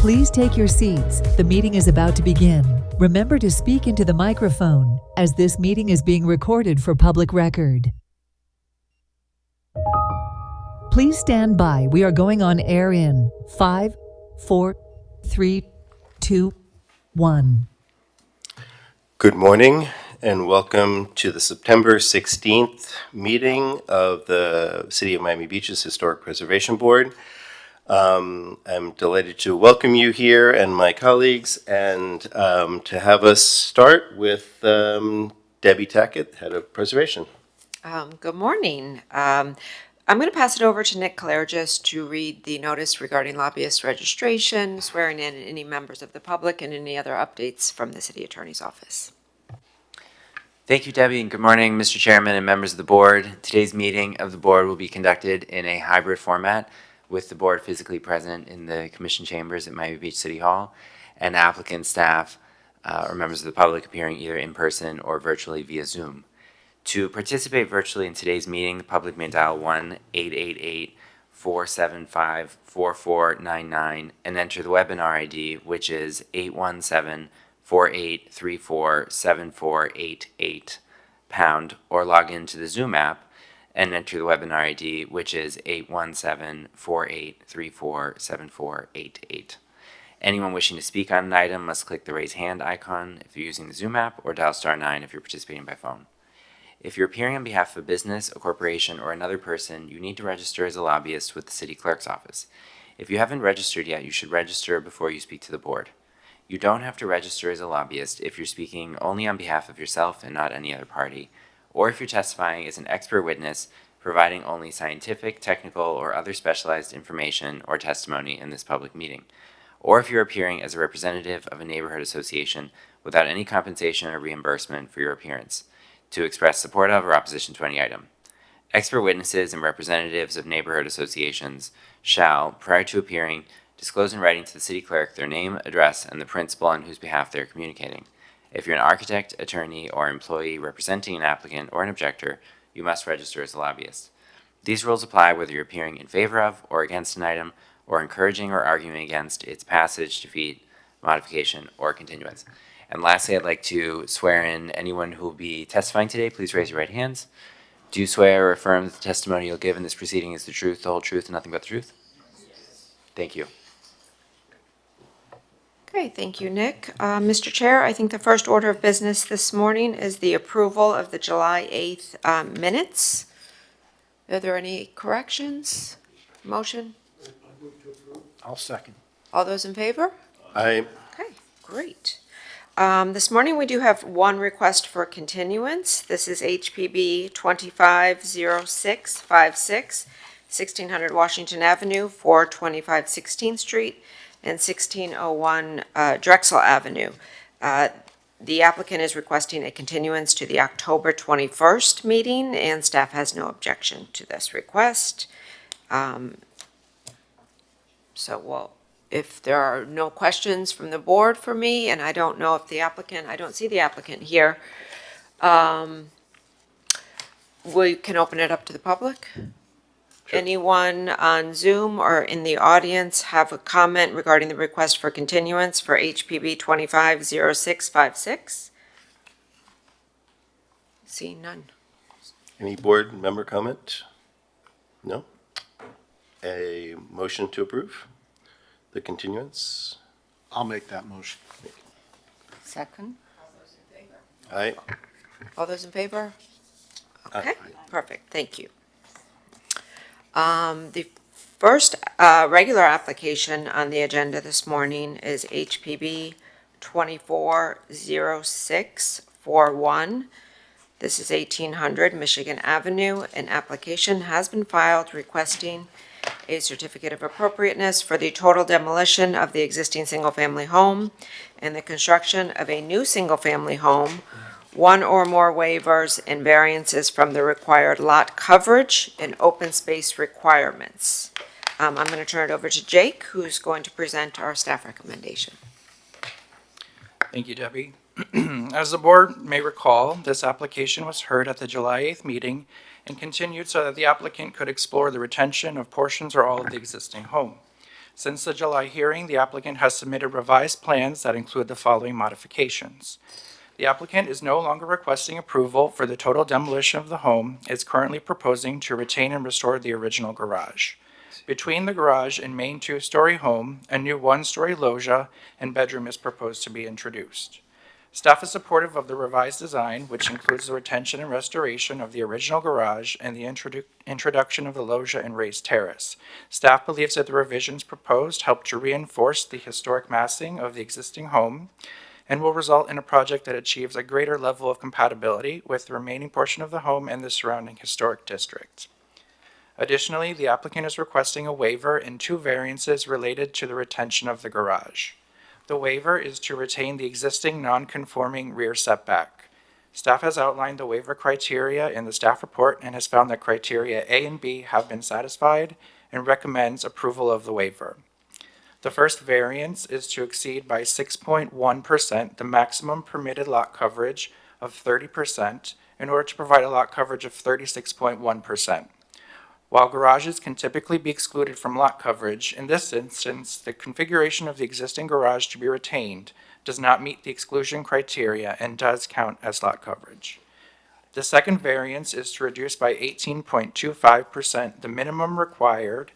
Please take your seats. The meeting is about to begin. Remember to speak into the microphone, as this meeting is being recorded for public record. Please stand by. We are going on air in 5, 4, 3, 2, 1. Good morning and welcome to the September 16th meeting of the City of Miami Beach's Historic Preservation Board. I'm delighted to welcome you here and my colleagues, and to have us start with Debbie Tackett, Head of Preservation. Good morning. I'm going to pass it over to Nick Kalergis to read the notice regarding lobbyist registration, swearing in any members of the public, and any other updates from the City Attorney's Office. Thank you, Debbie, and good morning, Mr. Chairman and members of the board. Today's meeting of the board will be conducted in a hybrid format, with the board physically present in the commission chambers at Miami Beach City Hall, and applicant staff or members of the public appearing either in person or virtually via Zoom. To participate virtually in today's meeting, the public may dial 1-888-475-4499 and enter the webinar ID, which is 817-4834-7488 #, or log into the Zoom app and enter the webinar ID, which is 817-4834-7488. Anyone wishing to speak on an item must click the raise hand icon if you're using the Zoom app, or dial *9 if you're participating by phone. If you're appearing on behalf of a business, a corporation, or another person, you need to register as a lobbyist with the City Clerk's office. If you haven't registered yet, you should register before you speak to the board. You don't have to register as a lobbyist if you're speaking only on behalf of yourself and not any other party, or if you're testifying as an expert witness, providing only scientific, technical, or other specialized information or testimony in this public meeting, or if you're appearing as a representative of a neighborhood association without any compensation or reimbursement for your appearance, to express support of or opposition to any item. Expert witnesses and representatives of neighborhood associations shall, prior to appearing, disclose in writing to the city clerk their name, address, and the principal on whose behalf they are communicating. If you're an architect, attorney, or employee representing an applicant or an objector, you must register as a lobbyist. These rules apply whether you're appearing in favor of or against an item, or encouraging or arguing against its passage, defeat, modification, or continuance. And lastly, I'd like to swear in anyone who will be testifying today. Please raise your right hands. Do you swear or affirm that the testimony you'll give in this proceeding is the truth, the whole truth, and nothing but the truth? Yes. Thank you. Okay, thank you, Nick. Mr. Chair, I think the first order of business this morning is the approval of the July 8th minutes. Are there any corrections? Motion? I'll second. All those in favor? Aye. Okay, great. This morning we do have one request for continuance. This is HPB 250656, 1600 Washington Avenue, 425 16th Street, and 1601 Drexel Avenue. The applicant is requesting a continuance to the October 21st meeting, and staff has no objection to this request. If there are no questions from the board for me, and I don't know if the applicant, I don't see the applicant here, we can open it up to the public. Sure. Anyone on Zoom or in the audience have a comment regarding the request for continuance for HPB 250656? See none. Any board member comment? No? A motion to approve the continuance? I'll make that motion. Second. Aye. All those in favor? Okay, Aye. perfect, thank you. The first regular application on the agenda this morning is HPB 240641. This is 1800 Michigan Avenue. An application has been filed requesting a certificate of appropriateness for the total demolition of the existing single-family home and the construction of a new single-family home, one or more waivers and variances from the required lot coverage and open space requirements. I'm going to turn it over to Jake, who's going to present our staff recommendation. Thank you, Debbie. As the board may recall, this application was heard at the July 8th meeting and continued so that the applicant could explore the retention of portions or all of the existing home. Since the July hearing, the applicant has submitted revised plans that include the following modifications. The applicant is no longer requesting approval for the total demolition of the home. It's currently proposing to retain and restore the original garage. Between the garage and main two-story home, a new one-story loggia and bedroom is proposed to be introduced. Staff is supportive of the revised design, which includes the retention and restoration of the original garage and the introduction of the loggia and raised terrace. Staff believes that the revisions proposed help to reinforce the historic massing of the existing home and will result in a project that achieves a greater level of compatibility with the remaining portion of the home and the surrounding historic district. Additionally, the applicant is requesting a waiver and 2 variances related to the retention of the garage. The waiver is to retain the existing non-conforming rear setback. Staff has outlined the waiver criteria in the staff report and has found that criteria A and B have been satisfied and recommends approval of the waiver. The first variance is to exceed by 6.1% the maximum permitted lot coverage of 30% in order to provide a lot coverage of 36.1%. While garages can typically be excluded from lot coverage, in this instance, the configuration of the existing garage to be retained does not meet the exclusion criteria and does count as lot coverage. The second variance is to reduce by 18.25% the minimum required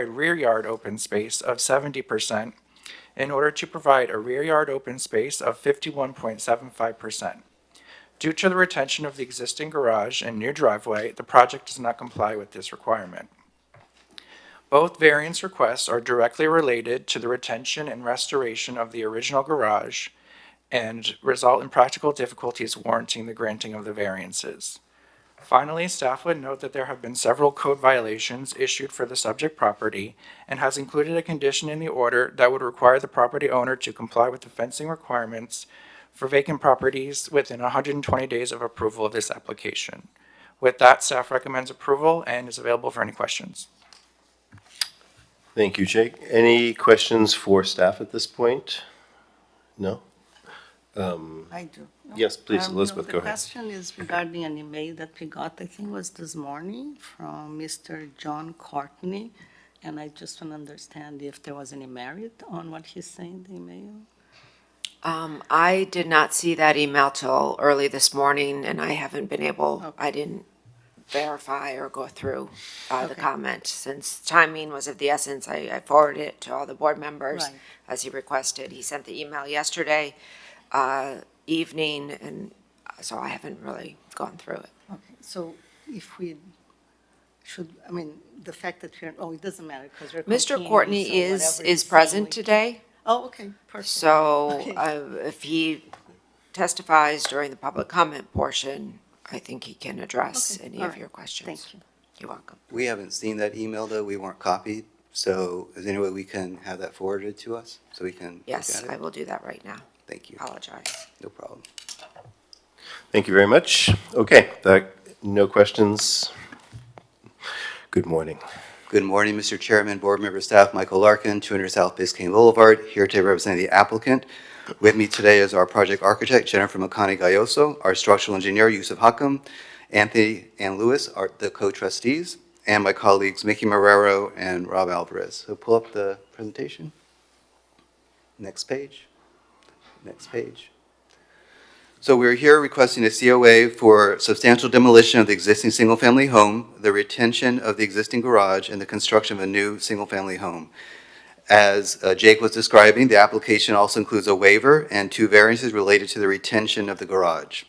rear yard open space of 70% in order to provide a rear yard open space of 51.75%. Due to the retention of the existing garage and new driveway, the project does not comply with this requirement. Both variance requests are directly related to the retention and restoration of the original garage and result in practical difficulties warranting the granting of the variances. Finally, staff would note that there have been several code violations issued for the subject property and has included a condition in the order that would require the property owner to comply with the fencing requirements for vacant properties within 120 days of approval of this application. With that, staff recommends approval and is available for any questions. Thank you, Jake. Any questions for staff at this point? No? I do. Yes, please, No, Elizabeth, go The ahead. question is regarding an email that we got, I think it was this morning, from Mr. John Courtney, and I just want to understand if there was any merit on what he's saying in the email. I did not see that email till early this morning, and I haven't been able, I didn't verify or go through the Okay. comment. Since timing was of the essence, I forwarded it to all the board members Right. as he requested. He sent the email yesterday evening, and so I haven't really gone through it. Okay, so if we should, I mean, the fact that we're, it doesn't matter because we're. Mr. continuing, Courtney so is whatever he's present saying, we- today, Oh, okay, perfect. so Okay. if he testifies during the public comment portion, I think he can address Okay, any all of right. your questions. Thank you. You're welcome. We haven't seen that email, though. We weren't copied. So is there any way we can have that forwarded to us so we can look Yes, at I it? will do that right now. Thank you. Apologize. No problem. Thank you very much. Okay, no questions. Good morning. Good morning, Mr. Chairman, board member, staff. Michael Larkin, 200 South Biscayne Boulevard, here to represent the applicant. With me today is our project architect, Jennifer Makani Galloso, our structural engineer, Yusuf Hakim, Anthony and Lewis are the co-trustees, and my colleagues, Mickey Marrero and Rob Alvarez. So pull up the presentation. Next page. Next page. So we're here requesting a COA for substantial demolition of the existing single-family home, the retention of the existing garage, and the construction of a new single-family home. As Jake was describing, the application also includes a waiver and 2 variances related to the retention of the garage.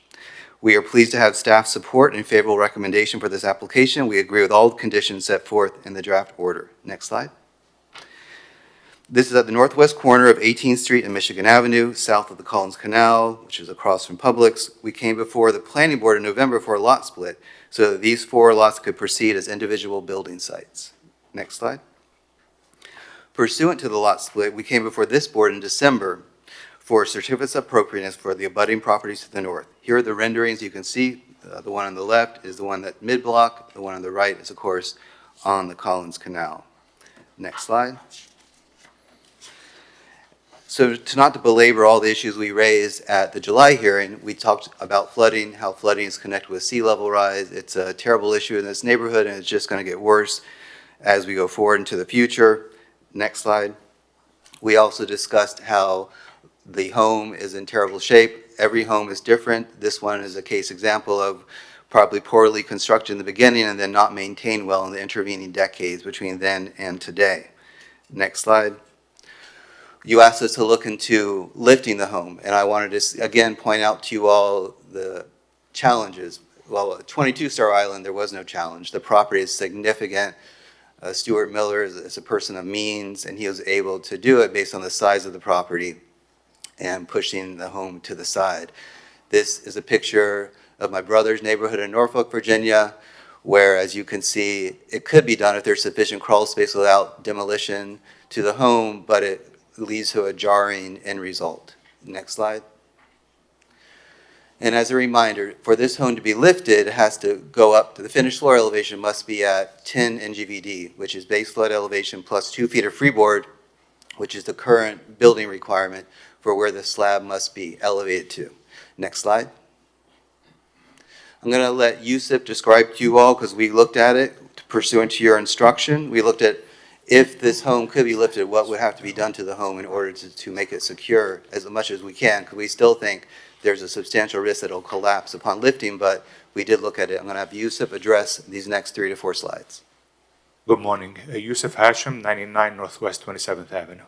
We are pleased to have staff support and favorable recommendation for this application. We agree with all the conditions set forth in the draft order. Next slide. This is at the northwest corner of 18th Street and Michigan Avenue, south of the Collins Canal, which is across from Publix. We came before the planning board in November for a lot split so that these 4 lots could proceed as individual building sites. Next slide. Pursuant to the lot split, we came before this board in December for certificates of appropriateness for the abutting properties to the north. Here are the renderings. You can see the one on the left is the one that mid-block. The one on the right is, of course, on the Collins Canal. Next slide. So not to belabor all the issues we raised at the July hearing, we talked about flooding, how flooding is connected with sea level rise. It's a terrible issue in this neighborhood, and it's just going to get worse as we go forward into the future. Next slide. We also discussed how the home is in terrible shape. Every home is different. This one is a case example of probably poorly constructed in the beginning and then not maintained well in the intervening decades between then and today. Next slide. You asked us to look into lifting the home, and I wanted to again point out to you all the challenges. Well, at 22 Star Island, there was no challenge. The property is significant. Stuart Miller is a person of means, and he was able to do it based on the size of the property and pushing the home to the side. This is a picture of my brother's neighborhood in Norfolk, Virginia, where, as you can see, it could be done if there's sufficient crawl space without demolition to the home, but it leads to a jarring end result. Next slide. And as a reminder, for this home to be lifted, it has to go up to the finished floor elevation must be at 10 NGVD, which is base flood elevation plus 2 feet of freeboard, which is the current building requirement for where the slab must be elevated to. Next slide. I'm going to let Yusuf describe to you all, because we looked at it pursuant to your instruction. We looked at if this home could be lifted, what would have to be done to the home in order to make it secure as much as we can, because we still think there's a substantial risk that it'll collapse upon lifting, but we did look at it. I'm going to have Yusuf address these next 3 to 4 slides. Good morning. Yusuf Hashim, 99 Northwest 27th Avenue.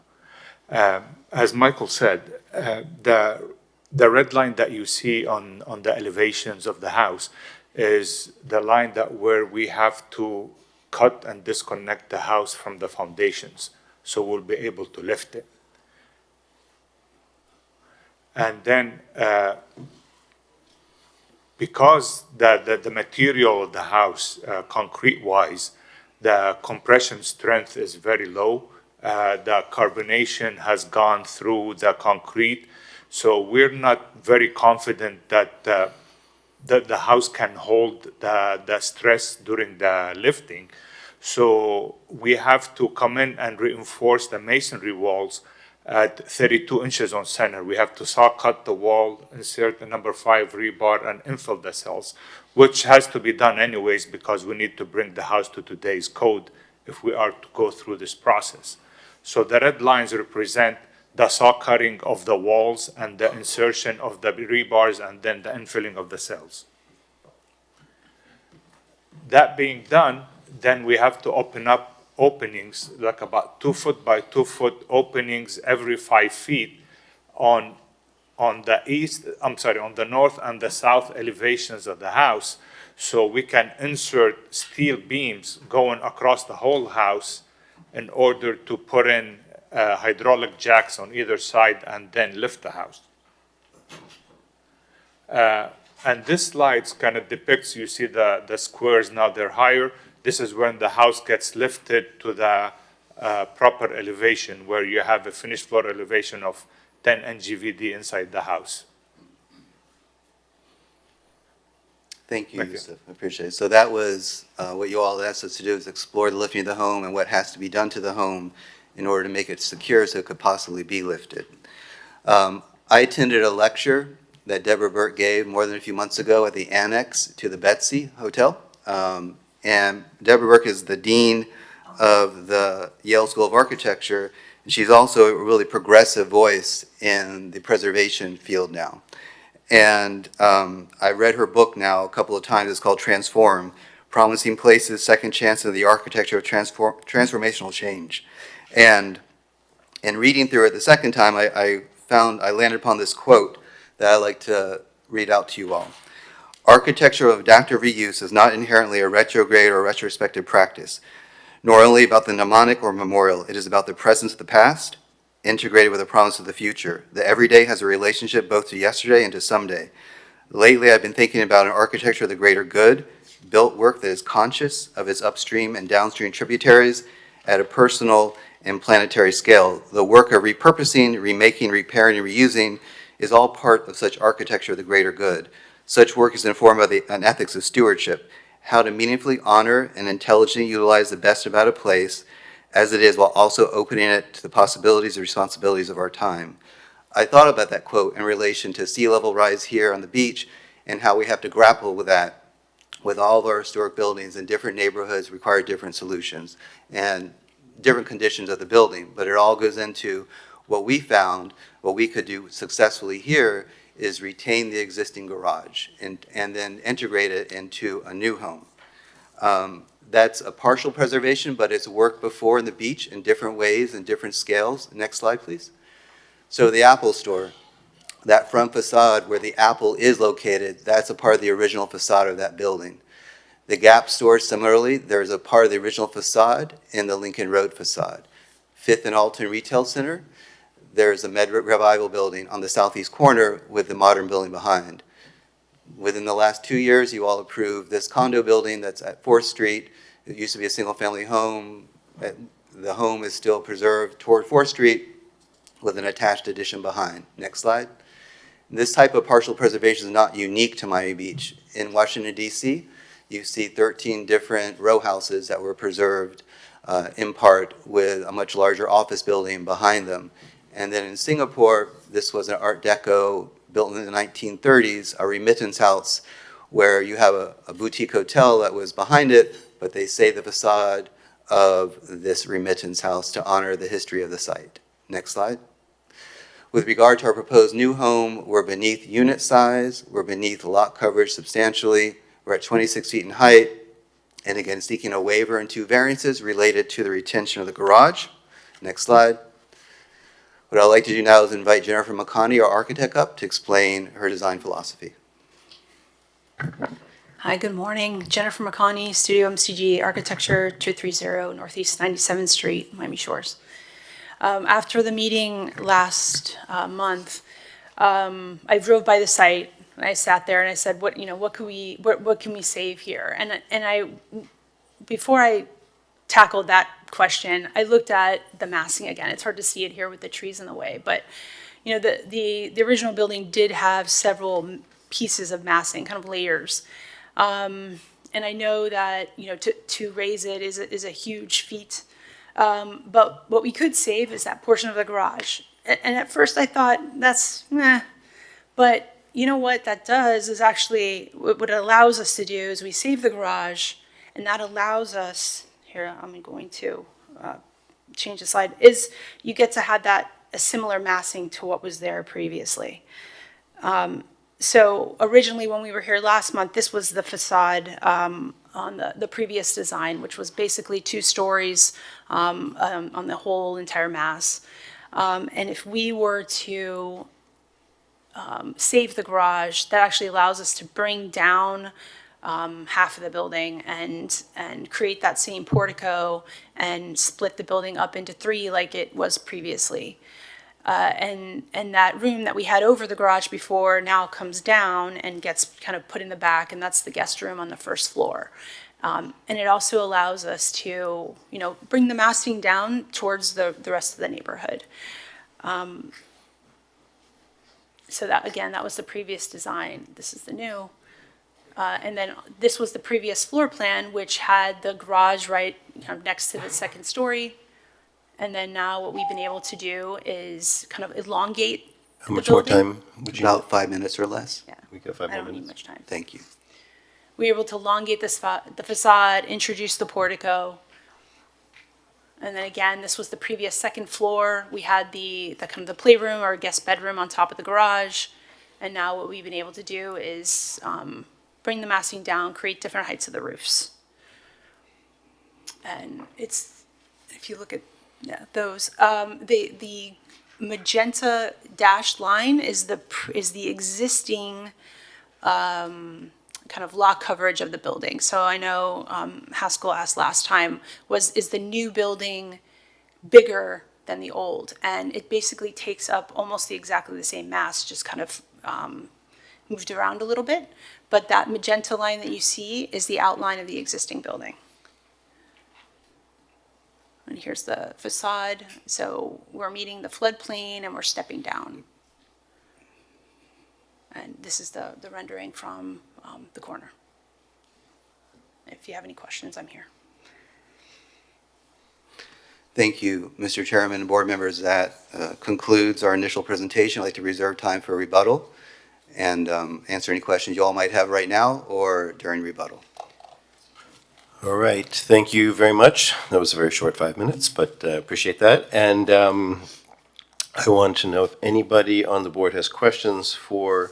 As Michael said, the red line that you see on the elevations of the house is the line that where we have to cut and disconnect the house from the foundations, so we'll be able to lift it. And then because the material of the house, concrete-wise, the compression strength is very low. The carbonation has gone through the concrete, so we're not very confident that the house can hold the stress during the lifting. So we have to come in and reinforce the masonry walls at 32 inches on center. We have to saw cut the wall, insert the number 5 rebar, and infill the cells, which has to be done anyways because we need to bring the house to today's code if we are to go through this process. So the red lines represent the saw cutting of the walls and the insertion of the rebars and then the infilling of the cells. That being done, then we have to open up openings, like about 2 foot by 2 foot openings every 5 feet on the north and the south elevations of the house, so we can insert steel beams going across the whole house in order to put in hydraulic jacks on either side and then lift the house. And this slide kind of depicts, you see the squares now, they're higher. This is when the house gets lifted to the proper elevation, where you have a finished floor elevation of 10 NGVD inside the house. Thank you, Yusuf. I appreciate it. So that was what you all asked us to do, is explore the lifting of the home and what has to be done to the home in order to make it secure so it could possibly be lifted. I attended a lecture that Deborah Burt gave more than a few months ago at the annex to the Betsy Hotel. And Deborah Burke is the dean of the Yale School of Architecture, and she's also a really progressive voice in the preservation field now. And I read her book now a couple of times. It's called Transform, Promising Places, Second Chance in the Architecture of Transformational Change. And in reading through it the second time, I landed upon this quote that I'd like to read out to you all. Architecture of adaptive reuse is not inherently a retrograde or retrospective practice, nor only about the mnemonic or memorial. It is about the presence of the past, integrated with the promise of the future. The everyday has a relationship both to yesterday and to someday. Lately, I've been thinking about an architecture of the greater good, built work that is conscious of its upstream and downstream tributaries at a personal and planetary scale. The work of repurposing, remaking, repairing, and reusing is all part of such architecture of the greater good. Such work is informed by an ethics of stewardship, how to meaningfully honor and intelligently utilize the best about a place as it is, while also opening it to the possibilities and responsibilities of our time. I thought about that quote in relation to sea level rise here on the beach and how we have to grapple with that with all of our historic buildings in different neighborhoods require different solutions and different conditions of the building, but it all goes into what we found, what we could do successfully here is retain the existing garage and then integrate it into a new home. That's a partial preservation, but it's worked before in the beach in different ways and different scales. Next slide, please. So the Apple Store, that front facade where the Apple is located, that's a part of the original facade of that building. The Gap store, similarly, there's a part of the original facade in the Lincoln Road facade. Fifth and Alton Retail Center, there's a Med Revival building on the southeast corner with the modern building behind. Within the last 2 years, you all approved this condo building that's at 4th Street. It used to be a single-family home. The home is still preserved toward 4th Street with an attached addition behind. Next slide. This type of partial preservation is not unique to Miami Beach. In Washington, D.C., you see 13 different row houses that were preserved in part with a much larger office building behind them. And then in Singapore, this was an Art Deco built in the 1930s, a remittance house where you have a boutique hotel that was behind it, but they say the facade of this remittance house to honor the history of the site. Next slide. With regard to our proposed new home, we're beneath unit size, we're beneath lot coverage substantially, we're at 26 feet in height, and again, seeking a waiver and 2 variances related to the retention of the garage. Next slide. What I'd like to do now is invite Jennifer McConney, our architect, up to explain her design philosophy. Hi, good morning. Jennifer McConney, Studio MCG Architecture, 230 Northeast 97th Street, Miami Shores. After the meeting last month, I drove by the site and I sat there and I said, what can we save here? And before I tackled that question, I looked at the massing again. It's hard to see it here with the trees in the way, but the original building did have several pieces of massing, kind of layers. And I know that to raise it is a huge feat. But what we could save is that portion of the garage. And at first I thought that's meh. But you know what that does is actually what it allows us to do is we save the garage, and that allows us. Here, I'm going to change the slide, is you get to have a similar massing to what was there previously. So originally when we were here last month, this was the facade on the previous design, which was basically 2 stories on the whole entire mass. And if we were to save the garage, that actually allows us to bring down half of the building and create that same portico and split the building up into 3 like it was previously. And that room that we had over the garage before now comes down and gets kind of put in the back, and that's the guest room on the 1st floor. And it also allows us to, bring the massing down towards the rest of the neighborhood. So that was the previous design. This is the new. And then this was the previous floor plan, which had the garage right next to the 2nd story. And then now what we've been able to do is kind of elongate How much more time would you? About 5 minutes or less. Yeah, We got 5 I more don't need minutes. much time. Thank you. We were able to elongate the facade, introduce the portico. And then again, this was the previous 2nd floor. We had the kind of the playroom or guest bedroom on top of the garage. And now what we've been able to do is bring the massing down, create different heights of the roofs. And if you look at those, the magenta dashed line is the existing kind of lot coverage of the building. So I know Haskell asked last time, is the new building bigger than the old? And it basically takes up almost exactly the same mass, just kind of moved around a little bit. But that magenta line that you see is the outline of the existing building. And here's the facade. So we're meeting the floodplain and we're stepping down. And this is the rendering from the corner. If you have any questions, I'm here. Thank you, Mr. Chairman and board members. That concludes our initial presentation. I'd like to reserve time for rebuttal. and answer any questions you all might have right now or during rebuttal. All right, thank you very much. That was a very short 5 minutes, but appreciate that. And I want to know if anybody on the board has questions for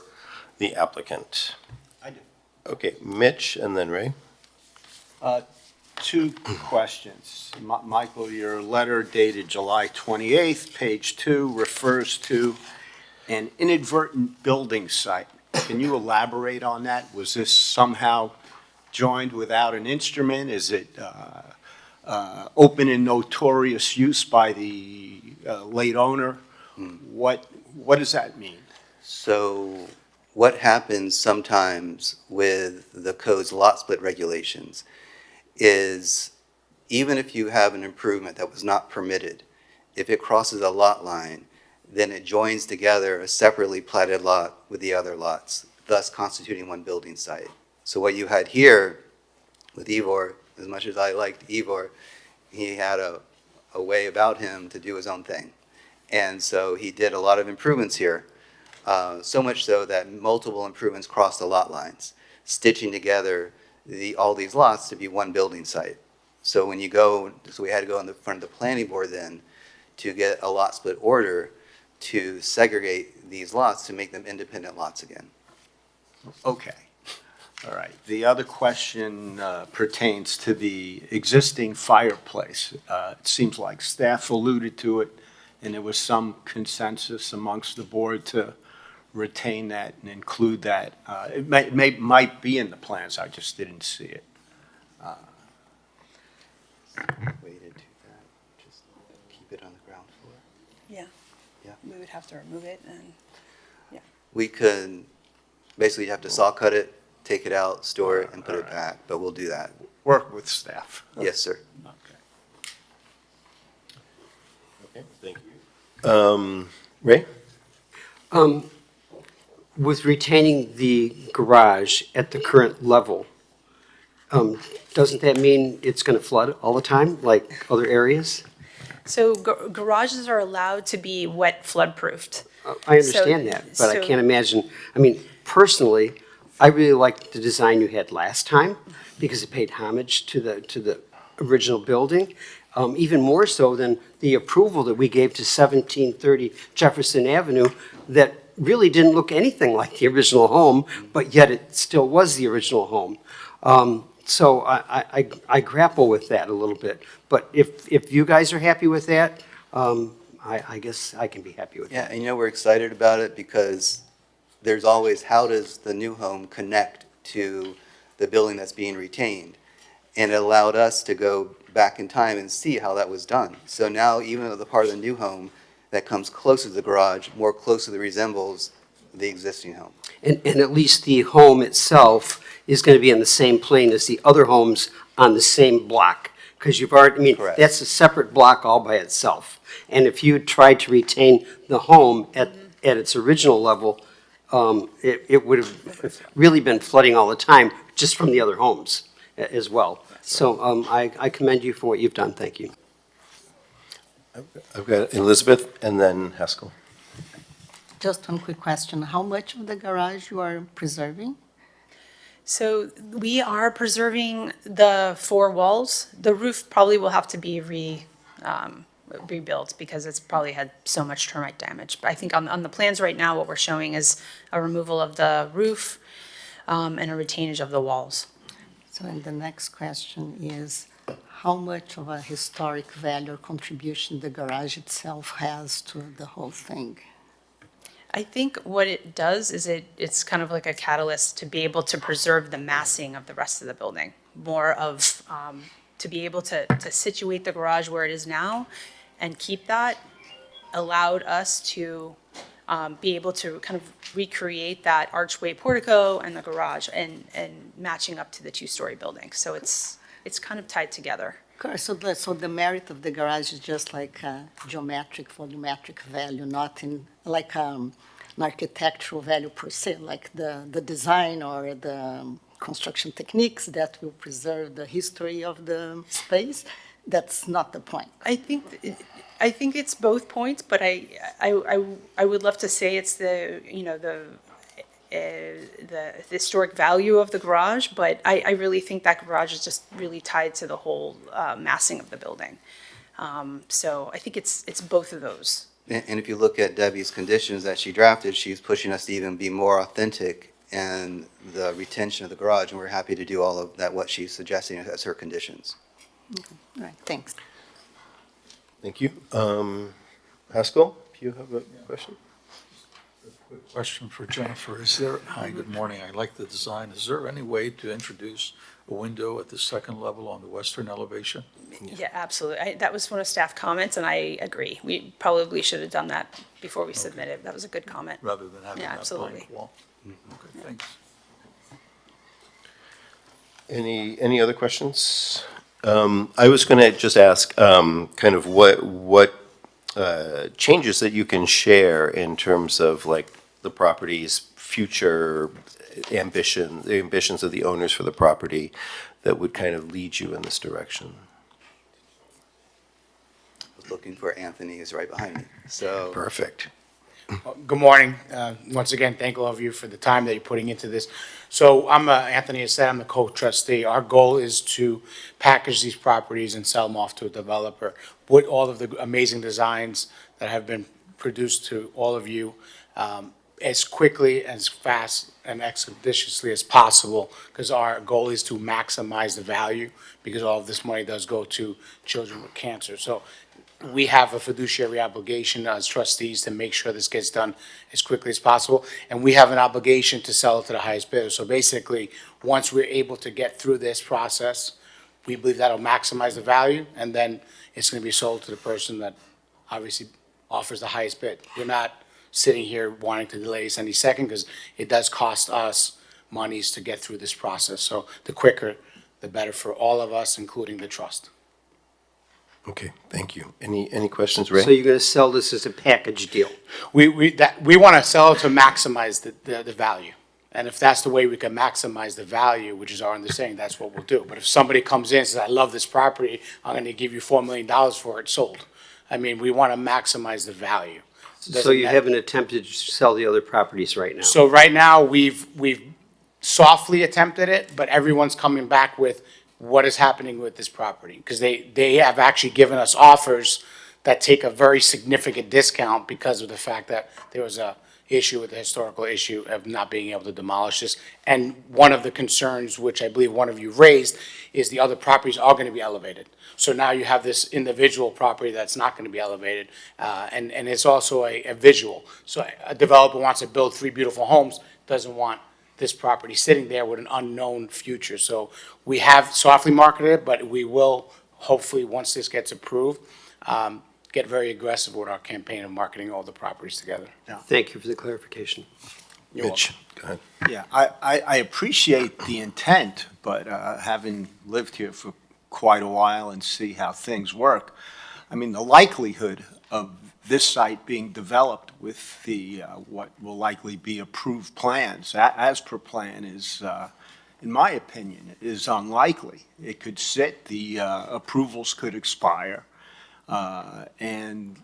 the applicant. I do. Okay, Mitch and then Ray. Two questions. Michael, your letter dated July 28th, page 2, refers to an inadvertent building site. Can you elaborate on that? Was this somehow joined without an instrument? Is it open and notorious use by the late owner? What does that mean? So what happens sometimes with the code's lot split regulations is even if you have an improvement that was not permitted, if it crosses a lot line, then it joins together a separately platted lot with the other lots, thus constituting one building site. So what you had here with Ivor, as much as I liked Ivor, he had a way about him to do his own thing. And so he did a lot of improvements here, so much so that multiple improvements crossed the lot lines, stitching together all these lots to be one building site. So when you go, so we had to go in the front of the planning board then to get a lot split order to segregate these lots to make them independent lots again. Okay. All right. The other question pertains to the existing fireplace. It seems like staff alluded to it, and there was some consensus amongst the board to retain that and include that. It might be in the plans, I just didn't see it. Weighted to that, just keep it on the ground floor. Yeah. Yeah. We would have to remove it and, We could, basically you have to saw cut it, take it out, store it, and put it Alright. back, but we'll do that. Work with staff. Yes, sir. Okay. Okay, thank you. Ray? With retaining the garage at the current level, doesn't that mean it's going to flood all the time, like other areas? so garages are allowed to be wet flood proofed. I understand that, but I so- can't imagine, I mean, personally, I really liked the design you had last time because it paid homage to the original building, even more so than the approval that we gave to 1730 Jefferson Avenue that really didn't look anything like the original home, but yet it still was the original home. So I grapple with that a little bit. But if you guys are happy with that, I guess I can be happy with Yeah, that. and we're excited about it because there's always, how does the new home connect to the building that's being retained? And it allowed us to go back in time and see how that was done. So now, even though the part of the new home that comes closer to the garage, more closely resembles the existing home. And at least the home itself is going to be on the same plane as the other homes on the same block. Because you've already, I mean, Correct. that's a separate block all by itself. And if you tried to retain the home at its original level, it would have really been flooding all the time, just from the other homes as well. So I commend you for what you've done. Thank you. I've got Elizabeth and then Haskell. Just one quick question. How much of the garage you are preserving? So we are preserving the four walls. The roof probably will have to be rebuilt because it's probably had so much termite damage. But I think on the plans right now, what we're showing is a removal of the roof and a retainage of the walls. So, and the next question is, how much of a historic value or contribution the garage itself has to the whole thing? I think what it does is it's kind of like a catalyst to be able to preserve the massing of the rest of the building. More of, to be able to situate the garage where it is now and keep that allowed us to be able to kind of recreate that archway portico and the garage and matching up to the two-story building. So it's kind of tied together. Of course, so the merit of the garage is just like a geometric, volumetric value, not in like an architectural value per se, like the design or the construction techniques that will preserve the history of the space. That's not the point. I think it's both points, but I would love to say it's the historic value of the garage, but I really think that garage is just really tied to the whole massing of the building. So I think it's both of those. And if you look at Debbie's conditions that she drafted, she's pushing us to even be more authentic in the retention of the garage, and we're happy to do all of that, what she's suggesting as her conditions. All right, thanks. Thank you. Haskell, do you have a question? Quick question for Jennifer. Hi, good morning. I like the design. Is there any way to introduce a window at the second level on the western elevation? Yeah, absolutely. That was one of staff comments, and I agree. We probably should have done that before we submitted. That was a good comment. Rather than having Yeah, that absolutely. blank wall? Okay, thanks. Any other questions? I was going to just ask kind of what changes that you can share in terms of like the property's future ambition, the ambitions of the owners for the property that would kind of lead you in this direction. I was looking for Anthony, who's right behind me. So Perfect. Good morning. Once again, thank all of you for the time that you're putting into this. So I'm Anthony Asset, I'm the co-trustee. Our goal is to package these properties and sell them off to a developer. Put all of the amazing designs that have been produced to all of you as quickly, as fast, and expeditiously as possible, because our goal is to maximize the value, because all of this money does go to children with cancer. So we have a fiduciary obligation as trustees to make sure this gets done as quickly as possible, and we have an obligation to sell it to the highest bidder. So basically, once we're able to get through this process, we believe that'll maximize the value, and then it's going to be sold to the person that obviously offers the highest bid. We're not sitting here wanting to delay this any second, because it does cost us monies to get through this process. So the quicker, the better for all of us, including the trust. Okay, thank you. Any questions, Ray? So you're going to sell this as a package deal? We want to sell it to maximize the value. And if that's the way we can maximize the value, which is our understanding, that's what we'll do. But if somebody comes in and says, I love this property, I'm going to give you $4 million for it, sold. I mean, we want to maximize the value. So you haven't attempted to sell the other properties right now? So right now, we've softly attempted it, but everyone's coming back with what is happening with this property. Because they have actually given us offers that take a very significant discount because of the fact that there was a issue with the historical issue of not being able to demolish this. And one of the concerns, which I believe one of you raised, is the other properties are going to be elevated. So now you have this individual property that's not going to be elevated, and it's also a visual. So a developer wants to build 3 beautiful homes, doesn't want this property sitting there with an unknown future. So we have softly marketed it, but we will, hopefully, once this gets approved, get very aggressive with our campaign of marketing all the properties together. Thank you for the clarification. Mitch, go ahead. Yeah, I appreciate the intent, but having lived here for quite a while and see how things work, I mean, the likelihood of this site being developed with the, what will likely be approved plans, as per plan, is, in my opinion, is unlikely. It could sit, the approvals could expire, and,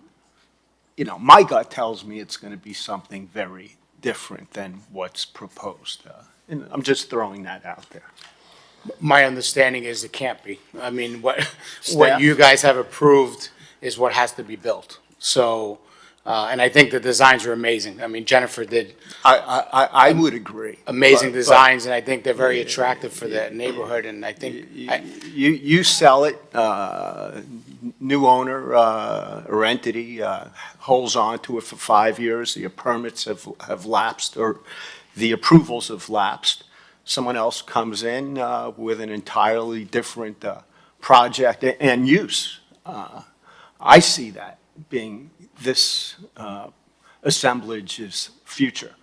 you know, my gut tells me it's going to be something very different than what's proposed. And I'm just throwing that out there. My understanding is it can't be. I mean, what Staff? you guys have approved is what has to be built. So, and I think the designs are amazing. I mean, Jennifer did I would agree. amazing But- designs, and I think they're very attractive for the neighborhood, and I think, You sell it, new owner or entity holds on to it for 5 years, the permits have lapsed, or the approvals have lapsed. Someone else comes in with an entirely different project and use. I see that being this assemblage's future.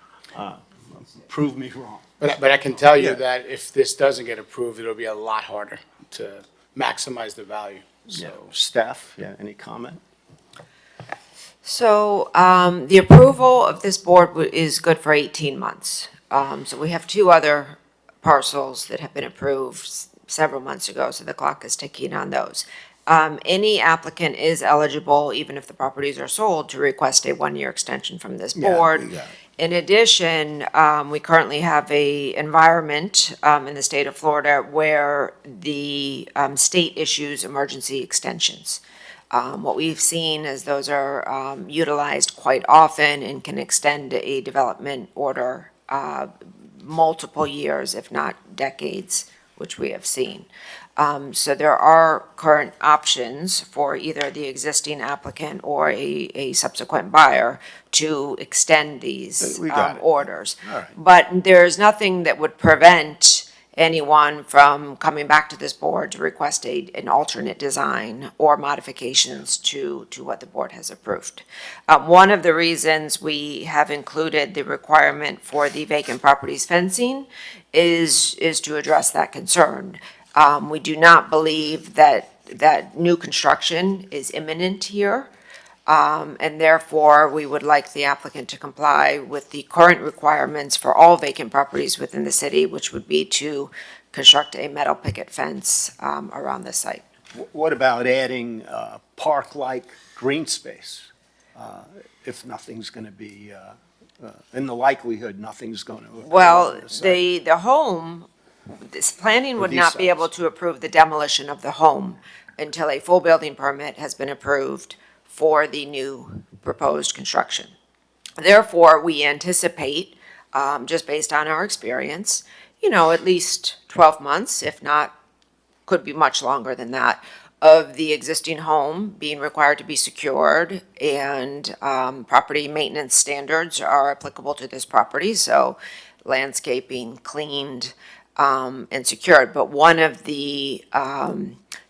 Prove me wrong. but I can tell you Yeah. that if this doesn't get approved, it'll be a lot harder to maximize the value. Yeah. So, Staff, yeah, any comment? So the approval of this board is good for 18 months. So we have 2 other parcels that have been approved several months ago, so the clock is ticking on those. Any applicant is eligible, even if the properties are sold, to request a 1-year extension from this Yeah, board. yeah. In addition, we currently have a environment in the state of Florida where the state issues emergency extensions. What we've seen is those are utilized quite often and can extend a development order multiple years, if not decades, which we have seen. So there are current options for either the existing applicant or a subsequent buyer to extend these We got it. orders. All right. But there's nothing that would prevent anyone from coming back to this board to request an alternate design or modifications to what the board has approved. One of the reasons we have included the requirement for the vacant properties fencing is to address that concern. We do not believe that new construction is imminent here. And therefore, we would like the applicant to comply with the current requirements for all vacant properties within the city, which would be to construct a metal picket fence around the site. What about adding park-like green space? If nothing's going to be, in the likelihood, nothing's going to. Well, the home, this planning would these not be sites. able to approve the demolition of the home until a full building permit has been approved for the new proposed construction. Therefore, we anticipate, just based on our experience, at least 12 months, if not, could be much longer than that, of the existing home being required to be secured, and property maintenance standards are applicable to this property, so landscaping cleaned and secured. But one of the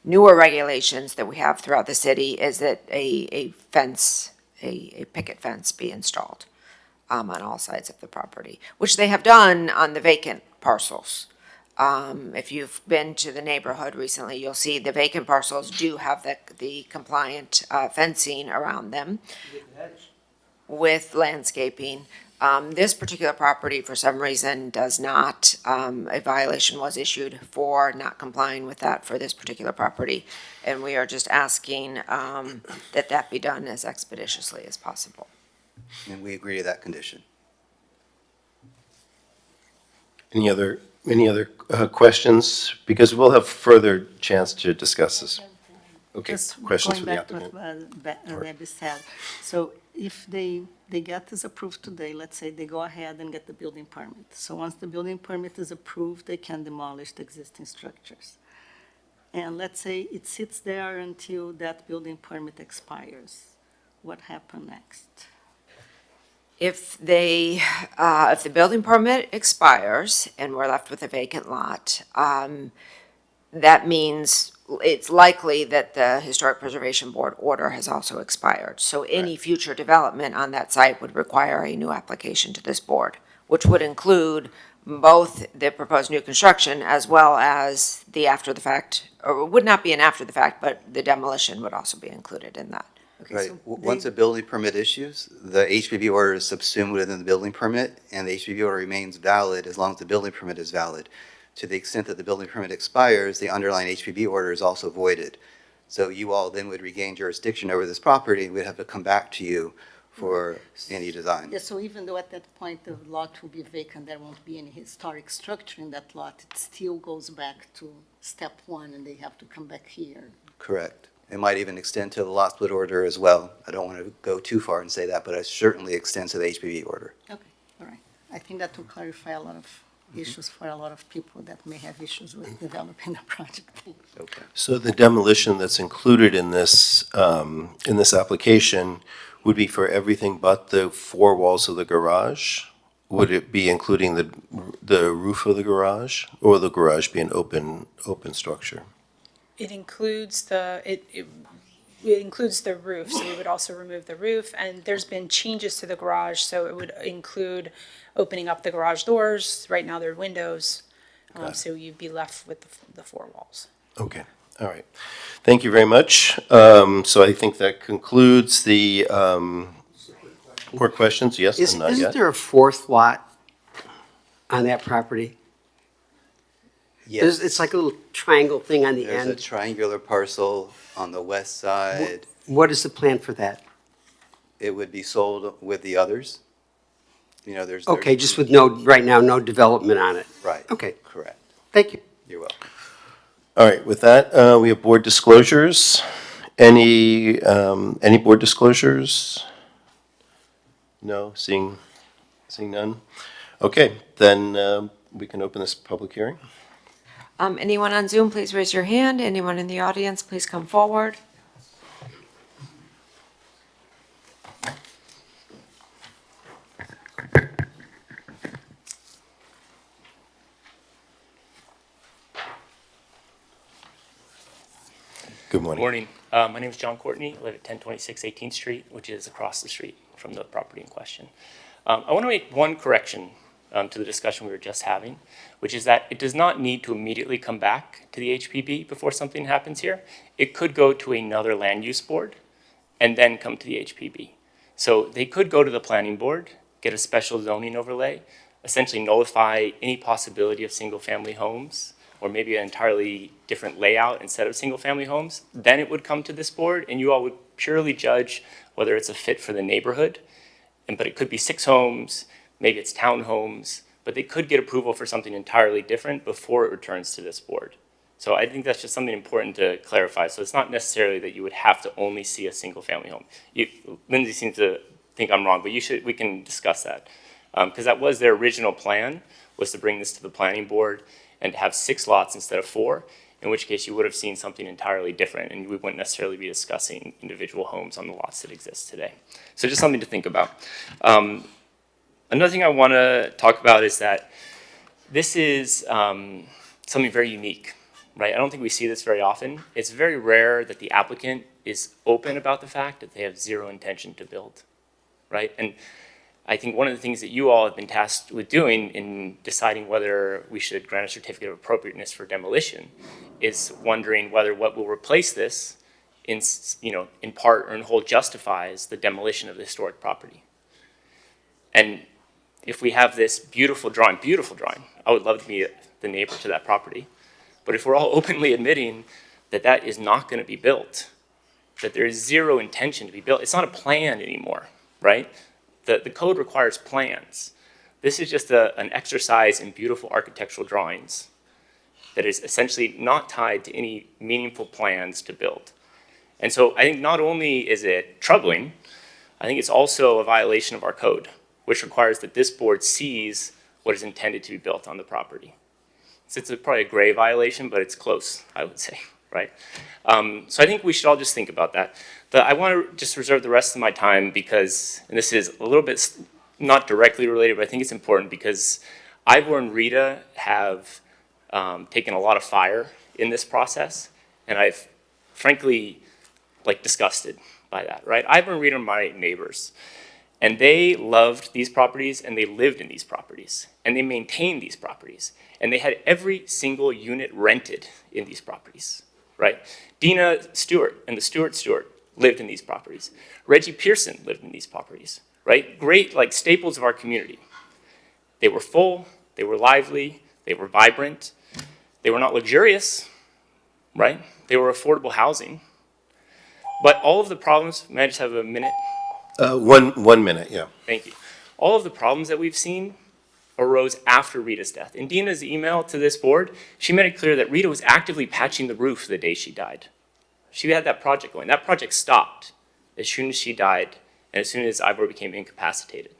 newer regulations that we have throughout the city is that a fence, a picket fence be installed on all sides of the property, which they have done on the vacant parcels. If you've been to the neighborhood recently, you'll see the vacant parcels do have the compliant fencing around them with landscaping. This particular property, for some reason, does not. A violation was issued for not complying with that for this particular property. And we are just asking that be done as expeditiously as possible. And we agree to that condition. Any other questions? Because we'll have further chance to discuss this. Okay, Just questions for going the back to applicant? what Debbie said. So if they get this approved today, let's say they go ahead and get the building permit. So once the building permit is approved, they can demolish the existing structures. And let's say it sits there until that building permit expires. What happens next? If the building permit expires and we're left with a vacant lot, that means it's likely that the Historic Preservation Board order has also expired. So any future development on that site would require a new application to this board, which would include both the proposed new construction as well as the after the fact, or it would not be an after the fact, but the demolition would also be included in that. Okay, Right. so Once they- a building permit issues, the HPB order is subsumed within the building permit, and the HPB order remains valid as long as the building permit is valid. To the extent that the building permit expires, the underlying HPB order is also voided. So you all then would regain jurisdiction over this property, and we'd have to come back to you for any design. Yeah, so even though at that point the lot will be vacant, there won't be any historic structure in that lot, it still goes back to step one and they have to come back here. Correct. It might even extend to the lot split order as well. I don't want to go too far and say that, but it certainly extends to the HPB order. Okay, all right. I think that will clarify a lot of issues for a lot of people that may have issues with developing a project. Okay. So the demolition that's included in this application would be for everything but the four walls of the garage? Would it be including the roof of the garage, or will the garage be an open structure? It includes it includes the roof, so we would also remove the roof, and there's been changes to the garage, so it would include opening up the garage doors. Right now, they're windows, so you'd be left with the four walls. Okay, all right. Thank you very much. So I think that concludes the, more questions? Yes, and not Isn't yet? there a fourth lot on that property? Yes. It's like a little triangle thing on the There's a end. triangular parcel on the west side. What is the plan for that? It would be sold with the others. You know, there's. Okay, just with no, right now, no development on it. Right. Okay, Correct. thank you. You're welcome. All right, with that, we have board disclosures. Any board disclosures? No, seeing none? Okay, then we can open this public hearing. Anyone on Zoom, please raise your hand. Anyone in the audience, please come forward. Good morning. Morning. My name is John Courtney. I live at 1026 18th Street, which is across the street from the property in question. I want to make one correction to the discussion we were just having, which is that it does not need to immediately come back to the HPB before something happens here. It could go to another land use board and then come to the HPB. So they could go to the planning board, get a special zoning overlay, essentially nullify any possibility of single-family homes, or maybe an entirely different layout instead of single-family homes. Then it would come to this board, and you all would purely judge whether it's a fit for the neighborhood. But it could be 6 homes, maybe it's townhomes, but they could get approval for something entirely different before it returns to this board. So I think that's just something important to clarify. So it's not necessarily that you would have to only see a single-family home. Lindsay seems to think I'm wrong, but we can discuss that. Because that was their original plan, was to bring this to the planning board and to have 6 lots instead of 4, in which case you would have seen something entirely different, and we wouldn't necessarily be discussing individual homes on the lots that exist today. So just something to think about. Another thing I want to talk about is that this is something very unique, right? I don't think we see this very often. It's very rare that the applicant is open about the fact that they have zero intention to build, right? And I think one of the things that you all have been tasked with doing in deciding whether we should grant a certificate of appropriateness for demolition is wondering whether what will replace this in part or in whole justifies the demolition of the historic property. And if we have this beautiful drawing, I would love to be the neighbor to that property. But if we're all openly admitting that that is not going to be built, that there is zero intention to be built, it's not a plan anymore, right? The code requires plans. This is just an exercise in beautiful architectural drawings that is essentially not tied to any meaningful plans to build. And so I think not only is it troubling, I think it's also a violation of our code, which requires that this board sees what is intended to be built on the property. So it's probably a gray violation, but it's close, I would say, right? So I think we should all just think about that. I want to just reserve the rest of my time because, and this is a little bit not directly related, but I think it's important because Ivor and Rita have taken a lot of fire in this process, and I've frankly disgusted by that, right? Ivor and Rita are my neighbors, and they loved these properties, and they lived in these properties, and they maintained these properties, and they had every single unit rented in these properties, right? Dina Stewart and the Stewart lived in these properties. Reggie Pearson lived in these properties, right? Great, staples of our community. They were full, they were lively, they were vibrant, they were not luxurious, right? They were affordable housing. But all of the problems, may I just have a minute? 1 minute, yeah. Thank you. All of the problems that we've seen arose after Rita's death. In Dina's email to this board, she made it clear that Rita was actively patching the roof the day she died. She had that project going. That project stopped as soon as she died and as soon as Ivor became incapacitated.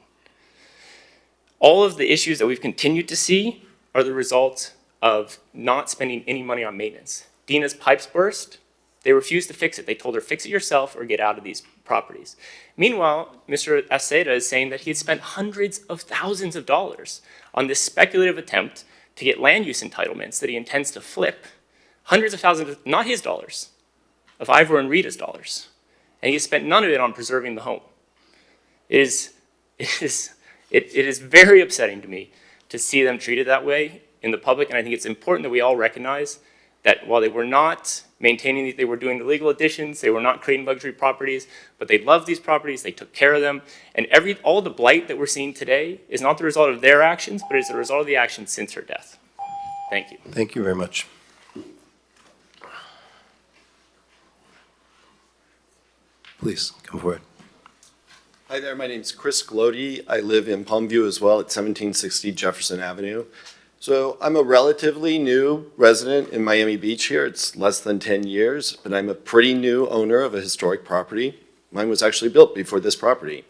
All of the issues that we've continued to see are the result of not spending any money on maintenance. Dina's pipes burst. They refused to fix it. They told her, fix it yourself or get out of these properties. Meanwhile, Mr. Aceda is saying that he had spent hundreds of thousands of dollars on this speculative attempt to get land use entitlements that he intends to flip. Hundreds of thousands, not his dollars, of Ivor and Rita's dollars. And he has spent none of it on preserving the home. It is very upsetting to me to see them treated that way in the public, and I think it's important that we all recognize that while they were not maintaining these, they were doing illegal additions, they were not creating luxury properties, but they loved these properties, they took care of them, and all the blight that we're seeing today is not the result of their actions, but is the result of the actions since her death. Thank you. Thank you very much. Please, come forward. Hi there, my name's Chris Glody. I live in Palmview as well at 1760 Jefferson Avenue. So I'm a relatively new resident in Miami Beach here. It's less than 10 years, but I'm a pretty new owner of a historic property. Mine was actually built before this property.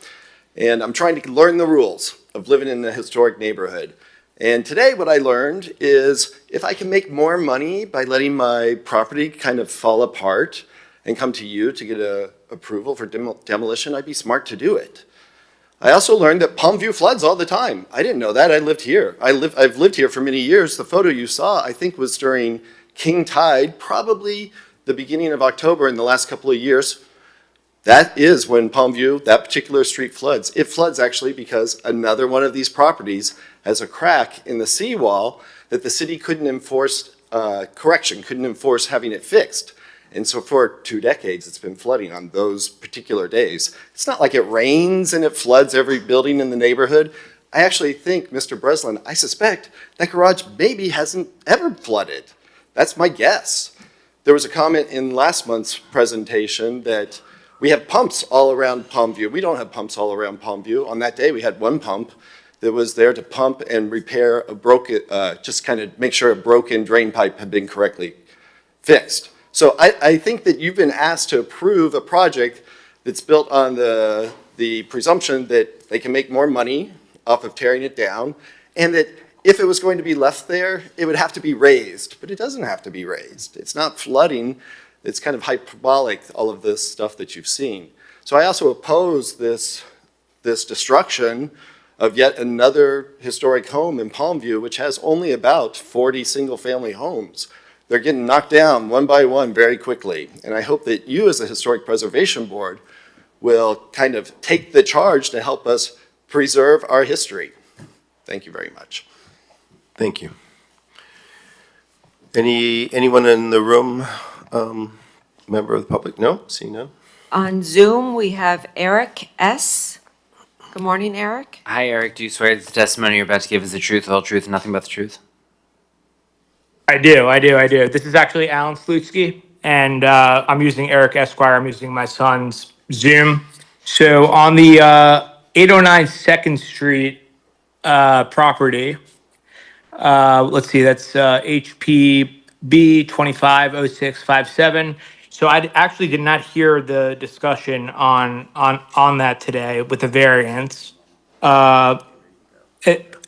And I'm trying to learn the rules of living in a historic neighborhood. And today what I learned is if I can make more money by letting my property kind of fall apart and come to you to get approval for demolition, I'd be smart to do it. I also learned that Palmview floods all the time. I didn't know that. I lived here. I've lived here for many years. The photo you saw, I think, was during king tide, probably the beginning of October in the last couple of years. That is when Palmview, that particular street floods. It floods actually because another one of these properties has a crack in the seawall that the city couldn't enforce couldn't enforce having it fixed. And so for 2 decades, it's been flooding on those particular days. It's not like it rains and it floods every building in the neighborhood. I actually think, Mr. Breslin, I suspect that garage maybe hasn't ever flooded. That's my guess. There was a comment in last month's presentation that we have pumps all around Palmview. We don't have pumps all around Palmview. On that day, we had one pump that was there to pump and repair a broken, just kind of make sure a broken drain pipe had been correctly fixed. So I think that you've been asked to approve a project that's built on the presumption that they can make more money off of tearing it down, and that if it was going to be left there, it would have to be raised, but it doesn't have to be raised. It's not flooding. It's kind of hyperbolic, all of this stuff that you've seen. So I also oppose this destruction of yet another historic home in Palmview, which has only about 40 single-family homes. They're getting knocked down one by one very quickly. And I hope that you as a Historic Preservation Board will kind of take the charge to help us preserve our history. Thank you very much. Thank you. Anyone in the room, member of the public? No? See none? On Zoom, we have Eric S. Good morning, Eric. Hi, Eric. Do you swear that the testimony you're about to give is the truth, the whole truth, and nothing but the truth? I do. This is actually Alan Slutsky, and I'm using Eric Esquire. I'm using my son's Zoom. So on the 809 2nd Street property, let's see, that's HPB 250657. So I actually did not hear the discussion on that today with the variance.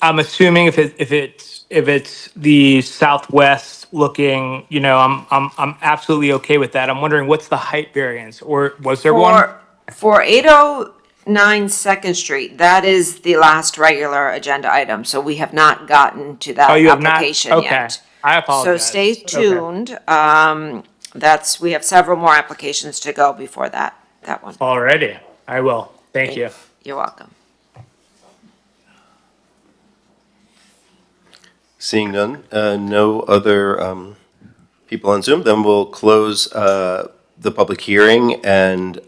I'm assuming if it's the southwest looking, I'm absolutely okay with that. I'm wondering what's the height variance, or was there one? For 809 2nd Street, that is the last regular agenda item, so we have not gotten to that You have not? application Okay. yet. I So apologize. stay tuned. We have several more applications to go before that one. Alrighty, I will. Thank you. You're welcome. Seeing none, no other people on Zoom, then we'll close the public hearing. And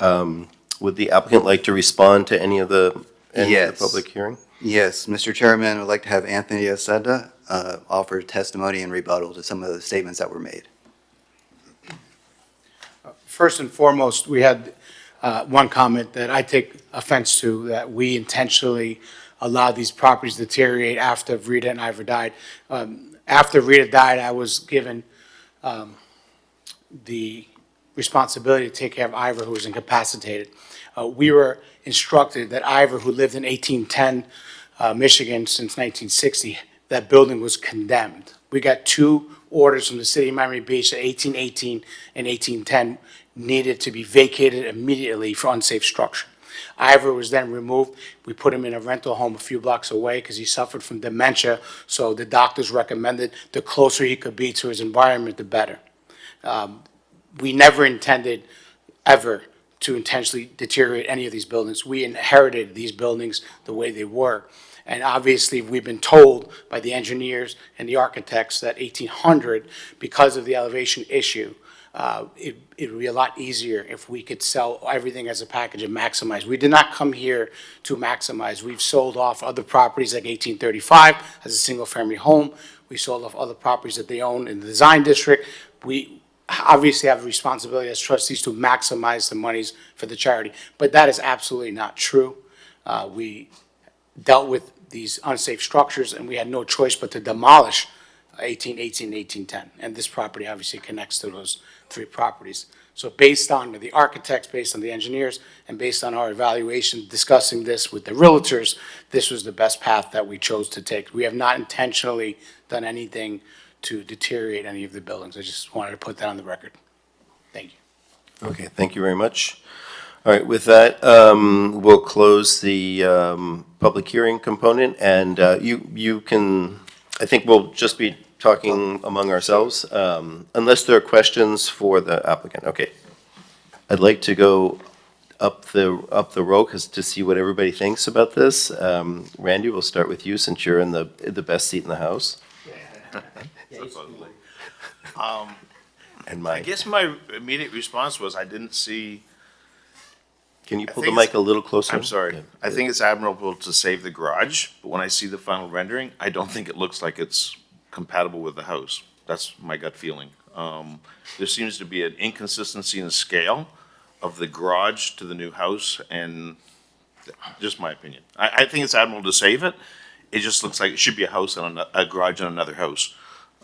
would the applicant like to respond to any of the Yes. public hearing? Yes, Mr. Chairman, I'd like to have Anthony Acenda offer testimony and rebuttal to some of the statements that were made. First and foremost, we had one comment that I take offense to, that we intentionally allowed these properties to deteriorate after Rita and Ivor died. After Rita died, I was given the responsibility to take care of Ivor, who was incapacitated. We were instructed that Ivor, who lived in 1810 Michigan since 1960, that building was condemned. We got 2 orders from the city of Miami Beach that 1818 and 1810 needed to be vacated immediately for unsafe structure. Ivor was then removed. We put him in a rental home a few blocks away because he suffered from dementia, so the doctors recommended the closer he could be to his environment, the better. We never intended ever to intentionally deteriorate any of these buildings. We inherited these buildings the way they were. And obviously, we've been told by the engineers and the architects that 1800, because of the elevation issue, it would be a lot easier if we could sell everything as a package and maximize. We did not come here to maximize. We've sold off other properties like 1835 as a single-family home. We sold off other properties that they own in the design district. We obviously have a responsibility as trustees to maximize the monies for the charity, but that is absolutely not true. We dealt with these unsafe structures, and we had no choice but to demolish 1818 and 1810. And this property obviously connects to those three properties. So based on the architects, based on the engineers, and based on our evaluation, discussing this with the realtors, this was the best path that we chose to take. We have not intentionally done anything to deteriorate any of the buildings. I just wanted to put that on the record. Thank you. Okay, thank you very much. All right, with that, we'll close the public hearing component, and you can, I think we'll just be talking among ourselves, unless there are questions for the applicant. Okay. I'd like to go up the row to see what everybody thinks about this. Randy, we'll start with you since you're in the best seat in the house. And I guess my immediate response was I didn't see. Can you pull the mic a little closer? I'm sorry. Yeah. I think it's admirable to save the garage, but when I see the final rendering, I don't think it looks like it's compatible with the house. That's my gut feeling. There seems to be an inconsistency in the scale of the garage to the new house, and just my opinion. I think it's admirable to save it. It just looks like it should be a house and a garage on another house.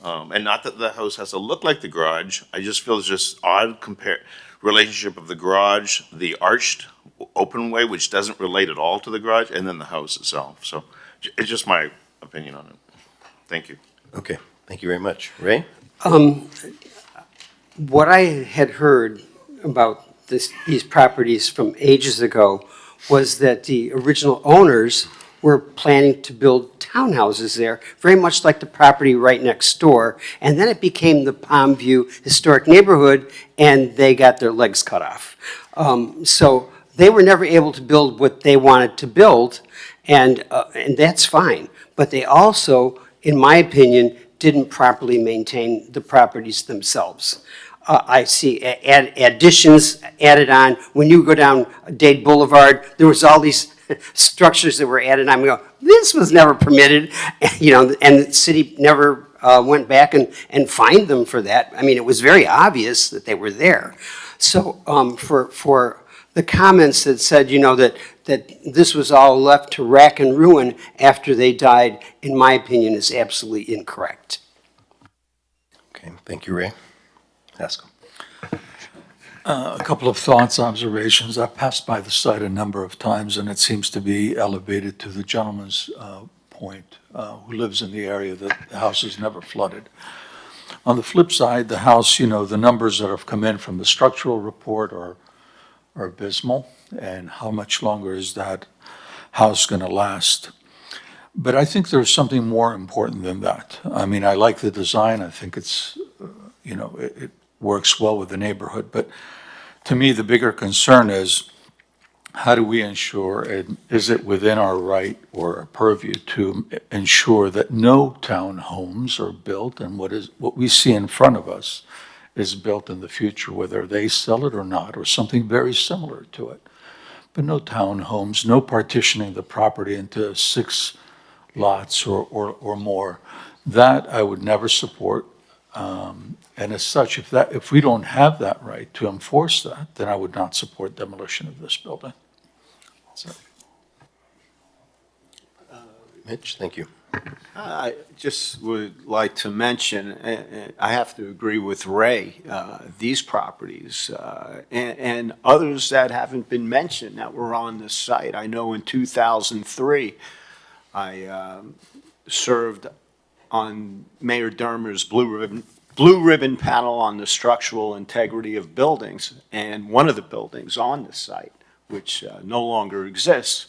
And not that the house has to look like the garage. I just feel it's just odd relationship of the garage, the arched open way, which doesn't relate at all to the garage, and then the house itself. So it's just my opinion on it. Thank you. Okay, thank you very much. Ray? What I had heard about these properties from ages ago was that the original owners were planning to build townhouses there, very much like the property right next door. And then it became the Palm View Historic Neighborhood, and they got their legs cut off. So they were never able to build what they wanted to build, and that's fine. But they also, in my opinion, didn't properly maintain the properties themselves. I see additions added on. When you go down Dade Boulevard, there was all these structures that were added on. We go, this was never permitted, and the city never went back and fined them for that. I mean, it was very obvious that they were there. So for the comments that said, that this was all left to rack and ruin after they died, in my opinion, is absolutely incorrect. Okay, thank you, Ray. Haskell. A couple of thoughts, observations. I've passed by the site a number of times, and it seems to be elevated to the gentleman's point, who lives in the area that the house is never flooded. On the flip side, the house, the numbers that have come in from the structural report are abysmal, and how much longer is that house going to last? But I think there's something more important than that. I mean, I like the design. I think it's, it works well with the neighborhood. But to me, the bigger concern is, how do we ensure, and is it within our right or our purview to ensure that no townhomes are built, and what we see in front of us is built in the future, whether they sell it or not, or something very similar to it. But no townhomes, no partitioning the property into 6 lots or more. That I would never support. And as such, if we don't have that right to enforce that, then I would not support demolition of this building. So. Mitch, thank you. I just would like to mention, I have to agree with Ray, these properties and others that haven't been mentioned that were on the site. I know in 2003, I served on Mayor Dermer's blue ribbon panel on the structural integrity of buildings, and one of the buildings on the site, which no longer exists,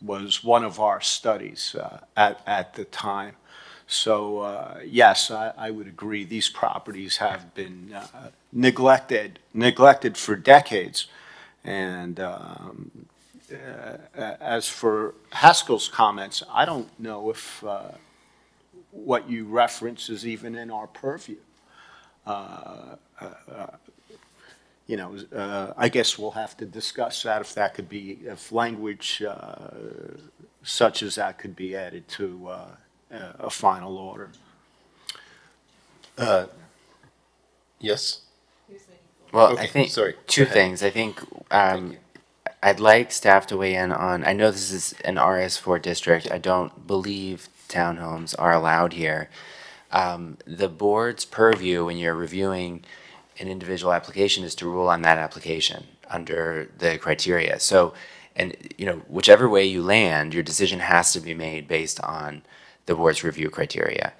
was one of our studies at the time. So yes, I would agree. These properties have been neglected for decades. And as for Haskell's comments, I don't know if what you reference is even in our purview. I guess we'll have to discuss that, if language such as that could be added to a final order. Yes? Well, Okay, I think sorry. two Go ahead. things. I think I'd like staff to weigh in on, I know this is an RS4 district. I don't believe townhomes are allowed here. The board's purview when you're reviewing an individual application is to rule on that application under the criteria. So, and, you know, whichever way you land, your decision has to be made based on the board's review criteria.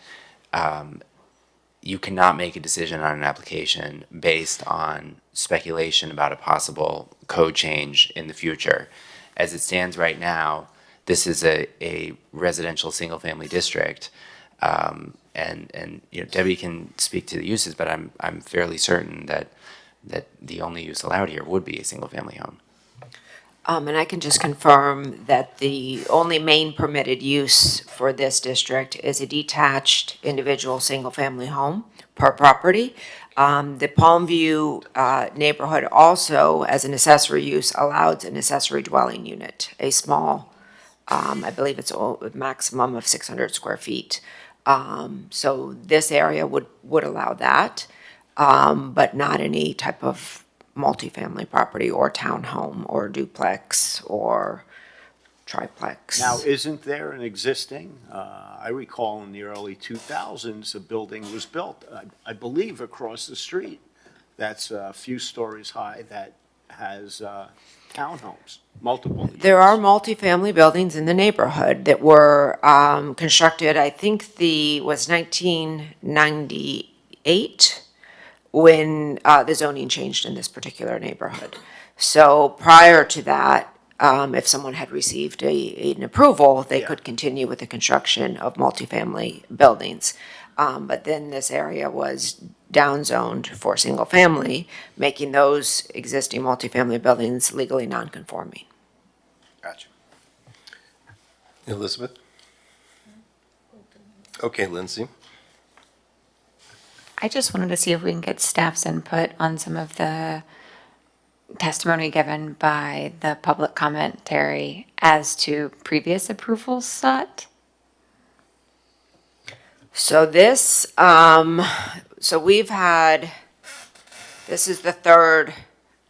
You cannot make a decision on an application based on speculation about a possible code change in the future. As it stands right now, this is a residential single-family district. And you know, Debbie can speak to the uses, but I'm fairly certain that the only use allowed here would be a single-family home. And I can just confirm that the only main permitted use for this district is a detached individual single-family home per property. The Palmview neighborhood also, as an accessory use, allows an accessory dwelling unit, a small, I believe it's a maximum of 600 square feet. So this area would allow that, but not any type of multifamily property or townhome or duplex or triplex. Now, isn't there an existing, I recall in the early 2000s, a building was built, I believe across the street, that's a few stories high, that has townhomes, multiple. There are multifamily buildings in the neighborhood that were constructed, I think was 1998 when the zoning changed in this particular neighborhood. So prior to that, if someone had received an approval, they could continue with the construction of multifamily buildings. But then this area was downzoned for single family, making those existing multifamily buildings legally non-conforming. Gotcha. Elizabeth? Okay, Lindsay. I just wanted to see if we can get staff's input on some of the testimony given by the public commentary as to previous approvals sought. So this, so we've had, this is the third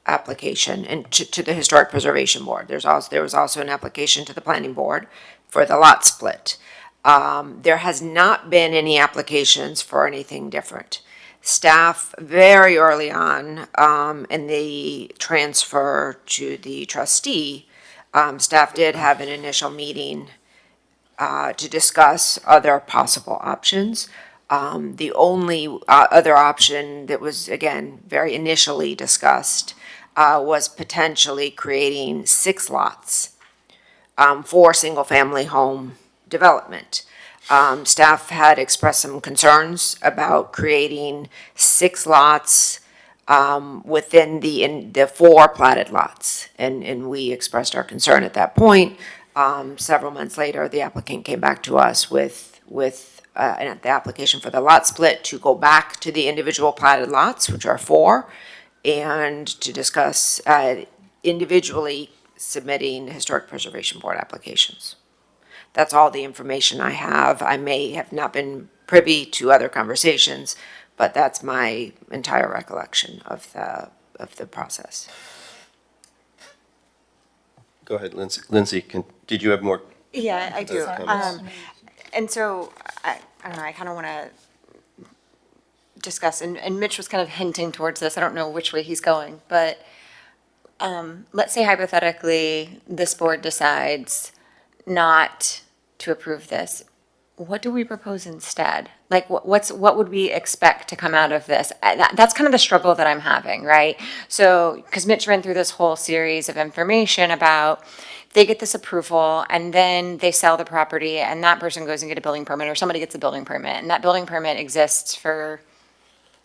application and to the Historic Preservation Board. There was also an application to the Planning Board for the lot split. There has not been any applications for anything different. Staff, very early on, in the transfer to the trustee, staff did have an initial meeting to discuss other possible options. The only other option that was, again, very initially discussed was potentially creating 6 lots for single-family home development. Staff had expressed some concerns about creating 6 lots within the 4 platted lots. And we expressed our concern at that point. Several months later, the applicant came back to us with the application for the lot split to go back to the individual platted lots, which are 4, and to discuss individually submitting Historic Preservation Board applications. That's all the information I have. I may have not been privy to other conversations, but that's my entire recollection of the process. Go ahead, Lindsay. Lindsay, did you have more? Yeah, I do. comments? And so, I don't know, I kind of want to discuss, and Mitch was kind of hinting towards this, I don't know which way he's going, but let's say hypothetically, this board decides not to approve this. What do we propose instead? Like, what would we expect to come out of this? That's kind of the struggle that I'm having, right? So, because Mitch ran through this whole series of information about they get this approval and then they sell the property and that person goes and get a building permit or somebody gets a building permit and that building permit exists for,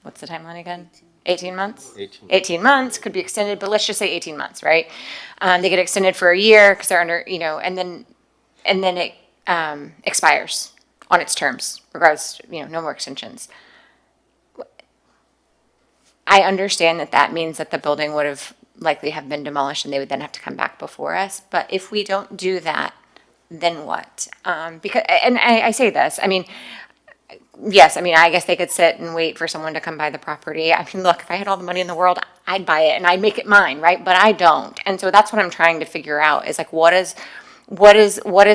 what's the timeline again? 18 months? 18 months, could be extended, but let's just say 18 months, right? They get extended for a year because they're under, and then it expires on its terms, regardless, no more extensions. I understand that means that the building would have likely have been demolished and they would then have to come back before us. But if we don't do that, then what? Because, and I say this, I mean, yes, I mean, I guess they could sit and wait for someone to come buy the property. I mean, look, if I had all the money in the world, I'd buy it and I'd make it mine, right? But I don't. And so that's what I'm trying to figure out is like, what is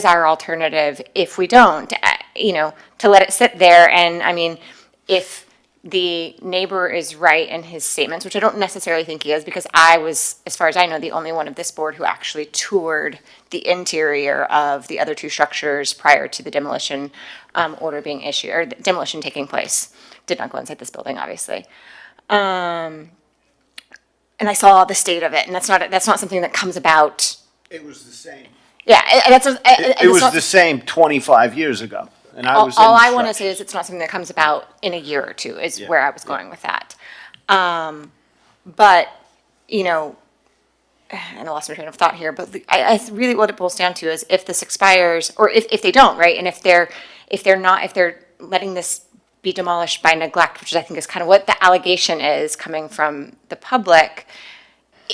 our alternative if we don't, you know, to let it sit there? And I mean, if the neighbor is right in his statements, which I don't necessarily think he is, because I was, as far as I know, the only one of this board who actually toured the interior of the other two structures prior to the demolition order being issued, or the demolition taking place. Did not go inside this building, obviously. And I saw the state of it, and that's not something that comes about. It was the same. Yeah, It was the same 25 years ago, and I was in all I want to construction. say is it's not something that comes about in a year or two, is Yeah, where I was going with that. But, you know, and I lost my train of thought here, but I really what it boils down to is if this expires, or if they don't, right? And if they're letting this be demolished by neglect, which I think is kind of what the allegation is coming from the public,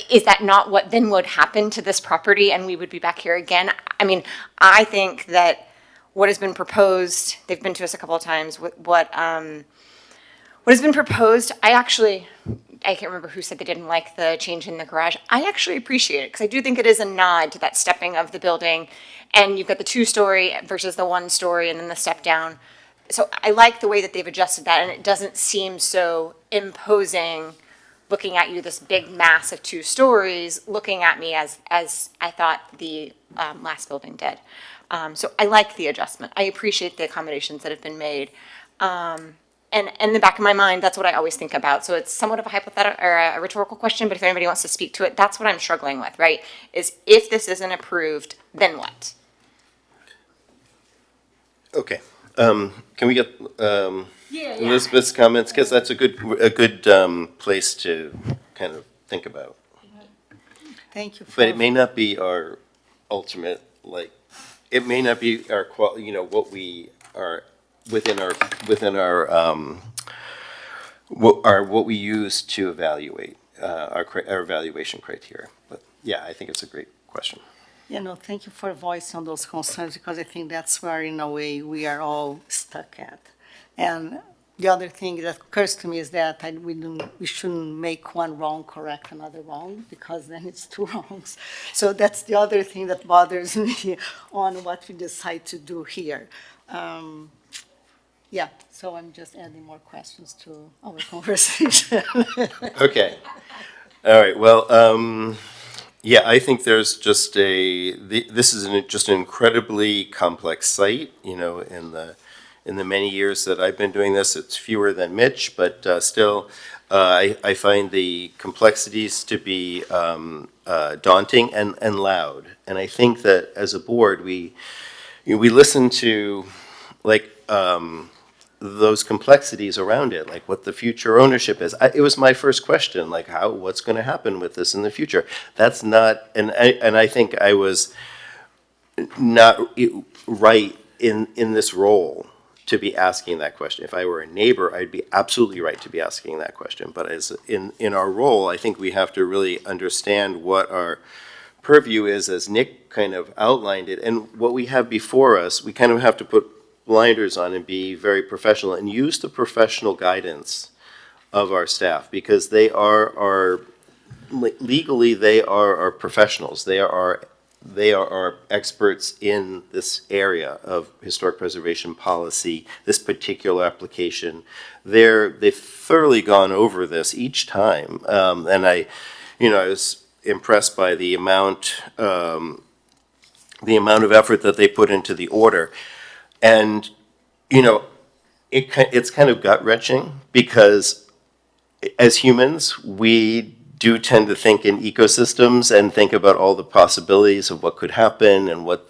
is that not what then would happen to this property and we would be back here again? I mean, I think that what has been proposed, they've been to us a couple of times, what has been proposed, I can't remember who said they didn't like the change in the garage. I actually appreciate it because I do think it is a nod to that stepping of the building. And you've got the 2-story versus the 1-story and then the step down. So I like the way that they've adjusted that, and it doesn't seem so imposing looking at you, this big mass of 2 stories, looking at me as I thought the last building did. So I like the adjustment. I appreciate the accommodations that have been made. And in the back of my mind, that's what I always think about. So it's somewhat of a hypothetical or a rhetorical question, but if anybody wants to speak to it, that's what I'm struggling with, right? Is if this isn't approved, then what? Okay. Can we get Elizabeth's comments? Because that's a good place to kind of think about. Thank you. But it may not be our ultimate, like, it may not be our what we are within our what we use to evaluate our evaluation criteria. But yeah, I think it's a great question. You know, thank you for voicing on those concerns, because I think that's where, in a way, we are all stuck at. And the other thing that occurs to me is that we shouldn't make one wrong correct another wrong, because then it's 2 wrongs. So that's the other thing that bothers me on what we decide to do here. Yeah, so I'm just adding more questions to our conversation. Okay. All right. Well, yeah, I think there's just this is just an incredibly complex site. You know, in the many years that I've been doing this, it's fewer than Mitch, but still, I find the complexities to be daunting and loud. And I think that as a board, we listen to those complexities around it, like what the future ownership is. It was my first question, like what's going to happen with this in the future? That's not, and I think I was not right in this role to be asking that question. If I were a neighbor, I'd be absolutely right to be asking that question. But as in our role, I think we have to really understand what our purview is, as Nick kind of outlined it, and what we have before us. We kind of have to put blinders on and be very professional and use the professional guidance of our staff, because they are legally they are our professionals. They are our experts in this area of historic preservation policy, this particular application. They've thoroughly gone over this each time, and I was impressed by the amount of effort that they put into the order. And, it's kind of gut-wrenching, because as humans, we do tend to think in ecosystems and think about all the possibilities of what could happen and what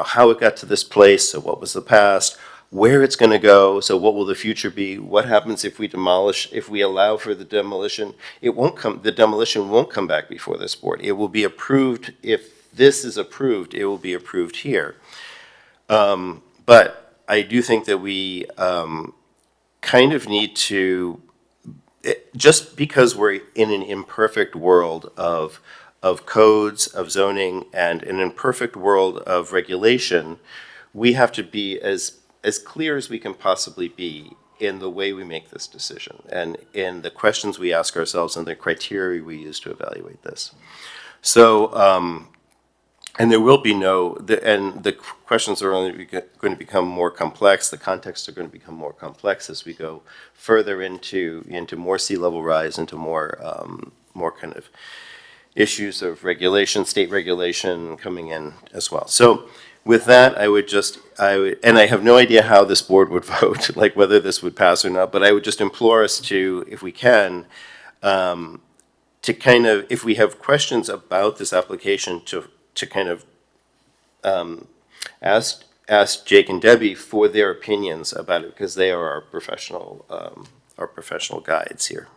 how it got to this place. So what was the past, where it's going to go. So what will the future be? What happens if we demolish, if we allow for the demolition? The demolition won't come back before this board. It will be approved. If this is approved, it will be approved here. But I do think that we kind of need to, just because we're in an imperfect world of codes, of zoning, and an imperfect world of regulation, we have to be as as clear as we can possibly be in the way we make this decision and in the questions we ask ourselves and the criteria we use to evaluate this. So, and there will be and the questions are only going to become more complex, the contexts are going to become more complex as we go further into more sea level rise, into more kind of issues of regulation, state regulation coming in as well. So with that, and I have no idea how this board would vote, like whether this would pass or not, but I would just implore us to, if we can, to kind of, if we have questions about this application, to kind of ask Jake and Debbie for their opinions about it, because they are our professional guides here.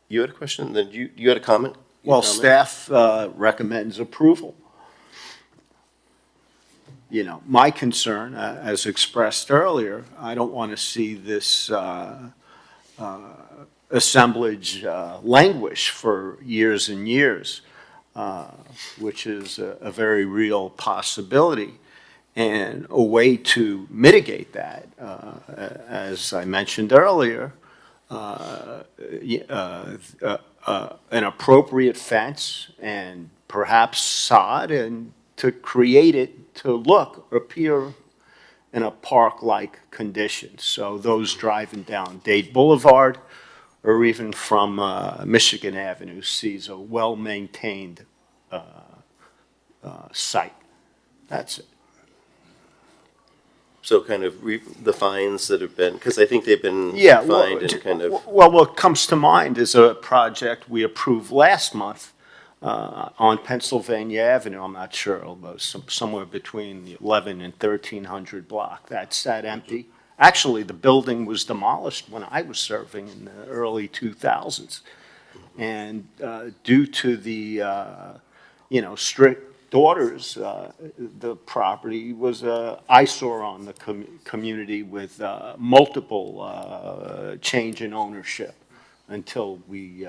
You had a question, then you had a comment? Well, staff recommends approval. You know, my concern, as expressed earlier, I don't want to see this assemblage languish for years and years, which is a very real possibility. And a way to mitigate that, as I mentioned earlier, an appropriate fence and perhaps sod, and to create it to appear in a park-like condition. So those driving down Dade Boulevard or even from Michigan Avenue sees a well-maintained site. That's it. So kind of the fines that have been, because I think they've been fined and kind of. Well, what comes to mind is a project we approved last month on Pennsylvania Avenue. I'm not sure, about somewhere between the 11 and 1300 block. That sat empty. Actually, the building was demolished when I was serving in the early 2000s. And due to the, strict orders, the property was an eyesore on the community with multiple change in ownership until we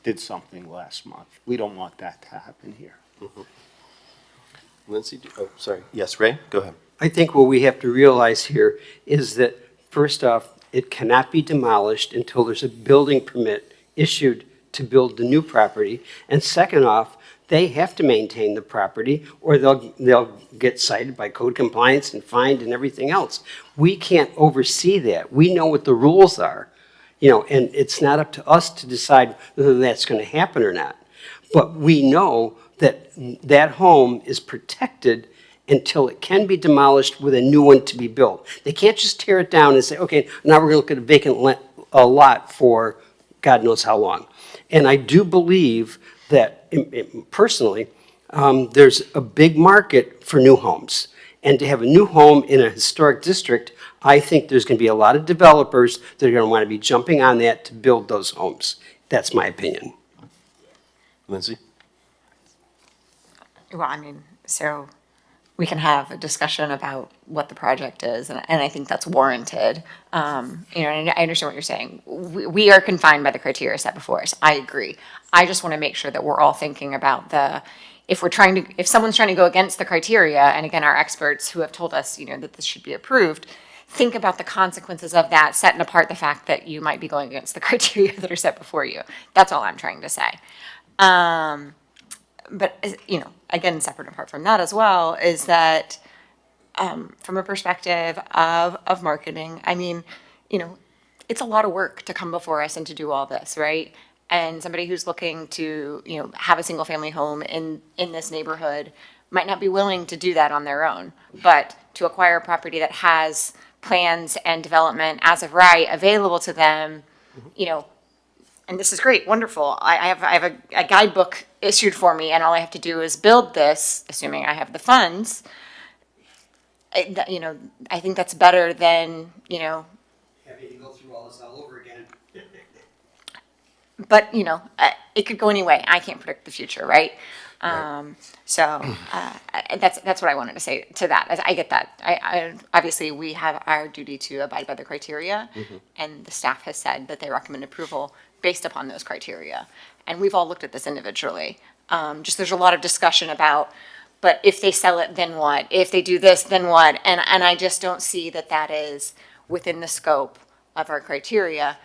did something last month. We don't want that to happen here. Mm-hmm. Lindsay, sorry. Yes, Ray, go ahead. I think what we have to realize here is that, first off, it cannot be demolished until there's a building permit issued to build the new property. And second off, they have to maintain the property or they'll get cited by code compliance and fined and everything else. We can't oversee that. We know what the rules are, and it's not up to us to decide whether that's going to happen or not. But we know that that home is protected until it can be demolished with a new one to be built. They can't just tear it down and say, okay, now we're going to look at a vacant lot for God knows how long. And I do believe that, personally, there's a big market for new homes. And to have a new home in a historic district, I think there's going to be a lot of developers that are going to want to be jumping on that to build those homes. That's my opinion. Lindsay? Well, so we can have a discussion about what the project is, and I think that's warranted. And I understand what you're saying. We are confined by the criteria set before us. I agree. I just want to make sure that we're all thinking about if someone's trying to go against the criteria, and again, our experts who have told us, that this should be approved, think about the consequences of that, setting apart the fact that you might be going against the criteria that are set before you. That's all I'm trying to say. But, again, separate and apart from that as well, is that from a perspective of marketing, it's a lot of work to come before us and to do all this, right? And somebody who's looking to, have a single family home in this neighborhood might not be willing to do that on their own. But to acquire a property that has plans and development as of right available to them, and this is great, wonderful. I have a guidebook issued for me, and all I have to do is build this, assuming I have the funds. I think that's better than, Having to go through all this all over again. But, it could go any way. I can't predict the future, right? So that's what I wanted to say to that. I get that. I obviously, we have our duty to abide by the criteria, and the staff has said that they recommend approval based upon those criteria. And we've all looked at this individually. There's a lot of discussion about but if they sell it, then what? If they do this, then what? And I just don't see that that is within the scope of our criteria.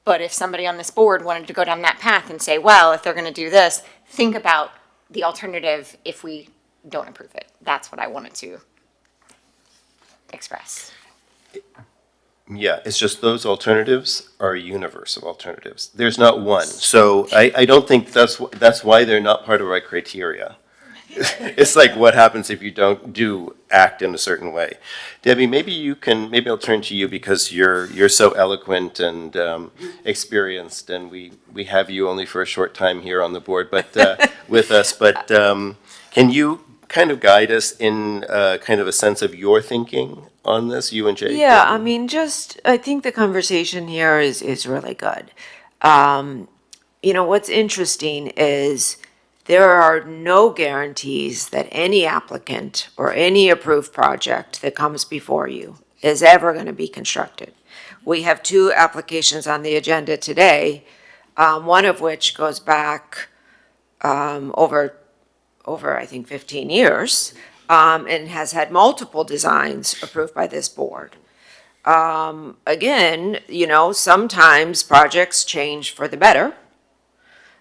But if somebody on this board wanted to go down that path and say, well, if they're going to do this, think about the alternative if we don't approve it. That's what I wanted to express. Yeah, it's just those alternatives are universal alternatives. There's not one. So I don't think that's why they're not part of our criteria. It's like what happens if you don't act in a certain way. Debbie, maybe I'll turn to you because you're so eloquent and experienced, and we have you only for a short time here on the board, but with us. But can you kind of guide us in kind of a sense of your thinking on this, you and Jake? Yeah, I mean, I think the conversation here is really good. What's interesting is there are no guarantees that any applicant or any approved project that comes before you is ever going to be constructed. We have 2 applications on the agenda today, one of which goes back over I think 15 years, and has had multiple designs approved by this board. Again, sometimes projects change for the better,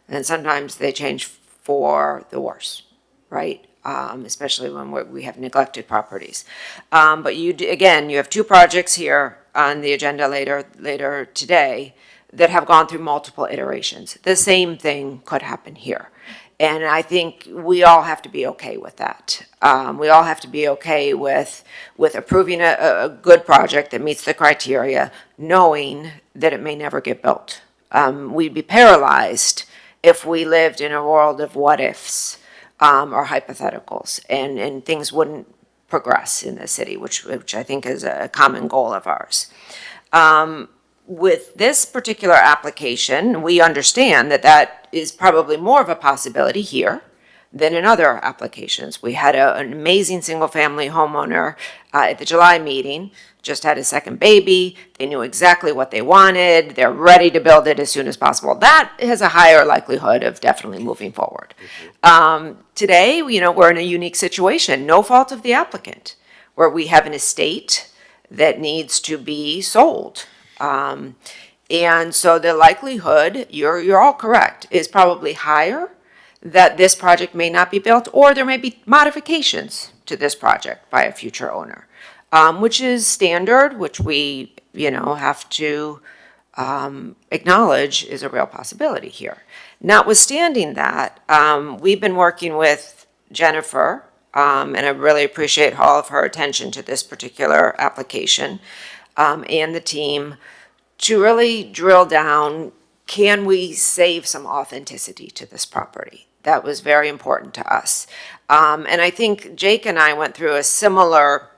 and sometimes they change for the worse, right? Especially when we have neglected properties. But you have 2 projects here on the agenda later today that have gone through multiple iterations. The same thing could happen here. And I think we all have to be okay with that. We all have to be okay with approving a good project that meets the criteria, knowing that it may never get built. We'd be paralyzed if we lived in a world of what ifs or hypotheticals, and things wouldn't progress in the city, which I think is a common goal of ours. With this particular application, we understand that is probably more of a possibility here than in other applications. We had an amazing single-family homeowner at the July meeting, just had a second baby. They knew exactly what they wanted. They're ready to build it as soon as possible. That has a higher likelihood of definitely moving forward. Today, we're in a unique situation, no fault of the applicant, where we have an estate that needs to be sold. And so the likelihood, you're all correct, is probably higher that this project may not be built, or there may be modifications to this project by a future owner, which is standard, which we, have to acknowledge is a real possibility here. Notwithstanding that, we've been working with Jennifer, and I really appreciate all of her attention to this particular application, and the team, to really drill down, can we save some authenticity to this property? That was very important to us. And I think Jake and I went through a similar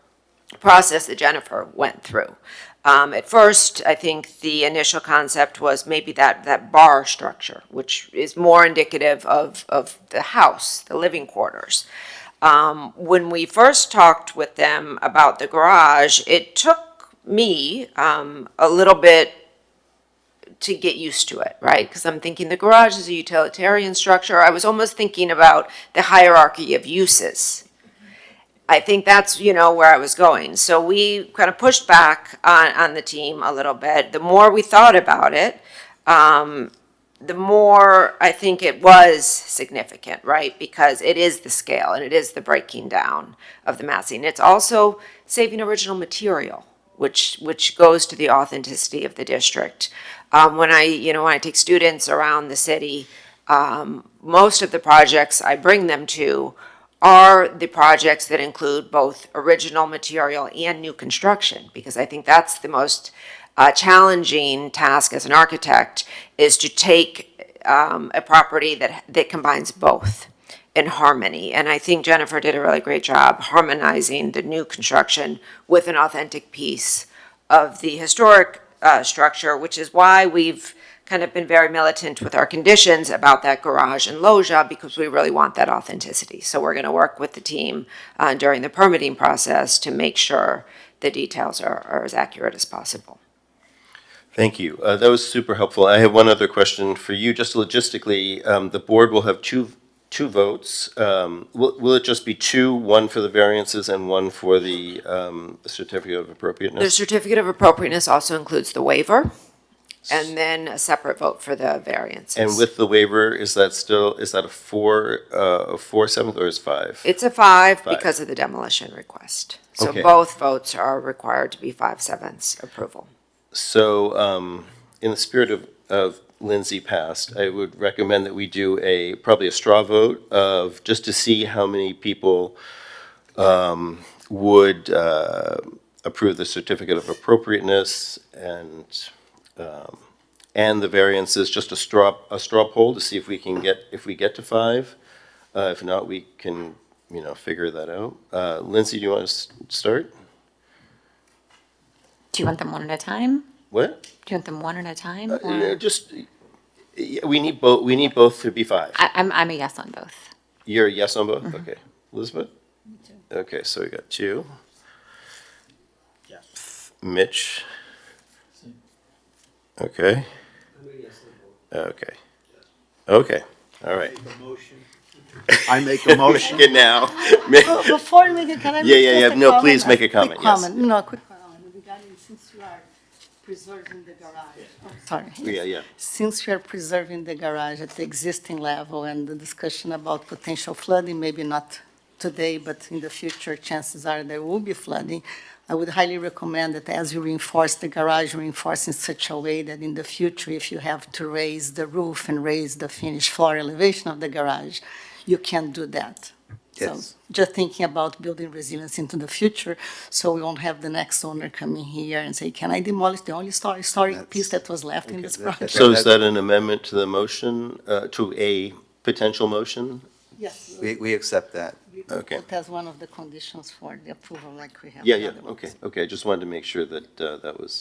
process that Jennifer went through. At first, I think the initial concept was maybe that bar structure, which is more indicative of the house, the living quarters. When we first talked with them about the garage, it took me a little bit to get used to it, right? Because I'm thinking the garage is a utilitarian structure. I was almost thinking about the hierarchy of uses. I think that's, where I was going. So we kind of pushed back on the team a little bit. The more we thought about it, the more I think it was significant, right? Because it is the scale and it is the breaking down of the massing. It's also saving original material, which goes to the authenticity of the district. When I take students around the city, most of the projects I bring them to are the projects that include both original material and new construction, because I think that's the most challenging task as an architect, is to take a property that combines both in harmony. And I think Jennifer did a really great job harmonizing the new construction with an authentic piece of the historic structure, which is why we've kind of been very militant with our conditions about that garage and loggia, because we really want that authenticity. So we're going to work with the team during the permitting process to make sure the details are as accurate as possible. Thank you. That was super helpful. I have one other question for you. Just logistically, the board will have two two votes. Will it just be two, one for the variances and one for the certificate of The appropriateness? certificate of appropriateness also includes the waiver, and then a separate vote for the variances. And with the waiver, is that a 4/7 or is 5? It's a 5 Five. because of the demolition request. So Okay. both votes are required to be 5/7 approval. So, in the spirit of Lindsay passed, I would recommend that we do probably a straw vote of, just to see how many people would approve the certificate of appropriateness and the variances, just a straw poll to see if we get to 5. If not, we can, figure that out. Lindsay, do you want to start? Do you want them one at a time? What? Do you want them one at a time? We need both to be 5. I'm a yes on both. You're a yes on both? Okay. Elizabeth? Okay, so we got 2. Yes. Mitch? Okay. Okay. Okay, all right. I make a motion. Make it now. Before you make it, can I make Yeah. just a No, comment? please make a comment, Quick yes. comment. No, a quick comment regarding, since you are preserving the garage. Oh, sorry. Yeah. Since we are preserving the garage at the existing level and the discussion about potential flooding, maybe not today, but in the future, chances are there will be flooding. I would highly recommend that as you reinforce the garage, reinforce in such a way that in the future, if you have to raise the roof and raise the finished floor elevation of the garage, you can do that. So Yes. just thinking about building resilience into the future, so we won't have the next owner coming here and say, can I demolish the only historic piece that was left in this project? So is that an amendment to the motion, to a potential motion? Yes. We accept that. Okay. Put as one of the conditions for the approval like we have. Yeah, the other ones. okay, I just wanted to make sure that that was,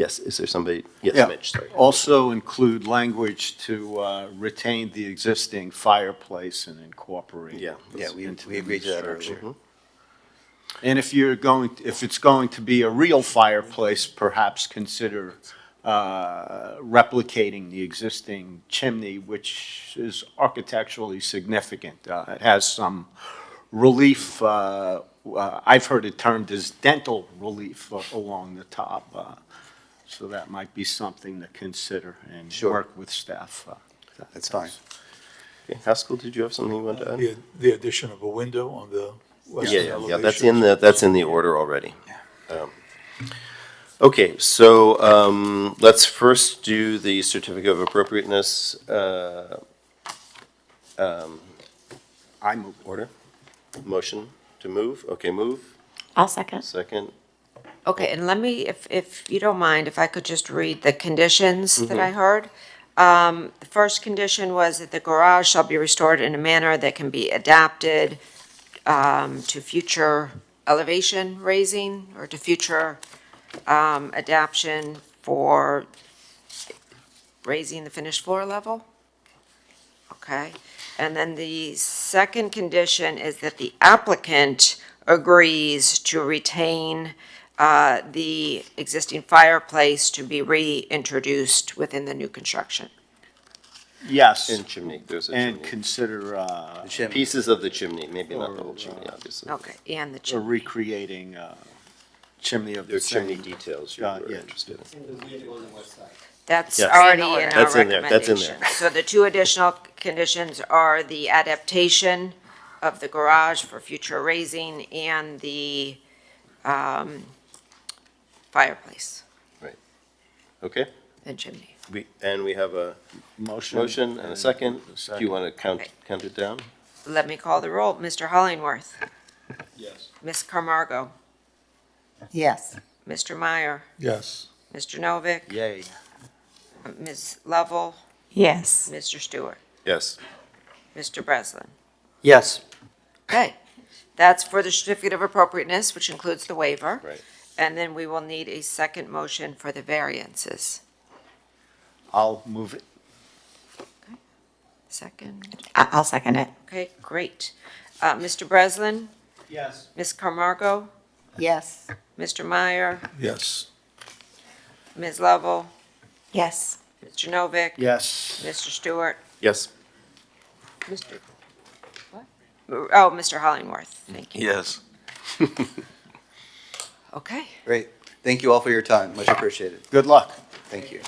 yes, is there somebody? Yes, Yeah. Mitch, sorry. Also include language to retain the existing fireplace and incorporate. Yeah. Yeah, we into agreed to that structure. earlier. And if it's going to be a real fireplace, perhaps consider replicating the existing chimney, which is architecturally significant. It has some relief, I've heard it termed as dental relief along the top. So that might be something to consider and Sure. work with staff. That's fine. Okay, Haskell, did you have something you wanted to add? The addition of a window on the western Yeah, elevation. that's in the order already. Okay, so let's first do the certificate of appropriateness I move. order. Motion to move, okay, move, I'll second. second. Okay, and let me, if you don't mind, if I could just read the conditions that I heard. The first condition was that the garage shall be restored in a manner that can be adapted to future elevation raising or to future adaptation for raising the finished floor level. Okay, and then the second condition is that the applicant agrees to retain the existing fireplace to be reintroduced within the new construction. Yes, And chimney, there's a and chimney. consider Pieces of the chimney, maybe not the whole chimney, obviously. Okay, and the chimney. recreating chimney of There the are chimney same. details you Yeah, were yeah. interested in. That's Yes. already in our That's in there, that's in recommendation. there. So the two additional conditions are the adaptation of the garage for future raising and the fireplace Okay, and chimney. we have a motion and a second. Do you want to count it down? Let me call the roll. Mr. Hollingworth. Yes. Ms. Camargo. Yes. Mr. Meyer. Yes. Mr. Novick. Yay. Ms. Lovell. Yes. Mr. Stewart. Yes. Mr. Breslin. Yes. Okay, that's for the certificate of appropriateness, which includes the waiver. Right. And then we will need a second motion for the variances. I'll move it. Second, I'll second it. okay, great. Mr. Breslin, Yes. Ms. Camargo, Yes. Mr. Meyer, Yes. Ms. Lovell, Yes. Mr. Novick. Yes. Mr. Stewart, Yes. Mr. Mr. Hollingworth, thank you. Yes. Okay. Great. Thank you all for your time. Much appreciated. Good luck. Thank you.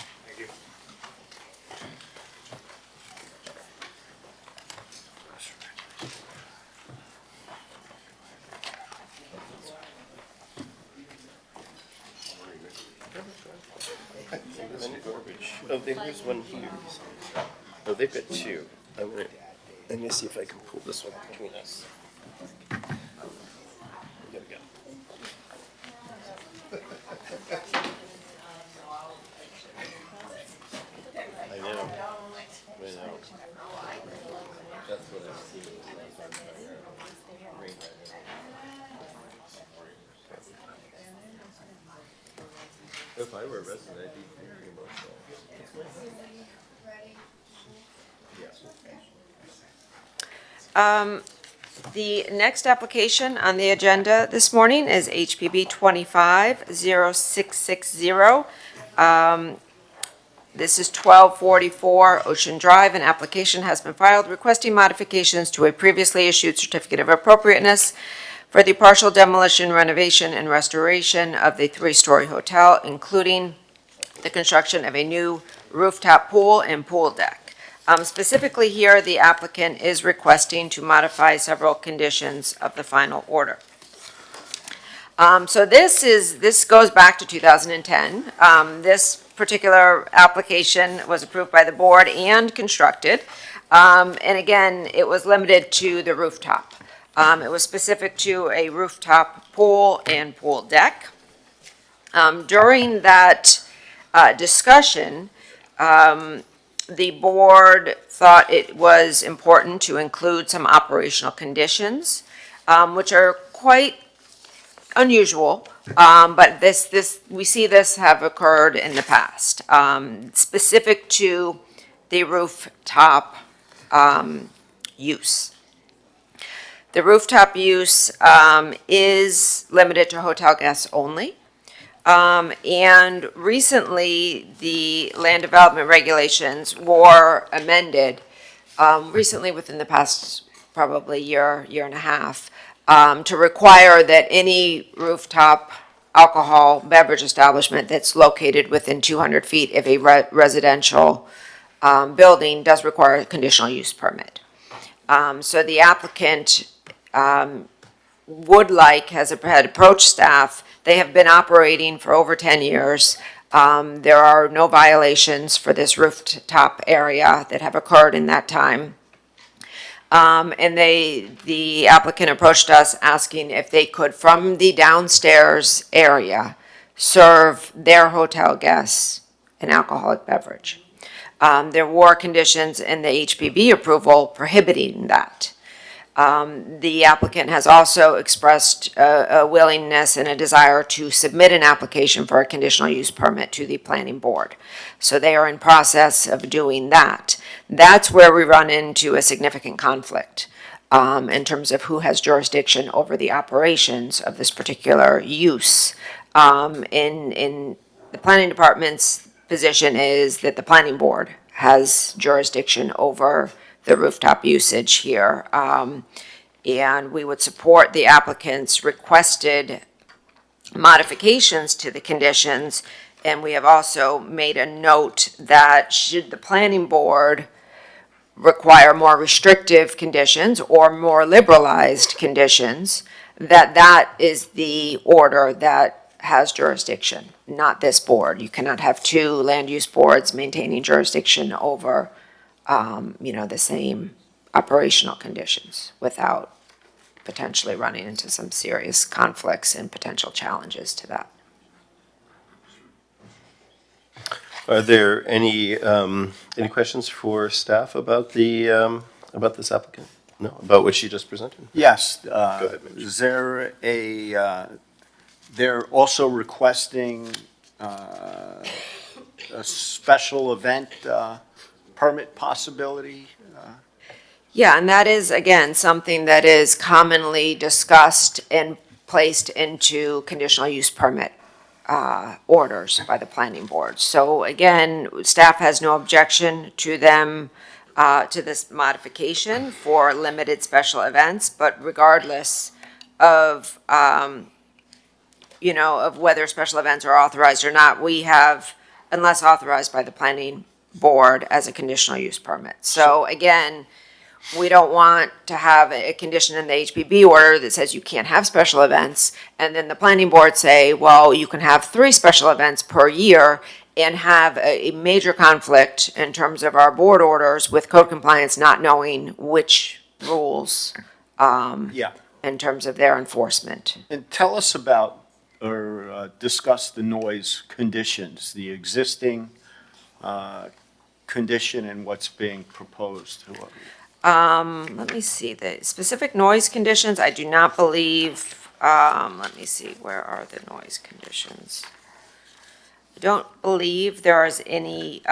Oh, there's one here. Oh, they've got two. Let me see if I can pull this one between us. There we go. I know. That's what I've seen. If I were a resident, I'd be thinking about that. The next application on the agenda this morning is HPB 250660. This is 1244 Ocean Drive. An application has been filed requesting modifications to a previously issued certificate of appropriateness for the partial demolition, renovation, and restoration of the three-story hotel, including the construction of a new rooftop pool and pool deck. Specifically here, the applicant is requesting to modify several conditions of the final order. So this goes back to 2010. This particular application was approved by the board and constructed. And again, it was limited to the rooftop. It was specific to a rooftop pool and pool deck. During that discussion, the board thought it was important to include some operational conditions, which are quite unusual, but we see this have occurred in the past, specific to the rooftop use. The rooftop use is limited to hotel guests only. And recently, the land development regulations were amended, recently within the past probably year and a half, to require that any rooftop alcohol beverage establishment that's located within 200 feet of a residential building does require a conditional use permit. So the applicant would like, had approached staff. They have been operating for over 10 years. There are no violations for this rooftop area that have occurred in that time. And the applicant approached us asking if they could, from the downstairs area, serve their hotel guests an alcoholic beverage. There were conditions in the HPB approval prohibiting that. The applicant has also expressed a willingness and a desire to submit an application for a conditional use permit to the planning board. So they are in process of doing that. That's where we run into a significant conflict in terms of who has jurisdiction over the operations of this particular use. In the planning department's position is that the planning board has jurisdiction over the rooftop usage here. And we would support the applicant's requested modifications to the conditions. And we have also made a note that should the planning board require more restrictive conditions or more liberalized conditions, that is the order that has jurisdiction, not this board. You cannot have two land use boards maintaining jurisdiction over the same operational conditions without potentially running into some serious conflicts and potential challenges to that. Are there any questions for staff about about this applicant? No, about what she just presented? Yes. Go ahead, Mitch. Is there they're also requesting a special event permit possibility? Yeah, and that is, again, something that is commonly discussed and placed into conditional use permit orders by the planning board. So again, staff has no objection to them to this modification for limited special events, but regardless of, of whether special events are authorized or not, we have, unless authorized by the planning board as a conditional use permit. So again, we don't want to have a condition in the HPB order that says you can't have special events, and then the planning board say, well, you can have 3 special events per year, and have a major conflict in terms of our board orders with code compliance, not knowing which rules, Yeah. in terms of their enforcement. And tell us about, or discuss the noise conditions, the existing condition and what's being proposed. Let me see, the specific noise conditions, I do not believe, let me see, where are the noise conditions? I don't believe there is any,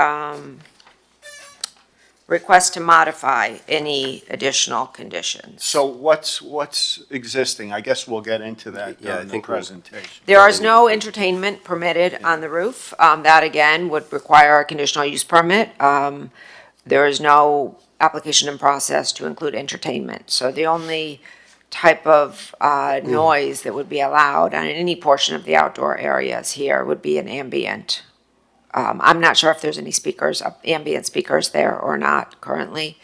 request to modify any additional conditions. So what's existing? I guess we'll get into that Yeah, I during the think we'll- presentation. There is no entertainment permitted on the roof. That again would require a conditional use permit. There is no application and process to include entertainment. So the only type of noise that would be allowed on any portion of the outdoor areas here would be an ambient. I'm not sure if there's any speakers, ambient speakers there or not currently.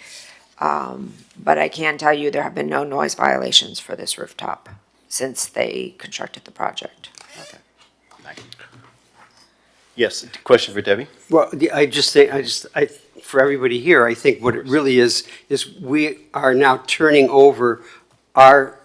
But I can tell you there have been no noise violations for this rooftop since they constructed the project. Yes, question for Debbie? Well, for everybody here, I think what it really is we are now turning over our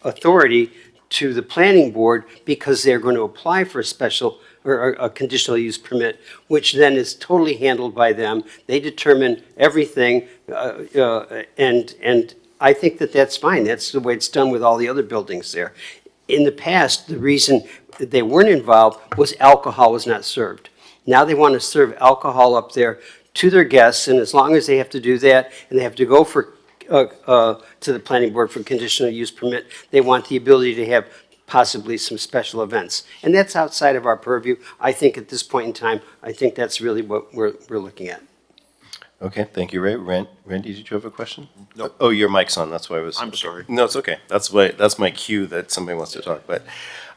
authority to the planning board because they're going to apply for a special or a conditional use permit, which then is totally handled by them. They determine everything, and I think that that's fine. That's the way it's done with all the other buildings there. In the past, the reason that they weren't involved was alcohol was not served. Now they want to serve alcohol up there to their guests, and as long as they have to do that, and they have to go to the planning board for conditional use permit, they want the ability to have possibly some special events. And that's outside of our purview. I think at this point in time, I think that's really what we're looking at. Okay, thank you, Ray. Randy, did you have a question? No. Oh, your mic's on, that's why I was. I'm sorry. No, it's okay. That's my cue that somebody wants to talk, but,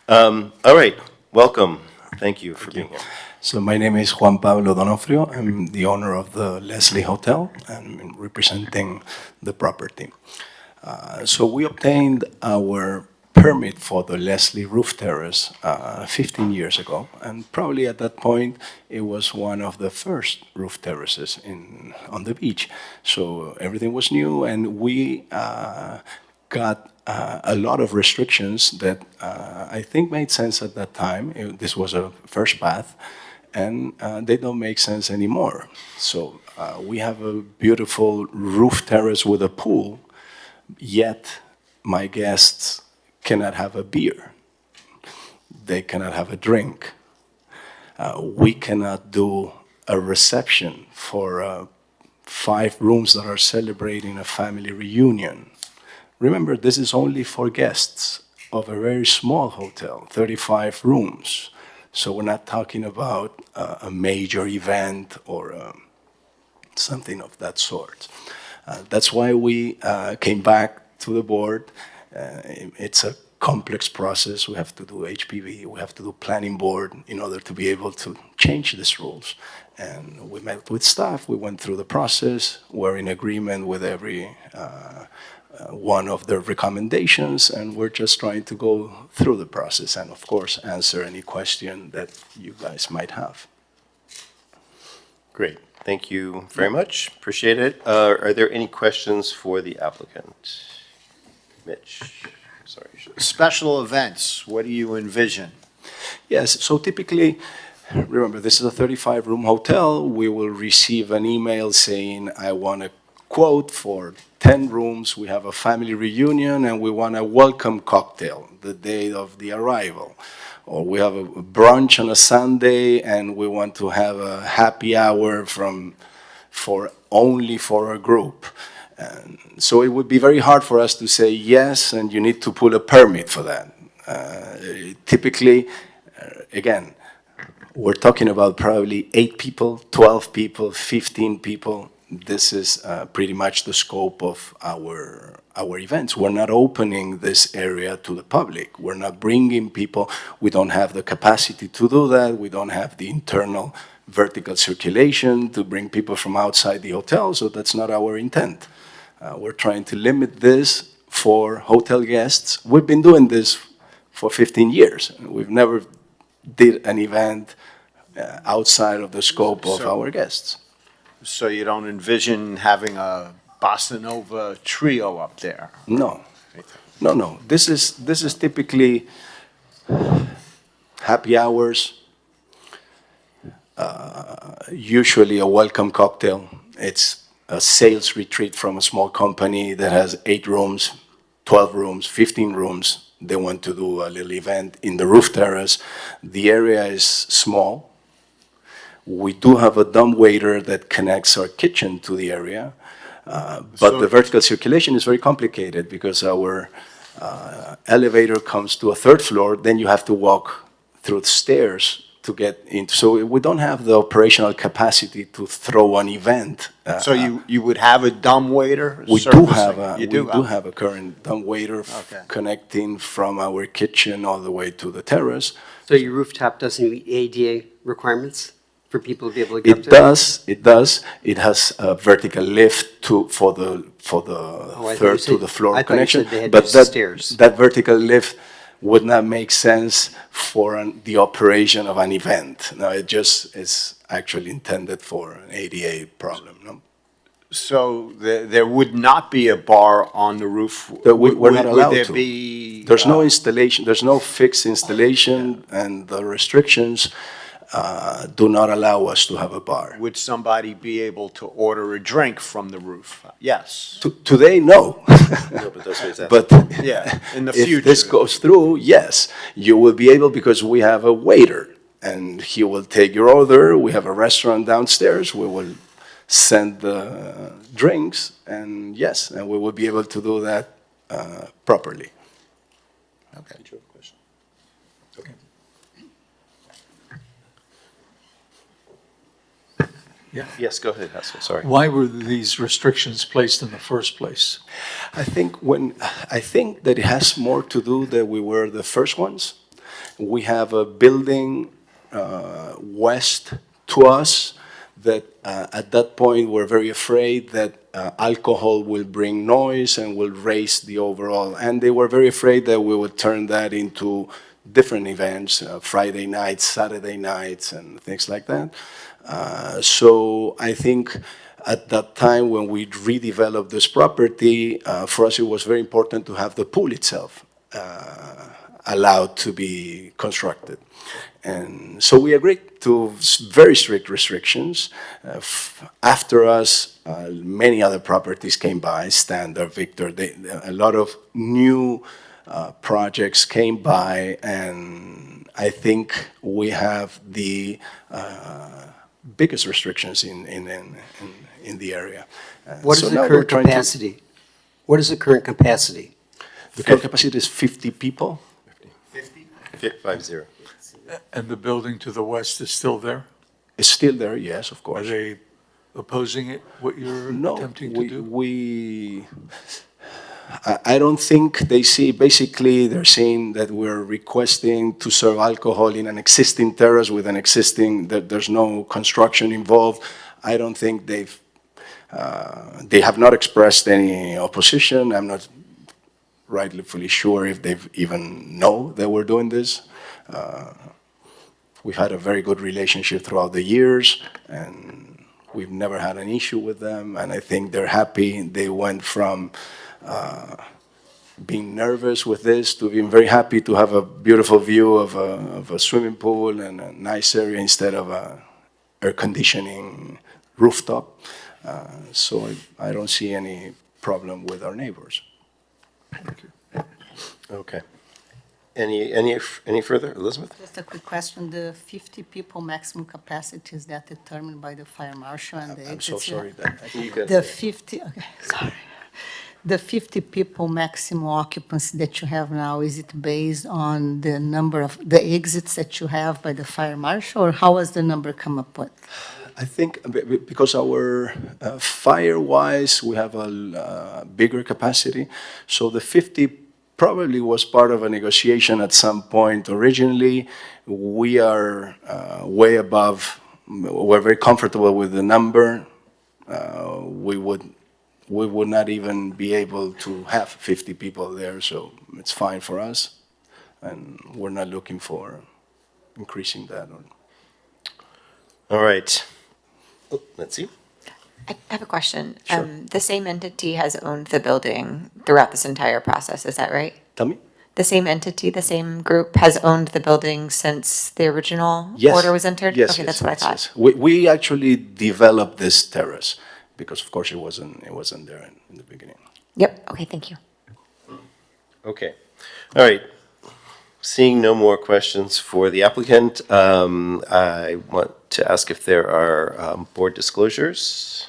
all right, welcome. Thank you for being here. So my name is Juan Pablo Donofrio. I'm the owner of the Leslie Hotel and I'm representing the property. So we obtained our permit for the Leslie Roof Terrace 15 years ago, and probably at that point it was one of the first roof terraces on the beach. So everything was new, and we got a lot of restrictions that I think made sense at that time. This was a first bath, and they don't make sense anymore. So we have a beautiful roof terrace with a pool, yet my guests cannot have a beer. They cannot have a drink. We cannot do a reception for 5 rooms that are celebrating a family reunion. Remember, this is only for guests of a very small hotel, 35 rooms. So we're not talking about a major event or something of that sort. That's why we came back to the board. It's a complex process. We have to do HPV, we have to do planning board in order to be able to change these rules. And we met with staff, we went through the process, we're in agreement with every one of their recommendations, and we're just trying to go through the process and, of course, answer any question that you guys might have. Great, thank you very much, appreciate it. Are there any questions for the applicant? Mitch, sorry. Special events, what do you envision? Yes, so typically, remember, this is a 35-room hotel. We will receive an email saying, I want a quote for 10 rooms, we have a family reunion, and we want a welcome cocktail the day of the arrival. Or we have a brunch on a Sunday, and we want to have a happy hour only for a group. And so it would be very hard for us to say yes, and you need to pull a permit for that. Typically, again, we're talking about probably 8 people, 12 people, 15 people. this is pretty much the scope of our events. We're not opening this area to the public. We're not bringing people. We don't have the capacity to do that. We don't have the internal vertical circulation to bring people from outside the hotel, so that's not our intent. We're trying to limit this for hotel guests. We've been doing this for 15 years. We've never did an event outside of the scope of our guests. So you don't envision having a bossa nova trio up there? No, no. This is typically happy hours, usually a welcome cocktail. It's a sales retreat from a small company that has 8 rooms, 12 rooms, 15 rooms. They want to do a little event in the roof terrace. The area is small. We do have a dumbwaiter that connects our kitchen to the area, but the vertical circulation is very complicated because our elevator comes to a 3rd floor, then you have to walk through the stairs to get into. So we don't have the operational capacity to throw an event. So you would have a dumbwaiter? We do have a current dumbwaiter connecting from our kitchen all the way to the terrace. So your rooftop doesn't meet ADA requirements for people to be able to get up It there? does. It does. It has a vertical lift for the third to the floor connection. But that vertical lift would not make sense for the operation of an event. No, it just is actually intended for an ADA problem. No? So there would not be a bar on the roof? We're not allowed Would to. there be? There's no installation. There's no fixed installation, and the restrictions do not allow us to have a bar. Would somebody be able to order a drink from the roof? Yes. Today, no. No, but that's what he's asking. But Yeah, in the if future. this goes through, yes, you will be able, because we have a waiter, and he will take your order. We have a restaurant downstairs. We will send the drinks, and yes, and we will be able to do that properly. Okay. Did you have a question? Okay. Yeah. Yes, go ahead, Hassel, sorry. Why were these restrictions placed in the first place? I think that it has more to do that we were the first ones. We have a building west to us that at that point we're very afraid that alcohol will bring noise and will raise the overall, and they were very afraid that we would turn that into different events, Friday nights, Saturday nights, and things like that. So I think at that time when we redeveloped this property, for us it was very important to have the pool itself allowed to be constructed. And so we agreed to very strict restrictions. After us, many other properties came by, Standard, Victor, a lot of new projects came by, and I think we have the biggest restrictions in the area. What is the current capacity? What is the current capacity? The current capacity is 50 people. 50? And the building to the west is still there? It's still there, yes, of Are course. they opposing it, what you're attempting to do? I don't think they see, basically they're saying that we're requesting to serve alcohol in an existing terrace with an existing, that there's no construction involved. I don't think they have not expressed any opposition. I'm not rightly fully sure if they've even know that we're doing this. We've had a very good relationship throughout the years, and we've never had an issue with them, and I think they're happy. They went from being nervous with this to being very happy to have a beautiful view of a swimming pool and a nice area instead of a air conditioning rooftop. So I don't see any problem with our neighbors. Okay. Any further, Elizabeth? Just a quick question. The 50 people maximum capacity, is that determined by the fire marshal and the I'm so exits? sorry that. The 50, okay, sorry. The 50 people maximum occupancy that you have now, is it based on the number of, the exits that you have by the fire marshal, or how was the number come up with? I think because our fire-wise, we have a bigger capacity, so the 50 probably was part of a negotiation at some point originally. We are way above, we're very comfortable with the number. We would not even be able to have 50 people there, so it's fine for us. And we're not looking for increasing that. All right. Oh, let's see. I have a question. Sure. The same entity has owned the building throughout this entire process, is that right? Tell me? The same entity, the same group has owned the building since the original Yes. order was entered? Yes, Okay, yes, that's what I yes, thought. yes. We actually developed this terrace because, of course, it wasn't there in the beginning. Yep, okay, thank you. Okay. All right. Seeing no more questions for the applicant, I want to ask if there are board disclosures.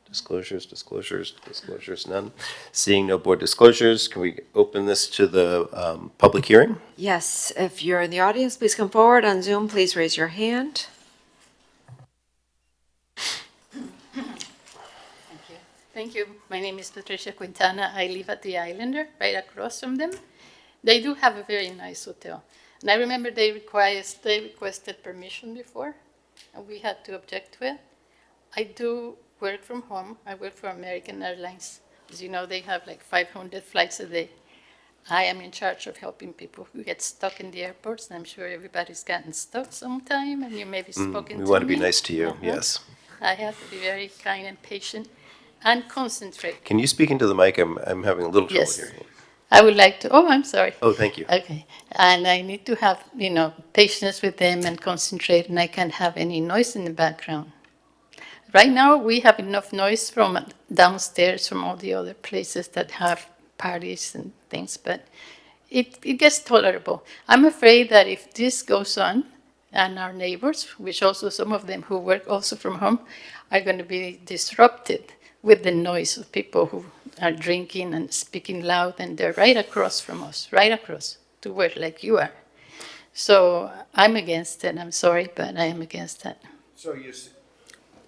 Disclosures, none. Seeing no board disclosures, can we open this to the public hearing? Yes, if you're in the audience, please come forward. On Zoom, please raise your hand. Thank you. My name is Patricia Quintana. I live at the Islander, right across from them. They do have a very nice hotel. And I remember they requested permission before, and we had to object to it. I do work from home. I work for American Airlines. As you know, they have like 500 flights a day. I am in charge of helping people who get stuck in the airports, and I'm sure everybody's gotten stuck sometime, and you may be spoken to We want to be me. nice to you, yes. I have to be very kind and patient and concentrate. Can you speak into the mic? I'm having a little trouble Yes. hearing you. I would like to, oh, I'm sorry. Oh, thank you. Okay. And I need to have, patience with them and concentrate, and I can't have any noise in the background. Right now, we have enough noise from downstairs, from all the other places that have parties and things, but it gets tolerable. I'm afraid that if this goes on, and our neighbors, which also some of them who work also from home, are going to be disrupted with the noise of people who are drinking and speaking loud, and they're right across from us, right across to work like you are. So I'm against it. I'm sorry, but I am against that. So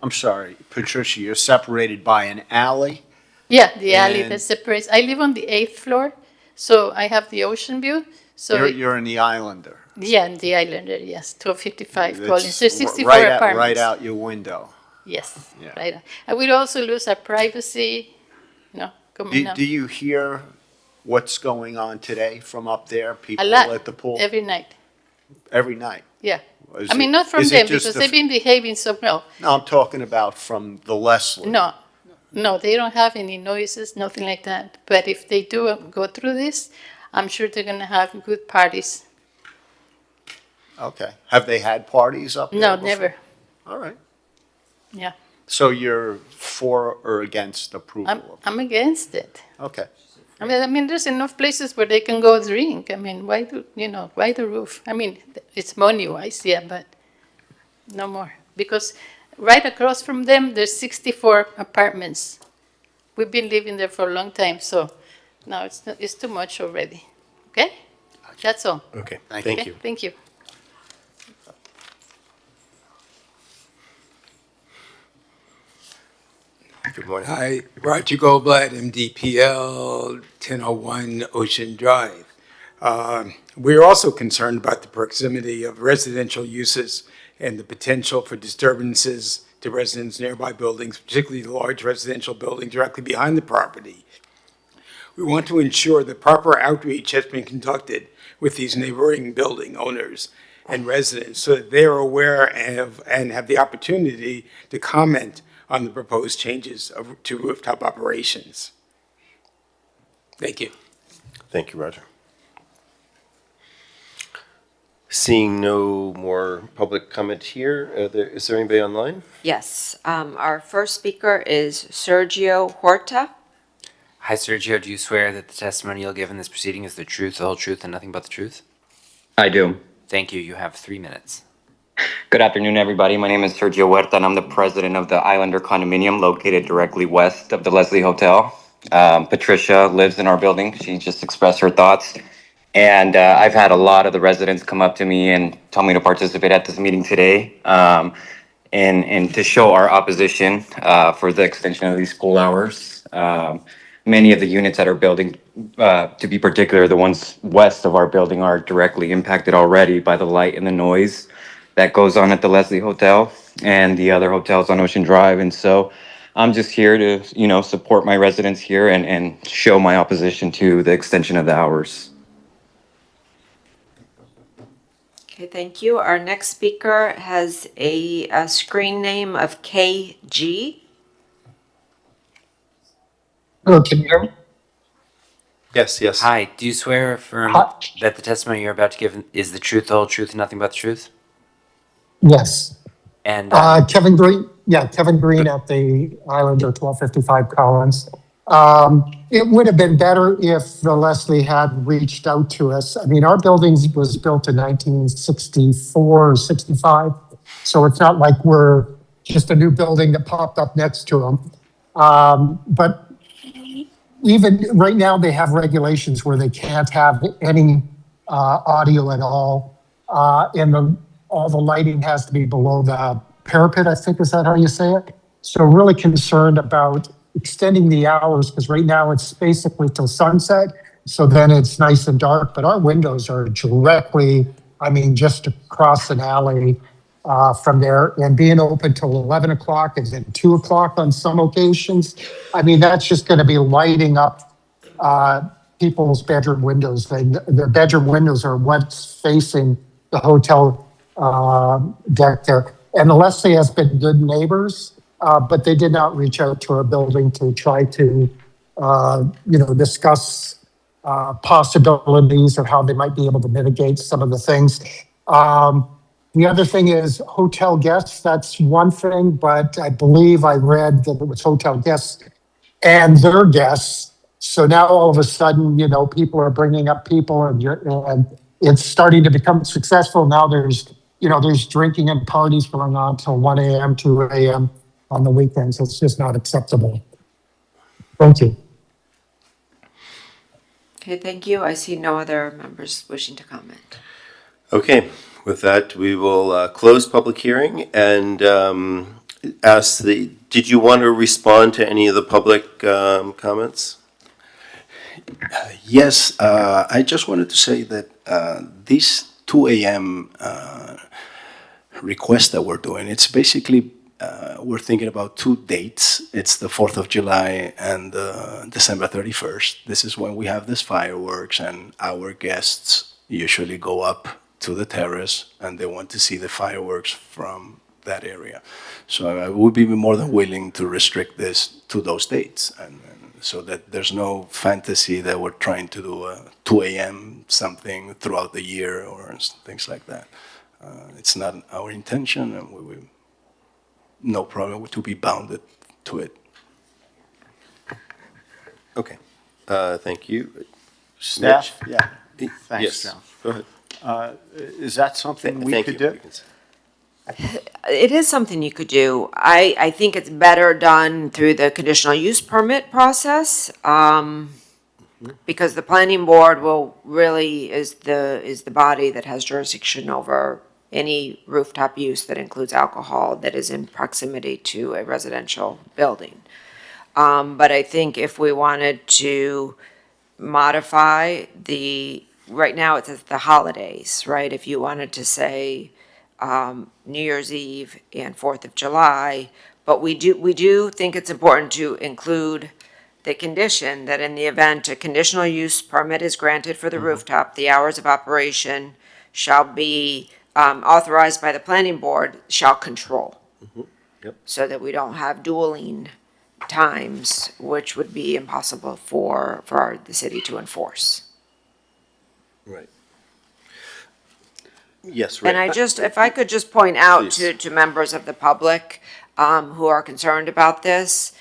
I'm sorry, Patricia, you're separated by an alley? Yeah, the alley And- that separates. I live on the 8th floor, so I have the ocean view. So You're in the Islander. yeah, in the Islander, yes, 1255 It's Collins. There's 64 right apartments. Right out your window. Yes, Yeah. right. And we'd also lose our privacy, coming up. Do you hear what's going on today from up there? A People lot, at the pool? every night, Every night? yeah. Is I mean, it- not from is it them, just because the- they've been behaving so well. No, I'm talking about from the Leslie. No, they don't have any noises, nothing like that. But if they do go through this, I'm sure they're gonna have good parties. Okay. Have they had parties up there? No, before? never, All right. yeah. So you're for or against approval? I'm against it. Okay. I mean, there's enough places where they can go drink. I mean, why the roof? I mean, it's money-wise, yeah, but no more. Because right across from them, there's 64 apartments. We've been living there for a long time, so now it's too much already. Okay? That's all. Okay, Thank thank Okay? you. Thank you. Good morning. Hi, Roger Goldblatt, MDPL 1001 Ocean Drive. We're also concerned about the proximity of residential uses and the potential for disturbances to residents' nearby buildings, particularly the large residential building directly behind the property. We want to ensure that proper outreach has been conducted with these neighboring building owners and residents so that they are aware and have the opportunity to comment on the proposed changes to rooftop operations. Thank you. Thank you, Roger. Seeing no more public comment here, is there anybody online? Yes, our first speaker is Sergio Horta. Hi, Sergio. Do you swear that the testimony you'll give in this proceeding is the truth, the whole truth, and nothing but the truth? I do. Thank you. You have 3 minutes. Good afternoon, everybody. My name is Sergio Huerta, and I'm the president of the Islander condominium located directly west of the Leslie Hotel. Patricia lives in our building. She just expressed her thoughts. And I've had a lot of the residents come up to me and tell me to participate at this meeting today. and to show our opposition for the extension of these school hours. Many of the units that are building, to be particular, the ones west of our building are directly impacted already by the light and the noise that goes on at the Leslie Hotel and the other hotels on Ocean Drive. And so I'm just here to, support my residents here and show my opposition to the extension of the hours. Okay, thank you. Our next speaker has a screen name of KG. Hello, can you hear me? Yes, yes. Hi, do you swear or affirm Hi. that the testimony you're about to give is the truth, the whole truth, and nothing but the truth? Yes. And Kevin Green, Kevin Green at the Islander, 1255 Collins. It would have been better if the Leslie had reached out to us. I mean, our building was built in 1964 or 65, so it's not like we're just a new building that popped up next to them. But even right now, they have regulations where they can't have any audio at all, and all the lighting has to be below the parapet, I think, is that how you say it? So really concerned about extending the hours, because right now it's basically till sunset, so then it's nice and dark, but our windows are directly, I mean, just across an alley from there, and being open till 11 o'clock and then 2 o'clock on some occasions. I mean, that's just gonna be lighting up people's bedroom windows. Their bedroom windows are what's facing the hotel deck there. And the Leslie has been good neighbors, but they did not reach out to our building to try to, discuss possibilities of how they might be able to mitigate some of the things. The other thing is hotel guests. That's one thing, but I believe I read that it was hotel guests and their guests. So now all of a sudden, people are bringing up people, and it's starting to become successful. Now there's drinking and parties going on till 1 a.m., 2 a.m. on the weekends. It's just not acceptable. Thank you. Okay, thank you. I see no other members wishing to comment. Okay, with that, we will close public hearing and did you want to respond to any of the public comments? Yes, I just wanted to say that this 2 a.m. Request that we're doing, it's basically, we're thinking about two dates. It's the 4th of July and December 31st. This is when we have this fireworks, and our guests usually go up to the terrace and they want to see the fireworks from that area. So I would be more than willing to restrict this to those dates, and so that there's no fantasy that we're trying to do a 2 a.m. something throughout the year or things like that. It's not our intention, and we will no problem to be bounded to it. Okay, thank you. Staff? Mitch? Yeah. Thanks, Yes, John. go ahead. Is that something we Thank could you. do? It is something you could do. I think it's better done through the conditional use permit process, because the planning board is the body that has jurisdiction over any rooftop use that includes alcohol that is in proximity to a residential building. But I think if we wanted to modify right now it says the holidays, right? If you wanted to say New Year's Eve and 4th of July, but we do think it's important to include the condition that in the event a conditional use permit is granted for the rooftop, the hours of operation shall be authorized by the planning board, shall control. Yep. So that we don't have dueling times, which would be impossible for the city to enforce. Right. Yes, right. And if I could just point out Please. to members of the public who are concerned about this,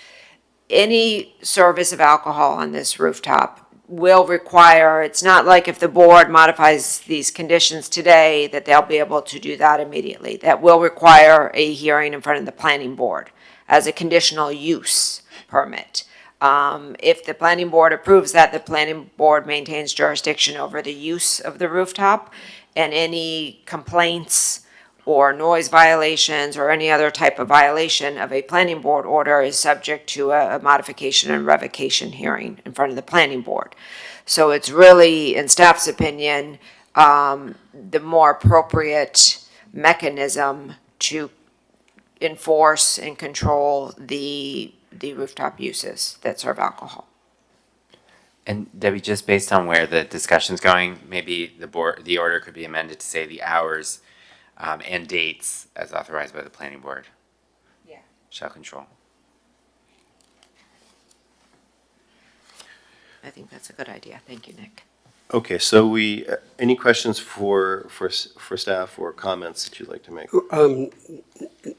any service of alcohol on this rooftop will require, it's not like if the board modifies these conditions today, that they'll be able to do that immediately. That will require a hearing in front of the planning board as a conditional use permit. If the planning board approves that, the planning board maintains jurisdiction over the use of the rooftop, and any complaints or noise violations or any other type of violation of a planning board order is subject to a modification and revocation hearing in front of the planning board. So it's really, in staff's opinion, the more appropriate mechanism to enforce and control the rooftop uses that serve alcohol. And Debbie, just based on where the discussion's going, maybe the order could be amended to say the hours and dates as authorized by the planning board. Yeah. Shall control. I think that's a good idea. Thank you, Nick. Okay, so any questions for staff or comments that you'd like to make?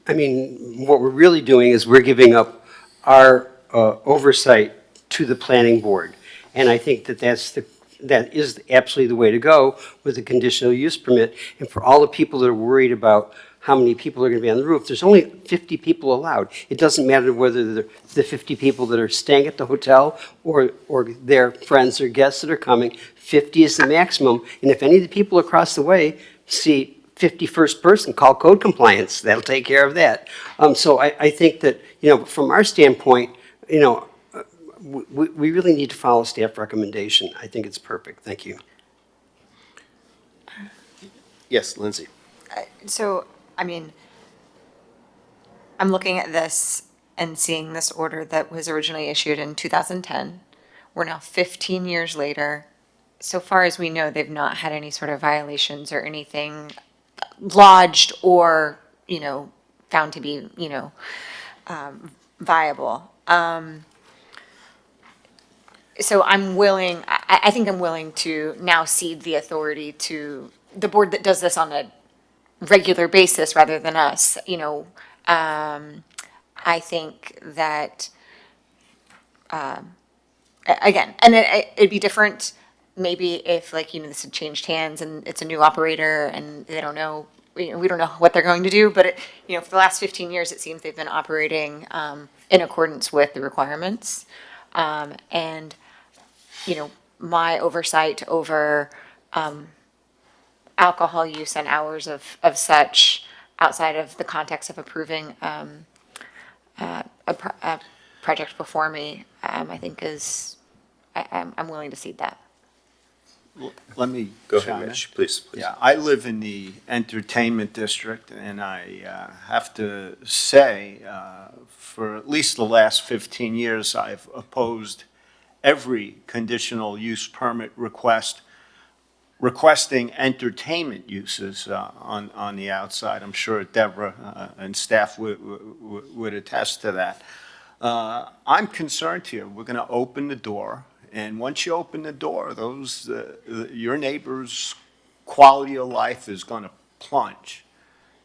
I mean, what we're really doing is we're giving up our oversight to the planning board. And I think that that is absolutely the way to go with a conditional use permit. And for all the people that are worried about how many people are going to be on the roof, there's only 50 people allowed. It doesn't matter whether they're the 50 people that are staying at the hotel or their friends or guests that are coming. 50 is the maximum. And if any of the people across the way see 51st person, call code compliance. That'll take care of that. So I think that, from our standpoint, we really need to follow staff recommendation. I think it's perfect. Thank you. Yes, Lindsay. So, I mean, I'm looking at this and seeing this order that was originally issued in 2010. We're now 15 years later. So far as we know, they've not had any sort of violations or anything lodged or, found to be, viable. So I think I'm willing to now cede the authority to the board that does this on a regular basis rather than us, I think that, again, and it'd be different maybe if this had changed hands and it's a new operator and they don't know, we don't know what they're going to do, but for the last 15 years, it seems they've been operating in accordance with the requirements. And, my oversight over alcohol use and hours of such outside of the context of approving a project before me, I think I'm willing to cede that. Let me Go chime ahead, in. Mitch, please. Yeah, I live in the entertainment district, and I have to say, for at least the last 15 years, I've opposed every conditional use permit requesting entertainment uses on the outside. I'm sure Deborah and staff would attest to that. I'm concerned here. We're going to open the door. And once you open the door, your neighbor's quality of life is going to plunge.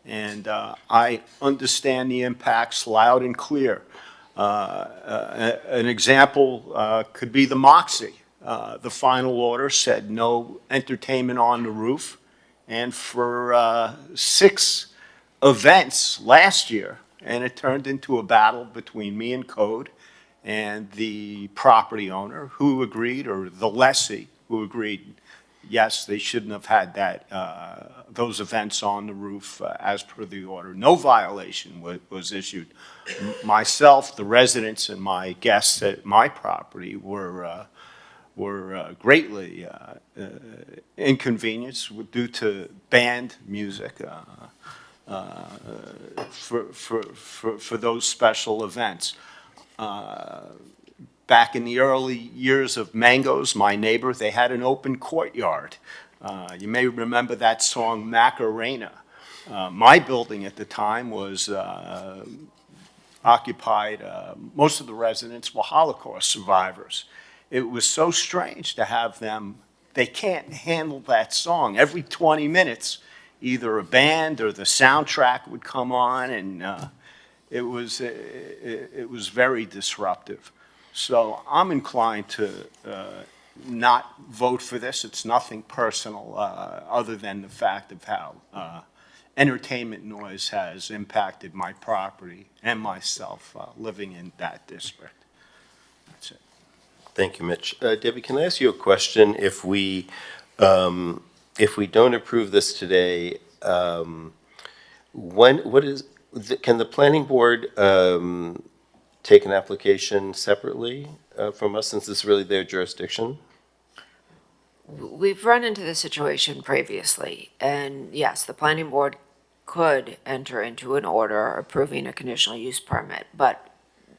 And I understand the impacts loud and clear. An example could be the Moxie. The final order said no entertainment on the roof. And for 6 events last year, and it turned into a battle between me and code and the property owner who agreed, or the lessee who agreed, yes, they shouldn't have had those events on the roof as per the order. No violation was issued. Myself, the residents, and my guests at my property were greatly inconvenienced due to band music for those special events. Back in the early years of Mangoes, my neighbor, they had an open courtyard. You may remember that song, Macarena. My building at the time was occupied, most of the residents were Holocaust survivors. It was so strange to have them, they can't handle that song. Every 20 minutes, either a band or the soundtrack would come on, and it was very disruptive. So I'm inclined to not vote for this. It's nothing personal other than the fact of how entertainment noise has impacted my property and myself living in that district. That's it. Thank you, Mitch. Debbie, can I ask you a question? If we don't approve this today, Can the planning board take an application separately from us, since it's really their jurisdiction? We've run into this situation previously, and yes, the planning board could enter into an order approving a conditional use permit, but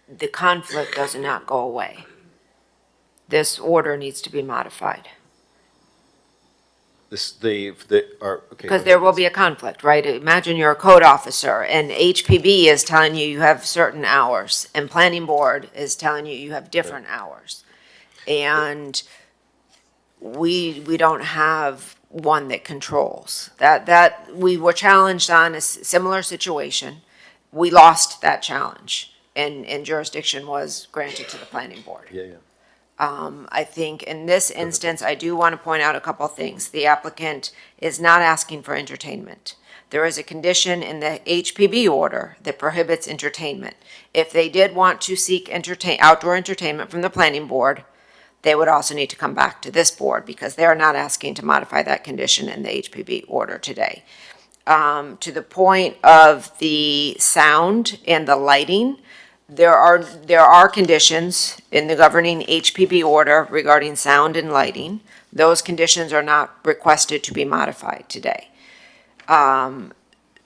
the conflict does not go away. This order needs to be modified. Okay. Because there will be a conflict, right? Imagine you're a code officer and HPB is telling you you have certain hours and planning board is telling you you have different hours. And we don't have one that controls. That we were challenged on a similar situation. We lost that challenge and jurisdiction was granted to the planning board. Yeah. I think in this instance, I do want to point out a couple of things. The applicant is not asking for entertainment. There is a condition in the HPB order that prohibits entertainment. If they did want to seek outdoor entertainment from the planning board, they would also need to come back to this board because they are not asking to modify that condition in the HPB order today. To the point of the sound and the lighting, there are conditions in the governing HPB order regarding sound and lighting. Those conditions are not requested to be modified today.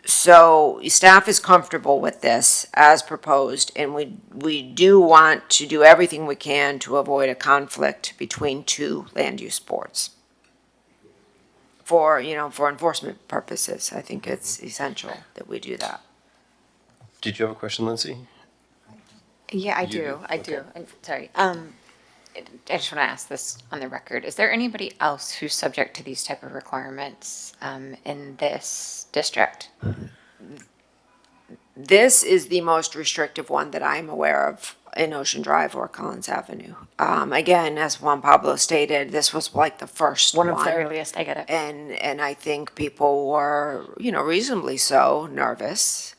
So staff is comfortable with this as proposed, and we do want to do everything we can to avoid a conflict between two land use boards. For enforcement purposes, I think it's essential that we do that. Did you have a question, Lindsay? Yeah, I You do. do? I Okay. do. I'm sorry. I just want to ask this on the record. Is there anybody else who's subject to these type of requirements in this district? This is the most restrictive one that I'm aware of in Ocean Drive or Collins Avenue. Again, as Juan Pablo stated, this was like the first One of the earliest, I get it. And I think people were, reasonably so nervous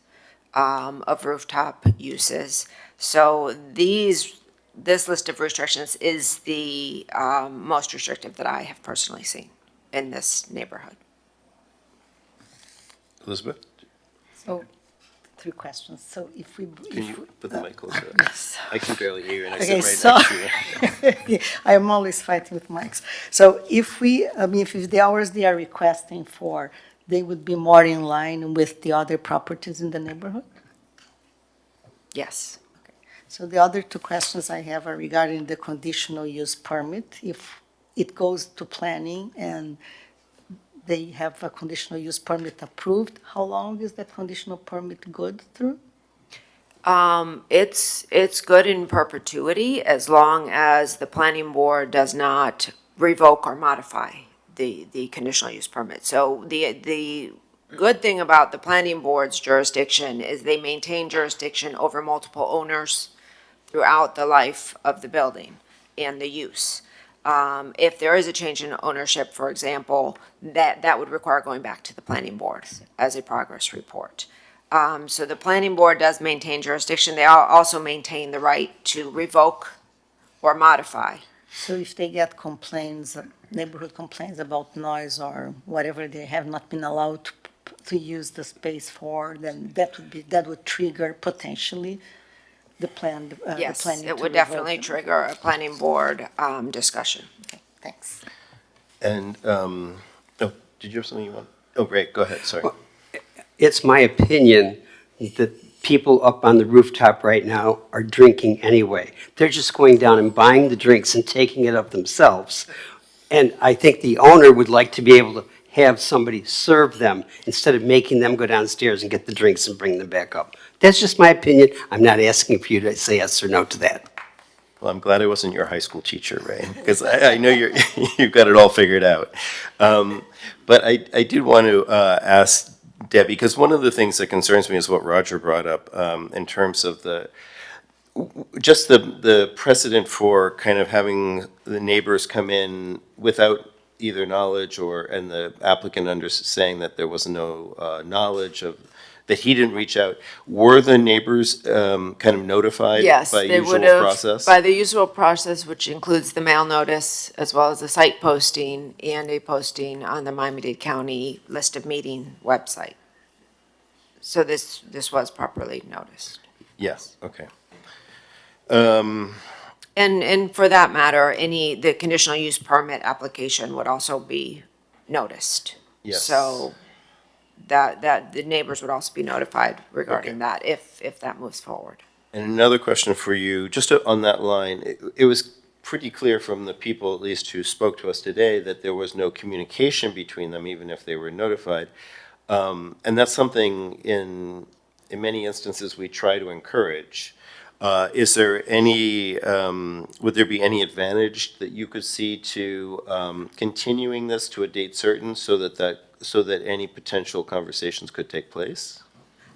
of rooftop uses. So this list of restrictions is the most restrictive that I have personally seen in this neighborhood. Elizabeth, So, 3 questions. So if we. can you put the mic closer? Yes. I can barely hear you, and I Okay, sit right next to you. I am always fighting with mics. So if the hours they are requesting for, they would be more in line with the other properties in the neighborhood? Yes. So the other 2 questions I have are regarding the conditional use permit. If it goes to planning and they have a conditional use permit approved, how long is that conditional permit good through? It's good in perpetuity as long as the planning board does not revoke or modify the conditional use permit. So the good thing about the planning board's jurisdiction is they maintain jurisdiction over multiple owners throughout the life of the building and the use. If there is a change in ownership, for example, that would require going back to the planning board as a progress report. So the planning board does maintain jurisdiction. They also maintain the right to revoke or modify. So if they get complaints, neighborhood complaints about noise or whatever they have not been allowed to use the space for, then that would trigger potentially the plan. Yes, the planning it to would revoke definitely them. trigger a planning board discussion. Thanks. And, did you have something you want? Oh, great, go ahead, sorry. It's my opinion that people up on the rooftop right now are drinking anyway. They're just going down and buying the drinks and taking it up themselves. And I think the owner would like to be able to have somebody serve them instead of making them go downstairs and get the drinks and bring them back up. That's just my opinion. I'm not asking for you to say yes or no to that. Well, I'm glad I wasn't your high school teacher, Ray, because I know you've got it all figured out. But I did want to ask Debbie, because one of the things that concerns me is what Roger brought up in terms of the precedent for kind of having the neighbors come in without either knowledge and the applicant saying that there was no knowledge of, that he didn't reach out. Were the neighbors kind of notified Yes, by they usual would have, process? by the usual process, which includes the mail notice, as well as a site posting and a posting on the Miami-Dade County List of Meeting website. So this was properly noticed. Yes, okay. And for that matter, the conditional use permit application would also be noticed. Yes. So that the neighbors would also be notified regarding Okay. that if that moves forward. And another question for you, just on that line, it was pretty clear from the people, at least who spoke to us today, that there was no communication between them, even if they were notified. And that's something in many instances we try to encourage. Is there any, would there be any advantage that you could see to continuing this to a date certain so that any potential conversations could take place?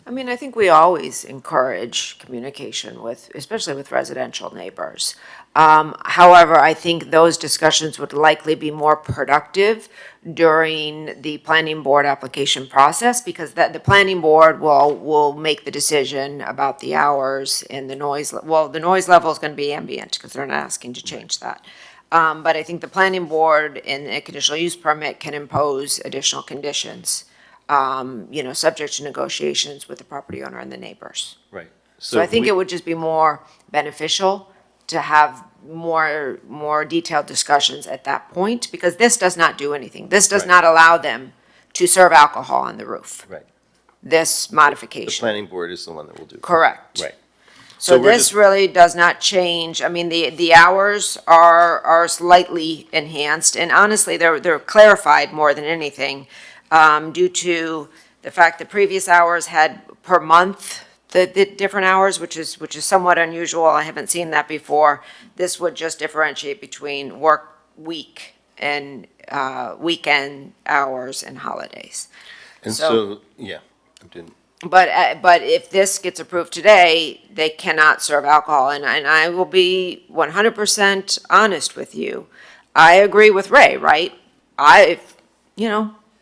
I mean, I think we always encourage communication with, especially with residential neighbors. However, I think those discussions would likely be more productive during the planning board application process, because the planning board will make the decision about the hours and the noise. Well, the noise level is going to be ambient, because they're not asking to change that. But I think the planning board in a conditional use permit can impose additional conditions, subject to negotiations with the property owner and the neighbors. Right. So I think it would just be more beneficial to have more detailed discussions at that point, because this does not do anything. This does Right. not allow them to serve alcohol on the roof. Right. This The modification. planning board is the one that will do it. Correct. Right. So we're this just- really does not change. I mean, the hours are slightly enhanced, and honestly, they're clarified more than anything, due to the fact that previous hours had per month the different hours, which is somewhat unusual. I haven't seen that before. This would just differentiate between work week and weekend hours and holidays. And so, yeah, I didn't. But if this gets approved today, they cannot serve alcohol, and I will be 100% honest with you. I agree with Ray, right?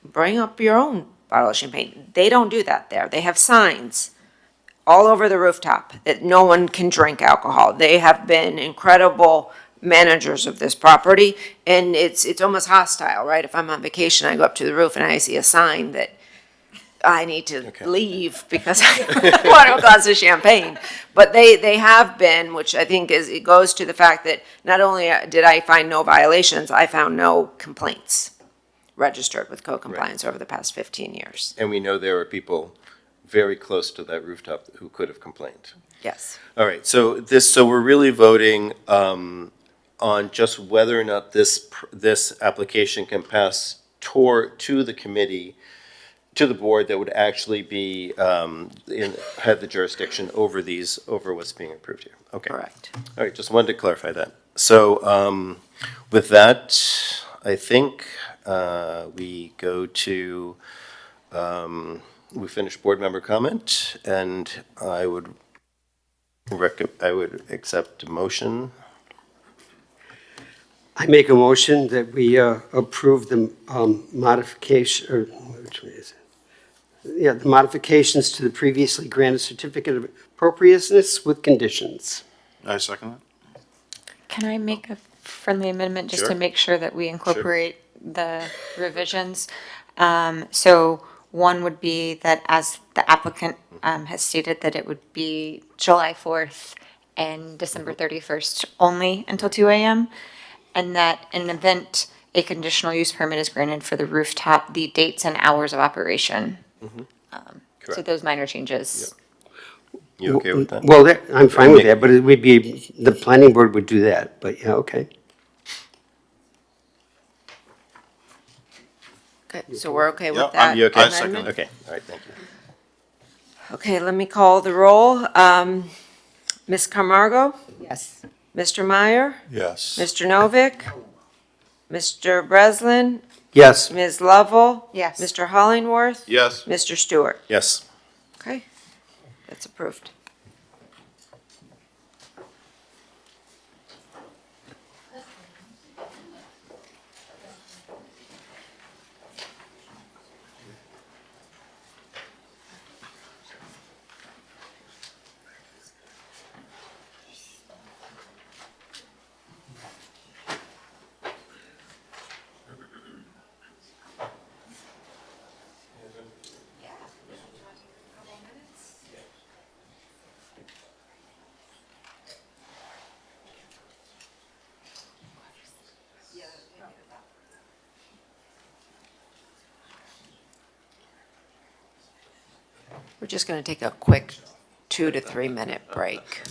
Bring up your own bottle of champagne. They don't do that there. They have signs all over the rooftop that no one can drink alcohol. They have been incredible managers of this property, and it's almost hostile, right? If I'm on vacation, I go up to the roof and I see a sign that I need to leave because I want a glass of champagne. But they have been, which I think it goes to the fact that not only did I find no violations, I found no complaints registered with code compliance over the past 15 years. And we know there are people very close to that rooftop who could have complained. Yes. All right, so we're really voting on just whether or not this application can pass to the committee, to the board that would actually be, have the jurisdiction over what's being approved here. Okay. Correct. All right, just wanted to clarify that. So with that, I think we go to, we finished board member comment, and I would accept a motion. I make a motion that we approve the modification, or which way is it? Yeah, the modifications to the previously granted certificate of appropriateness with conditions. I second that. Can I make a friendly amendment just to Sure. make sure that we incorporate the revisions? So one would be that as the applicant has stated that it would be July 4th and December 31st only until 2 a.m. And that in an event a conditional use permit is granted for the rooftop, the dates and hours of operation. So Correct. those minor changes. You okay with that? Well, I'm fine with that, but it would be, the planning board would do that, but yeah, okay. Okay, so we're okay with Yep, that You okay? I second amendment? it. Okay, all right, thank you. Okay, let me call the roll. Ms. Camargo? Yes. Mr. Meyer? Yes. Mr. Novick? Mr. Breslin? Yes. Ms. Lovell? Yes. Mr. Hollingworth? Yes. Mr. Stewart? Yes. Okay, that's approved. We're just going to take a quick 2 to 3 minute break.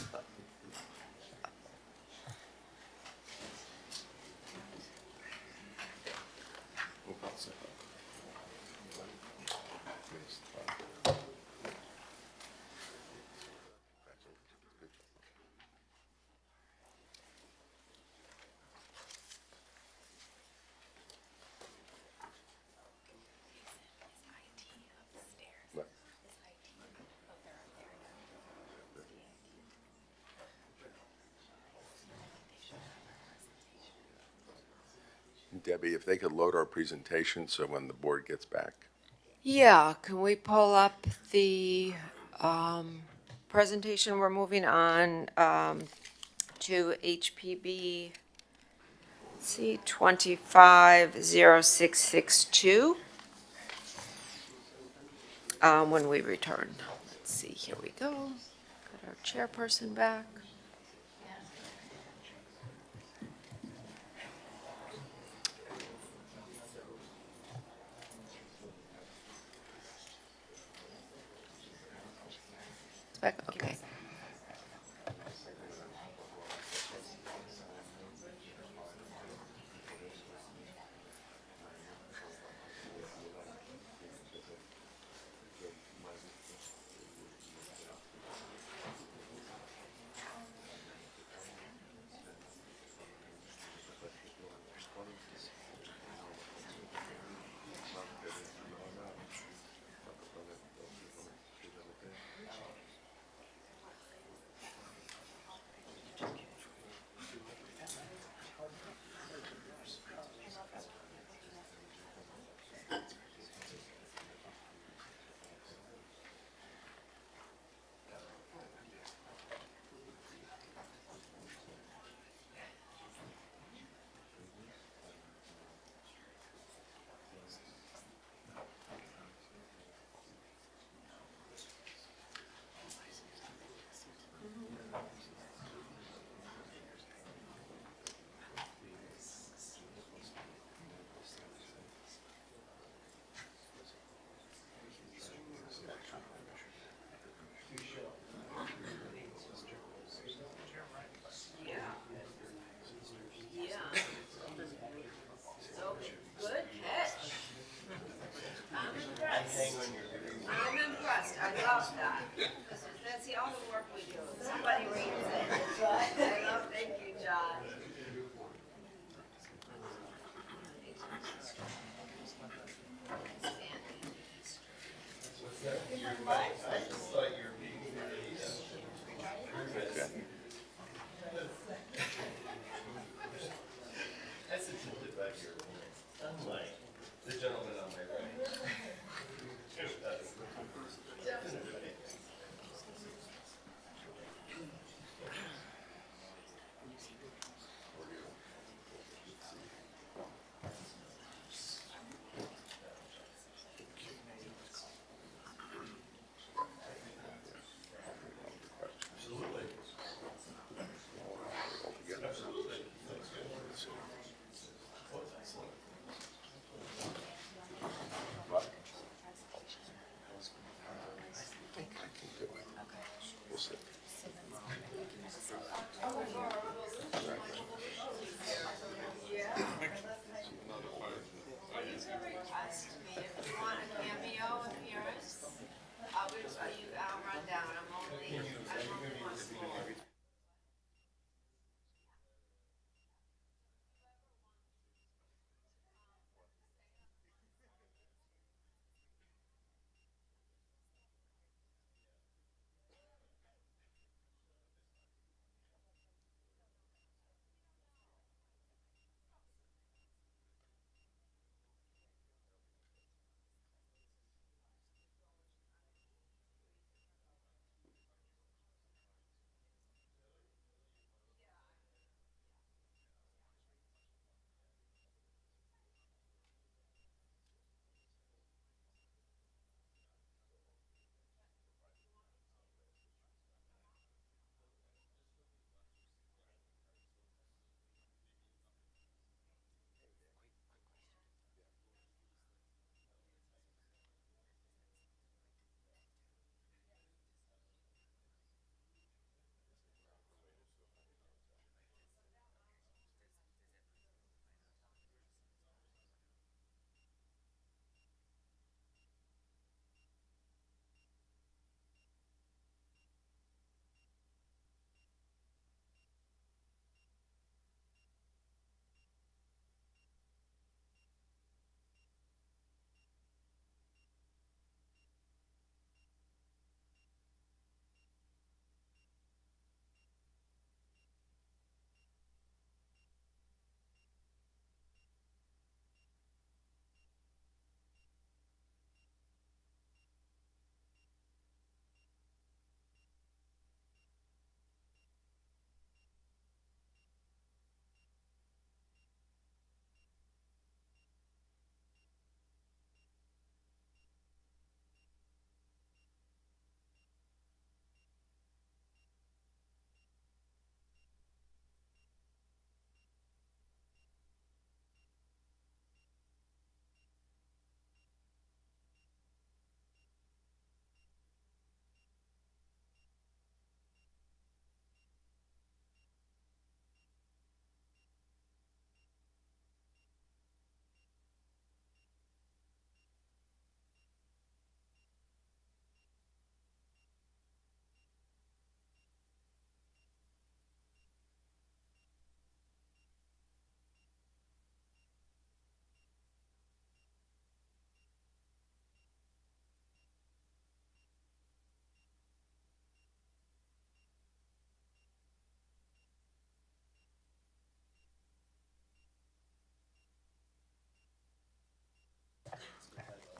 Debbie, if they could load our presentation so when the board gets back. Yeah, can we pull up the presentation? We're moving on to HPB, let's see, 250662. When we return. Let's see, here we go. Got our chairperson back. It's back, okay.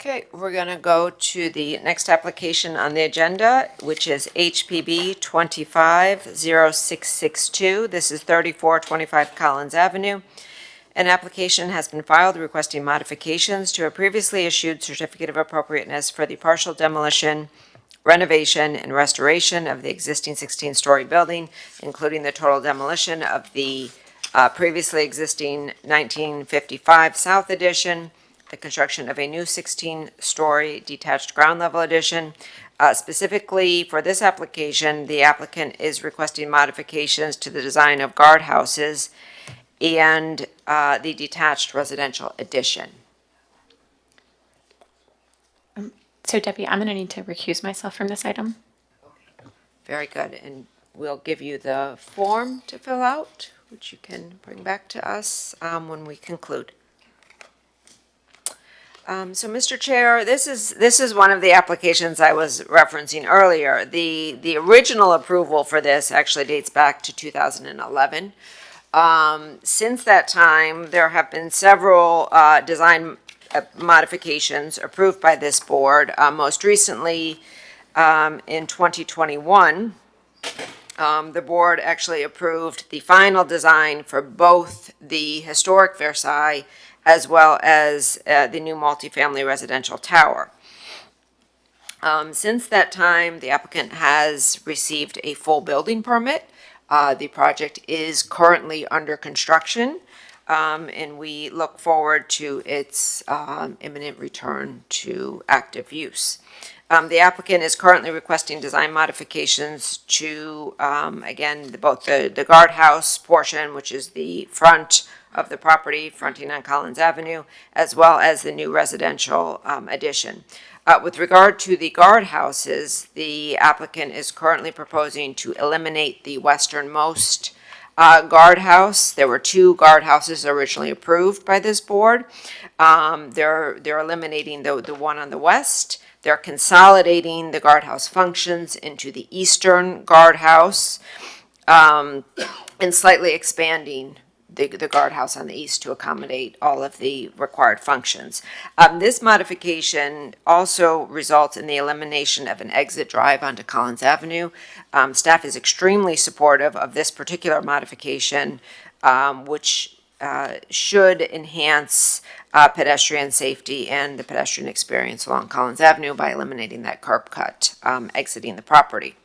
Okay, we're going to go to the next application on the agenda, which is HPB 250662. This is 3425 Collins Avenue. An application has been filed requesting modifications to a previously issued certificate of appropriateness for the partial demolition, renovation, and restoration of the existing 16-story building, including the total demolition of the previously existing 1955 South Addition, the construction of a new 16-story detached ground-level addition. Specifically for this application, the applicant is requesting modifications to the design of guardhouses and the detached residential addition. So Debbie, I'm going to need to recuse myself from this item. Very good, and we'll give you the form to fill out, which you can bring back to us when we conclude. So, Mr. Chair, this is one of the applications I was referencing earlier. The original approval for this actually dates back to 2011. Since that time, there have been several design modifications approved by this board. Most recently, in 2021, the board actually approved the final design for both the historic Versailles as well as the new multifamily residential tower. Since that time, the applicant has received a full building permit. The project is currently under construction, and we look forward to its imminent return to active use. The applicant is currently requesting design modifications to, again, both the guardhouse portion, which is the front of the property fronting on Collins Avenue, as well as the new residential addition. With regard to the guardhouses, the applicant is currently proposing to eliminate the westernmost guardhouse. There were two guardhouses originally approved by this board. They're eliminating the one on the west. They're consolidating the guardhouse functions into the eastern guardhouse and slightly expanding the guardhouse on the east to accommodate all of the required functions. This modification also results in the elimination of an exit drive onto Collins Avenue. Staff is extremely supportive of this particular modification, which should enhance pedestrian safety and the pedestrian experience along Collins Avenue by eliminating that curb cut exiting the property.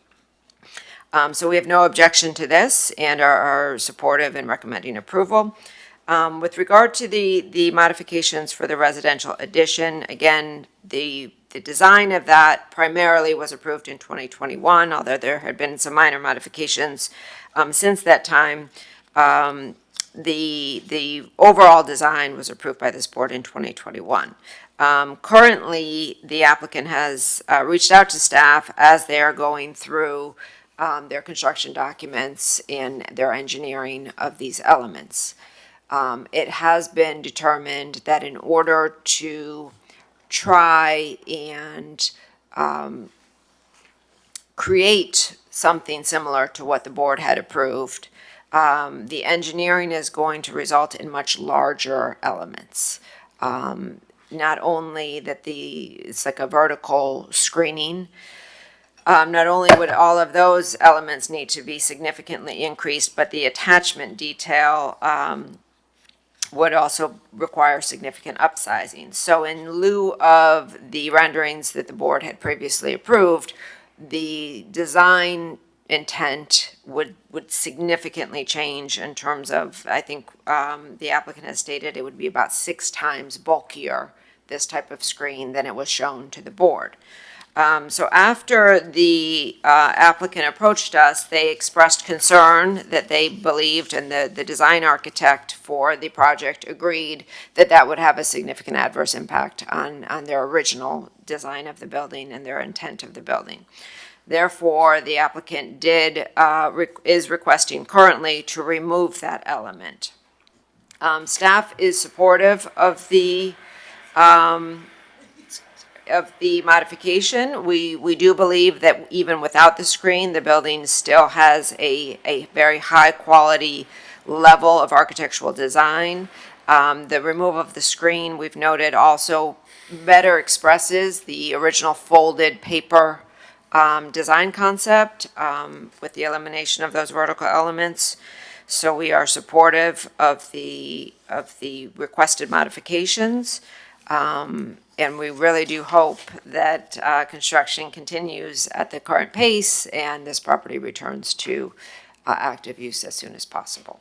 So we have no objection to this and are supportive in recommending approval. With regard to the modifications for the residential addition, again, the design of that primarily was approved in 2021, although there had been some minor modifications since that time. The overall design was approved by this board in 2021. Currently, the applicant has reached out to staff as they are going through their construction documents and their engineering of these elements. It has been determined that in order to try and create something similar to what the board had approved, the engineering is going to result in much larger elements. Not only that it's like a vertical screening, not only would all of those elements need to be significantly increased, but the attachment detail would also require significant upsizing. So in lieu of the renderings that the board had previously approved, the design intent would significantly change in terms of, I think the applicant has stated it would be about 6 times bulkier, this type of screen, than it was shown to the board. So after the applicant approached us, they expressed concern that they believed, and the design architect for the project agreed, that that would have a significant adverse impact on their original design of the building and their intent of the building. Therefore, the applicant is requesting currently to remove that element. Staff is supportive of the modification. We do believe that even without the screen, the building still has a very high quality level of architectural design. The removal of the screen, we've noted, also better expresses the original folded paper design concept with the elimination of those vertical elements. So we are supportive of the requested modifications. And we really do hope that construction continues at the current pace and this property returns to active use as soon as possible.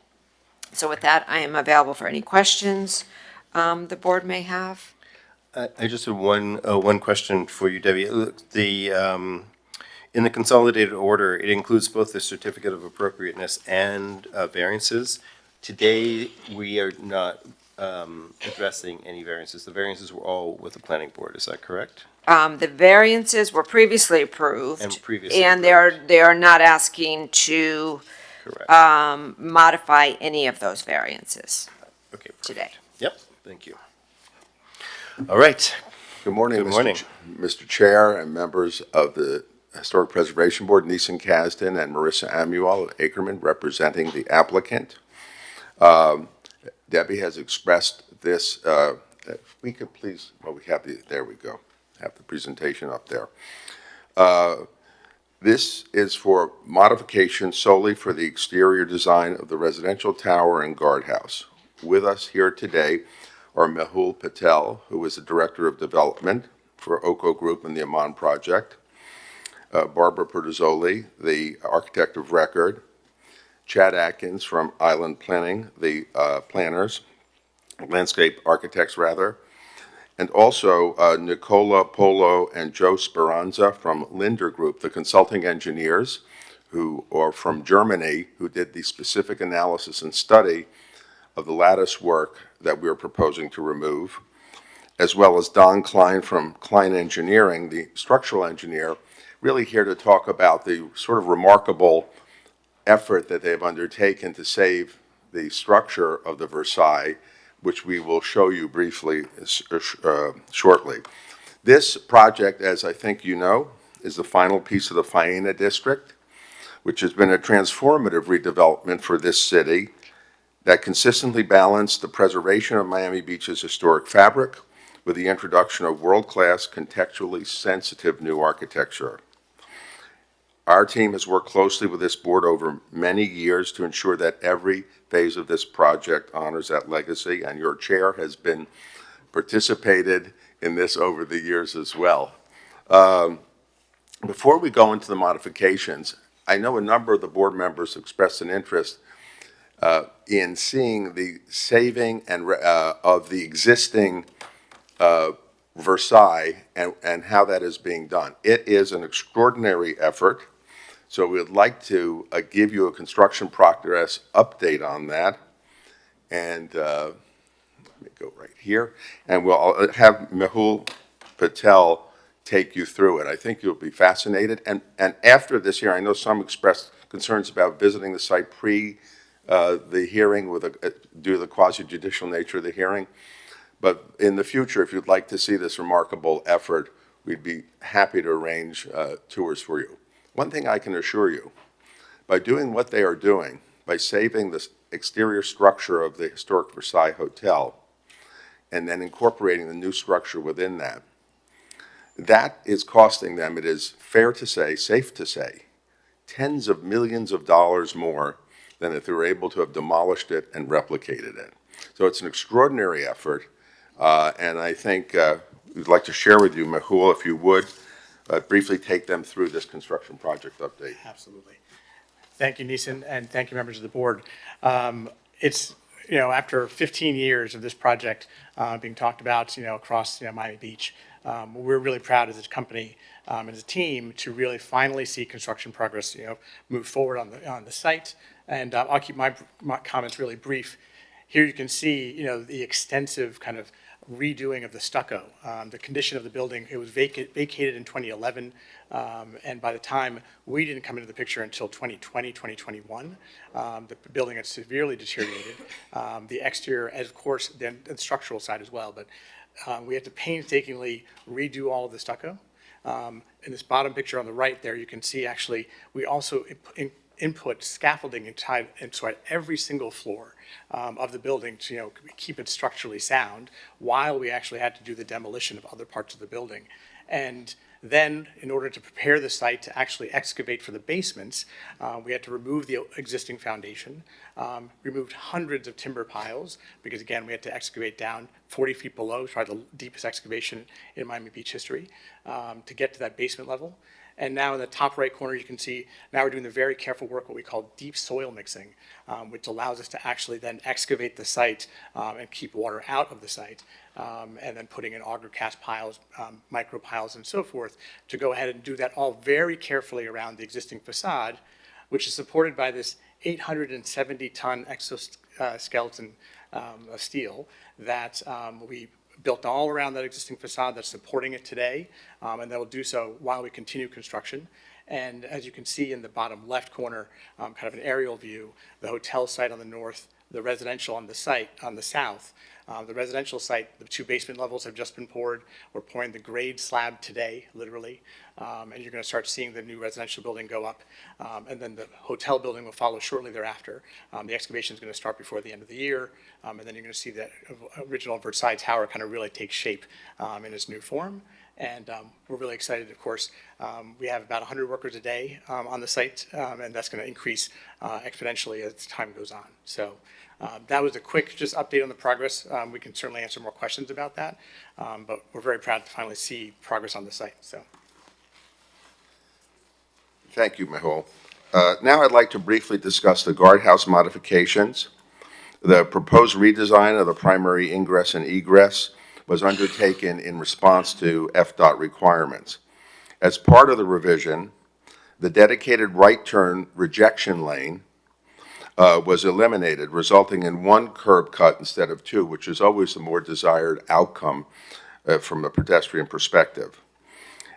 So with that, I am available for any questions the board may have. I just have one question for you, Debbie. In the consolidated order, it includes both the certificate of appropriateness and variances. Today, we are not addressing any variances. The variances were all with the planning board, is that correct? The variances were previously approved. And they are not asking to modify any of those variances today. Yep, thank you. All right. Good morning, Good morning. Mr. Chair and members of the Historic Preservation Board, Neeson Kasdan and Marissa Amuel of Ackerman, representing the applicant. Debbie has expressed this, if we could please, well, we have there we go, have the presentation up there. This is for modification solely for the exterior design of the residential tower and guardhouse. With us here today are Mehul Patel, who is the Director of Development for OCO Group and the Amman Project, Barbara Pertizzoli, the Architect of Record, Chad Atkins from Island Planning, the planners, landscape architects rather, and also Nicola Polo and Joe Speranza from Linder Group, the consulting engineers who are from Germany, who did the specific analysis and study of the lattice work that we are proposing to remove, as well as Don Klein from Klein Engineering, the structural engineer, really here to talk about the sort of remarkable effort that they've undertaken to save the structure of the Versailles, which we will show you briefly shortly. This project, as I think you know, is the final piece of the Faena District, which has been a transformative redevelopment for this city that consistently balanced the preservation of Miami Beach's historic fabric with the introduction of world-class, contextually sensitive new architecture. Our team has worked closely with this board over many years to ensure that every phase of this project honors that legacy, and your chair has been participated in this over the years as well. Before we go into the modifications, I know a number of the board members expressed an interest in seeing the saving and of the existing Versailles and how that is being done. It is an extraordinary effort. So we'd like to give you a construction progress update on that. And let me go right here. And we'll have Mehul Patel take you through it. I think you'll be fascinated. And after this hearing, I know some expressed concerns about visiting the site the hearing due to the quasi-judicial nature of the hearing. But in the future, if you'd like to see this remarkable effort, we'd be happy to arrange tours for you. One thing I can assure you, by doing what they are doing, by saving the exterior structure of the historic Versailles Hotel, and then incorporating the new structure within that, that is costing them, it is fair to say, safe to say, tens of millions of dollars more than if they were able to have demolished it and replicated it. So it's an extraordinary effort, and I think we'd like to share with you, Mehul, if you would, briefly take them through this construction project update. Absolutely. Thank you, Neeson, and thank you, members of the board. It's, after 15 years of this project being talked about, across, Miami Beach, we're really proud as a company and as a team to really finally see construction progress, move forward on the site. And I'll keep my comments really brief. Here you can see, the extensive kind of redoing of the stucco. The condition of the building, it was vacated in 2011, and by the time we didn't come into the picture until 2020, 2021, the building had severely deteriorated. The exterior, and of course, then the structural side as well, but we had to painstakingly redo all of the stucco. In this bottom picture on the right there, you can see actually we also input scaffolding inside every single floor of the building to, keep it structurally sound, while we actually had to do the demolition of other parts of the building. And then, in order to prepare the site to actually excavate for the basements, we had to remove the existing foundation, removed hundreds of timber piles, because again, we had to excavate down 40 feet below, probably the deepest excavation in Miami Beach history, to get to that basement level. And now in the top right corner, you can see now we're doing the very careful work, what we call deep soil mixing, which allows us to actually then excavate the site and keep water out of the site, and then putting in auger cast piles, micro piles, and so forth to go ahead and do that all very carefully around the existing facade, which is supported by this 870-ton exoskeleton of steel that we built all around that existing facade that's supporting it today, and that will do so while we continue construction. And as you can see in the bottom left corner, kind of an aerial view, the hotel site on the north, the residential on the site on the south. The residential site, the 2 basement levels have just been poured. We're pouring the grade slab today, literally, and you're going to start seeing the new residential building go up, and then the hotel building will follow shortly thereafter. The excavation is going to start before the end of the year, and then you're going to see that original Versailles Tower kind of really take shape in its new form. And we're really excited, of course. We have about 100 workers a day on the site, and that's going to increase exponentially as time goes on. So that was a quick just update on the progress. We can certainly answer more questions about that, but we're very proud to finally see progress on the site. So, Thank you, Mehul. Now I'd like to briefly discuss the guardhouse modifications. The proposed redesign of the primary ingress and egress was undertaken in response to FDOT requirements. As part of the revision, the dedicated right turn rejection lane was eliminated, resulting in 1 curb cut instead of 2, which is always the more desired outcome from a pedestrian perspective.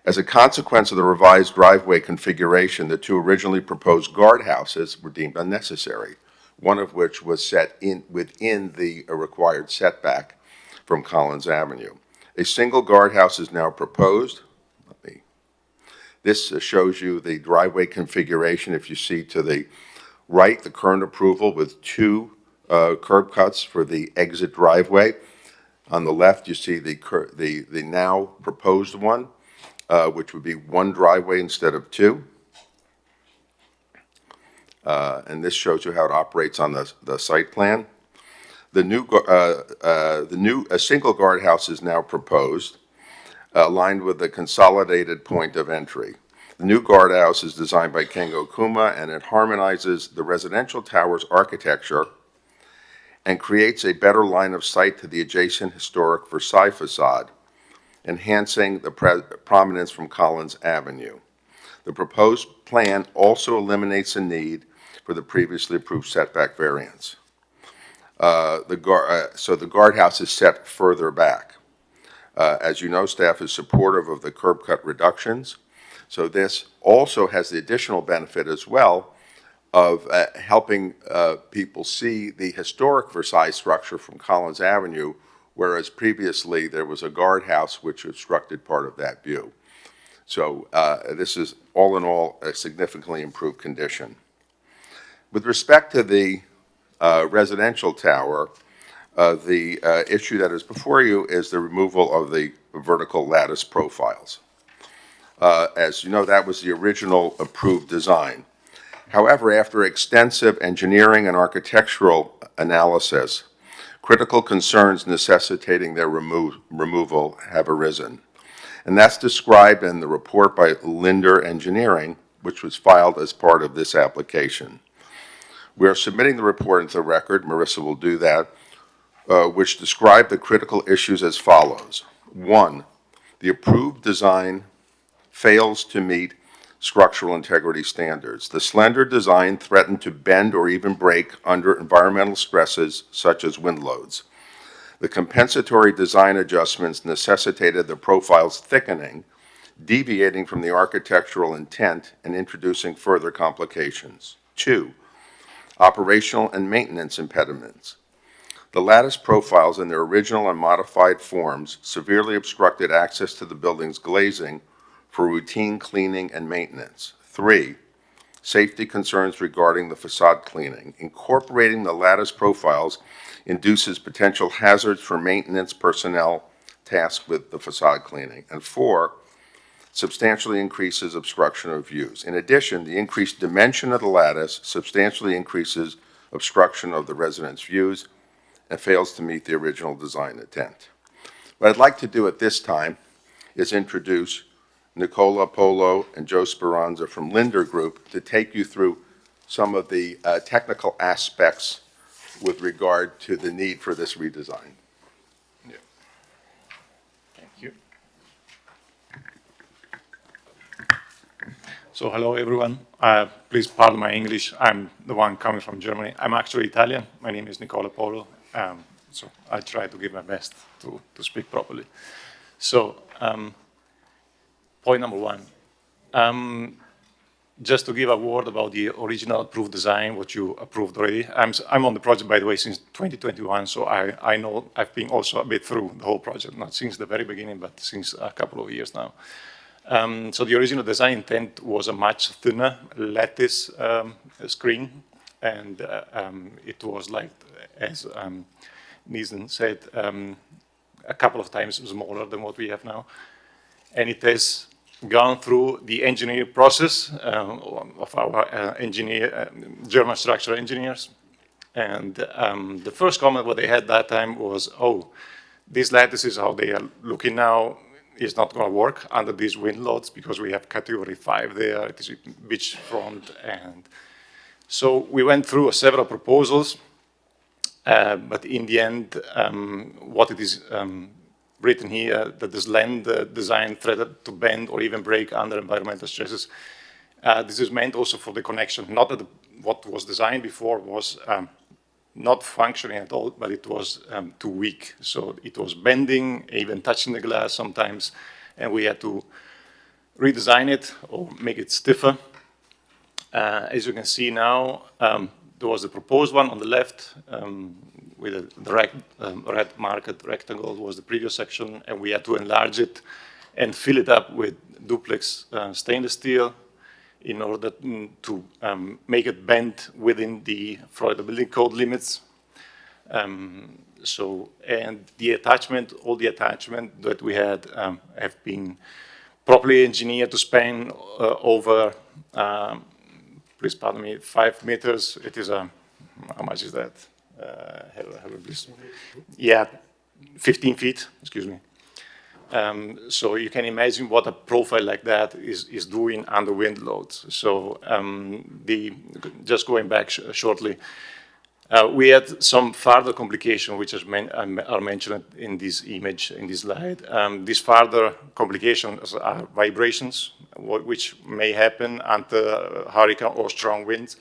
As a consequence of the revised driveway configuration, the 2 originally proposed guardhouses were deemed unnecessary, one of which was set within the required setback from Collins Avenue. A single guardhouse is now proposed. This shows you the driveway configuration. If you see to the right, the current approval with 2 curb cuts for the exit driveway. On the left, you see the now proposed one, which would be 1 driveway instead of 2. And this shows you how it operates on the site plan. A single guardhouse is now proposed, aligned with the consolidated point of entry. The new guardhouse is designed by Kengo Kuma, and it harmonizes the residential tower's architecture and creates a better line of sight to the adjacent historic Versailles facade, enhancing the prominence from Collins Avenue. The proposed plan also eliminates the need for the previously approved setback variance. So the guardhouse is set further back. As you know, staff is supportive of the curb cut reductions. So this also has the additional benefit as well of helping people see the historic Versailles structure from Collins Avenue, whereas previously there was a guardhouse which obstructed part of that view. So this is all in all a significantly improved condition. With respect to the residential tower, the issue that is before you is the removal of the vertical lattice profiles. As you know, that was the original approved design. However, after extensive engineering and architectural analysis, critical concerns necessitating their removal have arisen. And that's described in the report by Linder Engineering, which was filed as part of this application. We are submitting the report into the record, Marissa will do that, which describe the critical issues as follows. 1, the approved design fails to meet structural integrity standards. The slender design threatened to bend or even break under environmental stresses such as wind loads. The compensatory design adjustments necessitated the profiles thickening, deviating from the architectural intent and introducing further complications. 2, operational and maintenance impediments. The lattice profiles in their original and modified forms severely obstructed access to the building's glazing for routine cleaning and maintenance. 3, safety concerns regarding the facade cleaning. Incorporating the lattice profiles induces potential hazards for maintenance personnel tasked with the facade cleaning. And 4, substantially increases obstruction of views. In addition, the increased dimension of the lattice substantially increases obstruction of the residents' views and fails to meet the original design intent. What I'd like to do at this time is introduce Nicola Polo and Joe Speranza from Linder Group to take you through some of the technical aspects with regard to the need for this redesign. Thank you. So hello everyone. Please pardon my English. I'm the one coming from Germany. I'm actually Italian. My name is Nicola Polo. So I try to give my best to speak properly. So point number 1. Just to give a word about the original approved design, what you approved already. I'm on the project, by the way, since 2021, so I know I've been also a bit through the whole project, not since the very beginning, but since a couple of years now. So the original design intent was a much thinner lattice screen, and it was like, as Nissen said, a couple of times smaller than what we have now. And it has gone through the engineering process of our German structural engineers. And the first comment what they had that time was, oh, these lattices, how they are looking now, is not going to work under these wind loads because we have category 5 there, it is beachfront. And so we went through several proposals, but in the end, what it is written here, that this land design threatened to bend or even break under environmental stresses. This is meant also for the connection, not that what was designed before was not functioning at all, but it was too weak. So it was bending, even touching the glass sometimes, and we had to redesign it or make it stiffer. As you can see now, there was the proposed one on the left, with the red marked rectangle was the previous section, and we had to enlarge it and fill it up with duplex stainless steel in order to make it bend within the Florida Building Code limits. And the attachment, all the attachment that we had have been properly engineered to span over, please pardon me, 5 meters. It is how much is that? Yeah, 15 feet, excuse me. So you can imagine what a profile like that is doing under wind loads. So just going back shortly, we had some further complication which are mentioned in this image, in this slide. These further complications are vibrations, which may happen under hurricane or strong winds,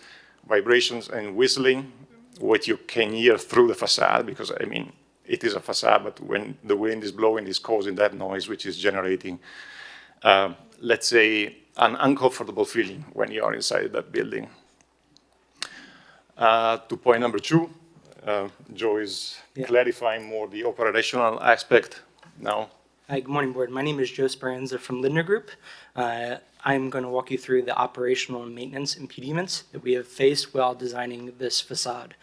vibrations and whistling, what you can hear through the facade, because I mean, it is a facade, but when the wind is blowing, it's causing that noise, which is generating, let's say, an uncomfortable feeling when you are inside that building. To point number 2, Joe is clarifying more the operational aspect now. Hi, good morning, board. My name is Joe Speranza from Lindner Group. I'm going to walk you through the operational and maintenance impediments that we have faced while designing this facade.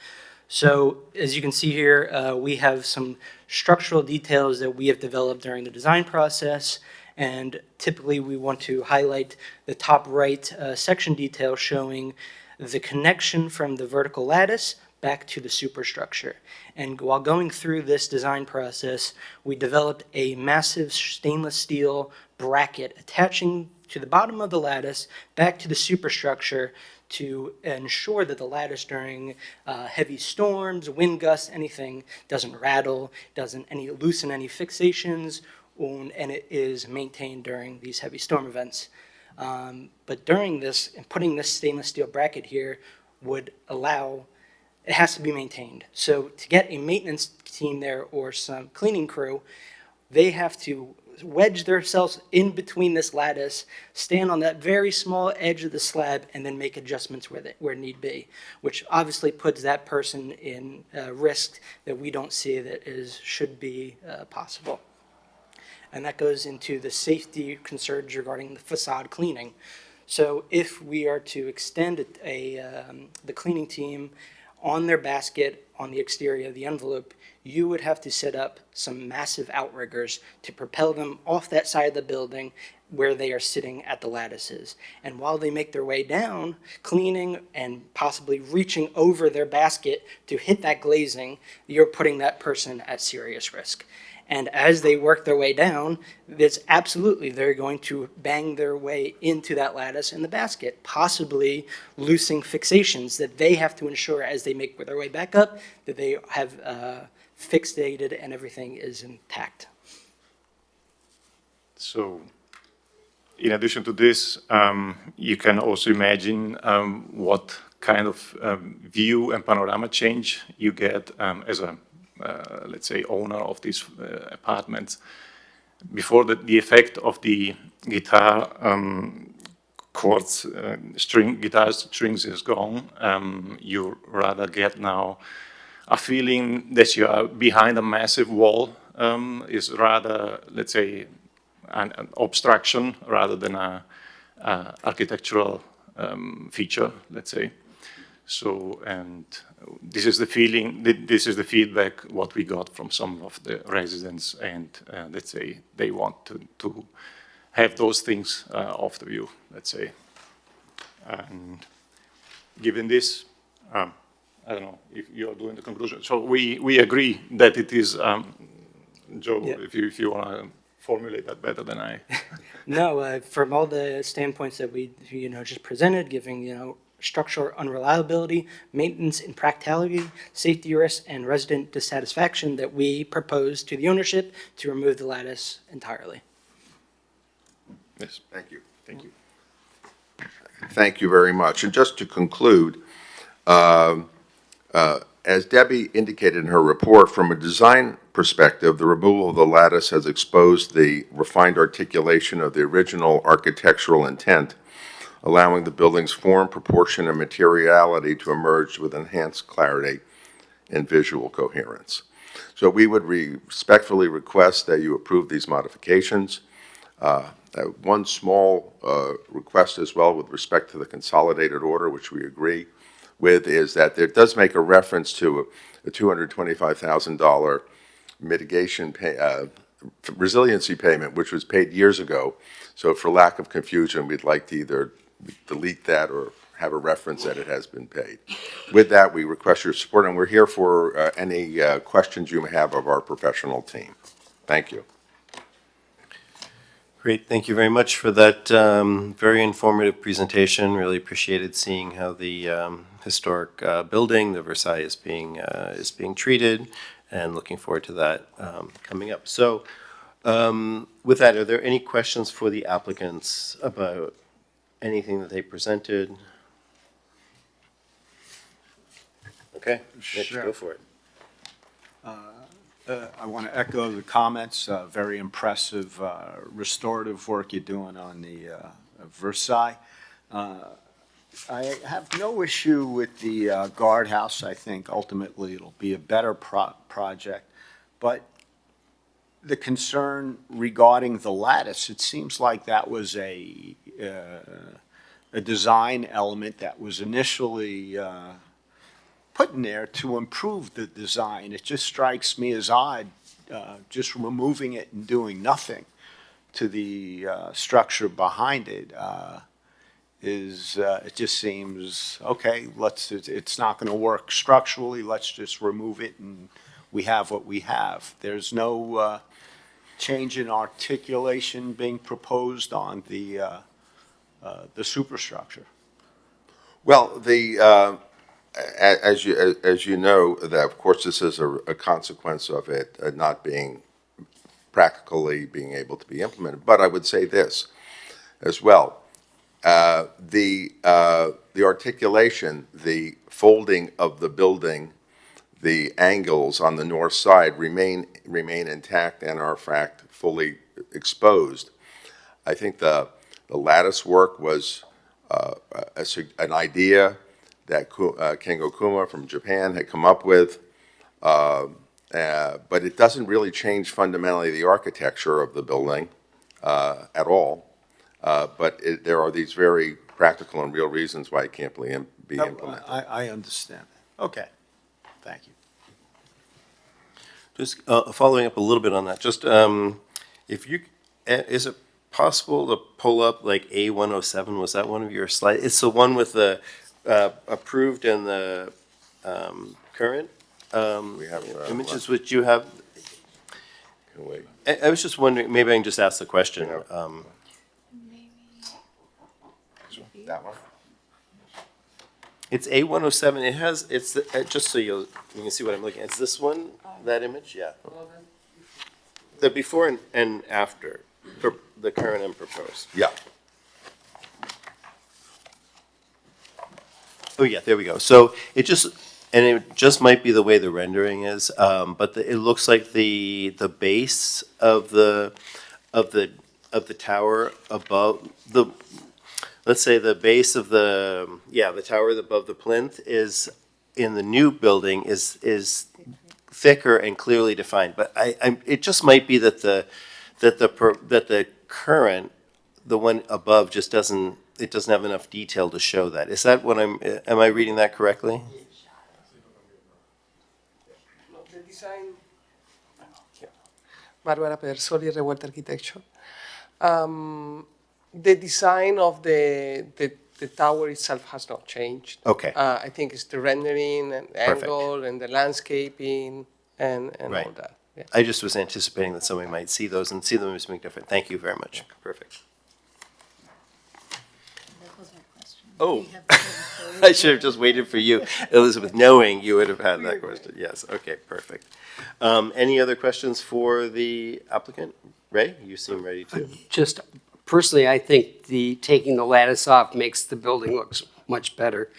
So as you can see here, we have some structural details that we have developed during the design process, and typically we want to highlight the top right section detail showing the connection from the vertical lattice back to the superstructure. And while going through this design process, we developed a massive stainless steel bracket attaching to the bottom of the lattice back to the superstructure to ensure that the lattice during heavy storms, wind gusts, anything, doesn't rattle, doesn't loosen any fixations, and it is maintained during these heavy storm events. But during this, and putting this stainless steel bracket here would allow, it has to be maintained. So to get a maintenance team there or some cleaning crew, they have to wedge themselves in between this lattice, stand on that very small edge of the slab, and then make adjustments where need be, which obviously puts that person in risk that we don't see that should be possible. And that goes into the safety concerns regarding the facade cleaning. So if we are to extend the cleaning team on their basket on the exterior of the envelope, you would have to set up some massive outriggers to propel them off that side of the building where they are sitting at the lattices. And while they make their way down, cleaning and possibly reaching over their basket to hit that glazing, you're putting that person at serious risk. And as they work their way down, it's absolutely, they're going to bang their way into that lattice in the basket, possibly loosing fixations that they have to ensure as they make their way back up, that they have fixated and everything is intact. So, in addition to this, you can also imagine what kind of view and panorama change you get as a, let's say, owner of these apartments. Before the effect of the guitar chords, guitar strings is gone, you rather get now a feeling that you are behind a massive wall, is rather, let's say, an obstruction rather than a architectural feature, let's say. So, and this is the feeling, this is the feedback what we got from some of the residents, and let's say they want to have those things off the view, let's say. And given this, I don't know if you're doing the conclusion. So we agree that it is, Joe, Yeah. if you want to formulate that better than I. No, from all the standpoints that we, just presented, giving, structural unreliability, maintenance impracticality, safety risks, and resident dissatisfaction, that we propose to the ownership to remove the lattice entirely. Yes. Thank you. Thank you. Thank you very much. And just to conclude, as Debbie indicated in her report, from a design perspective, the removal of the lattice has exposed the refined articulation of the original architectural intent, allowing the building's form, proportion, and materiality to emerge with enhanced clarity and visual coherence. So we would respectfully request that you approve these modifications. One small request as well with respect to the consolidated order, which we agree with, is that it does make a reference to a $225,000 mitigation resiliency payment, which was paid years ago. So for lack of confusion, we'd like to either delete that or have a reference that it has been paid. With that, we request your support, and we're here for any questions you may have of our professional team. Thank you. Great, thank you very much for that very informative presentation. Really appreciated seeing how the historic building, the Versailles, is being treated, and looking forward to that coming up. So, with that, are there any questions for the applicants about anything that they presented? Okay, Mitch, Sure. go for it. I want to echo the comments. Very impressive restorative work you're doing on the Versailles. I have no issue with the guardhouse. I think ultimately it'll be a better project. But the concern regarding the lattice, it seems like that was a design element that was initially put in there to improve the design. It just strikes me as odd, just removing it and doing nothing to the structure behind it. It just seems, okay, it's not going to work structurally, let's just remove it and we have what we have. There's no change in articulation being proposed on the superstructure. Well, as you know, that of course this is a consequence of it not being practically being able to be implemented. But I would say this as well: the articulation, the folding of the building, the angles on the north side remain intact and are in fact fully exposed. I think the lattice work was an idea that Kengo Kuma from Japan had come up with, but it doesn't really change fundamentally the architecture of the building at all. But there are these very practical and real reasons why it can't be implemented. I understand. Okay, thank you. Just following up a little bit on that, just if you, is it possible to pull up like A107? Was that one of your slides? It's the one with the approved and the current images which you have. Wait. I was just wondering, maybe I can just ask the question. That one? It's A107. It has, it's, just so you can see what I'm looking at. It's this one, that image? Yeah. The before and after, the current and proposed. Yeah. Oh, yeah, there we go. So it just might be the way the rendering is, but it looks like the base of the tower above the, let's say the base of the tower above the plinth is in the new building is thicker and clearly defined. But it just might be that the current, the one above, just doesn't have enough detail to show that. Is that what am I reading that correctly? The design, Barbara Persoli, Revuelta Architecture. The design of the tower itself has not changed. Okay. I think it's the rendering and Perfect. angle and the landscaping and Right. all that. Yeah. I just was anticipating that somebody might see those and see them as being different. Thank you very much. Perfect. Oh, I should have just waited for you, Elizabeth, knowing you would have had that question. Yes, okay, perfect. Any other questions for the applicant? Ray, you seem ready to. Just personally, I think taking the lattice off makes the building look much better.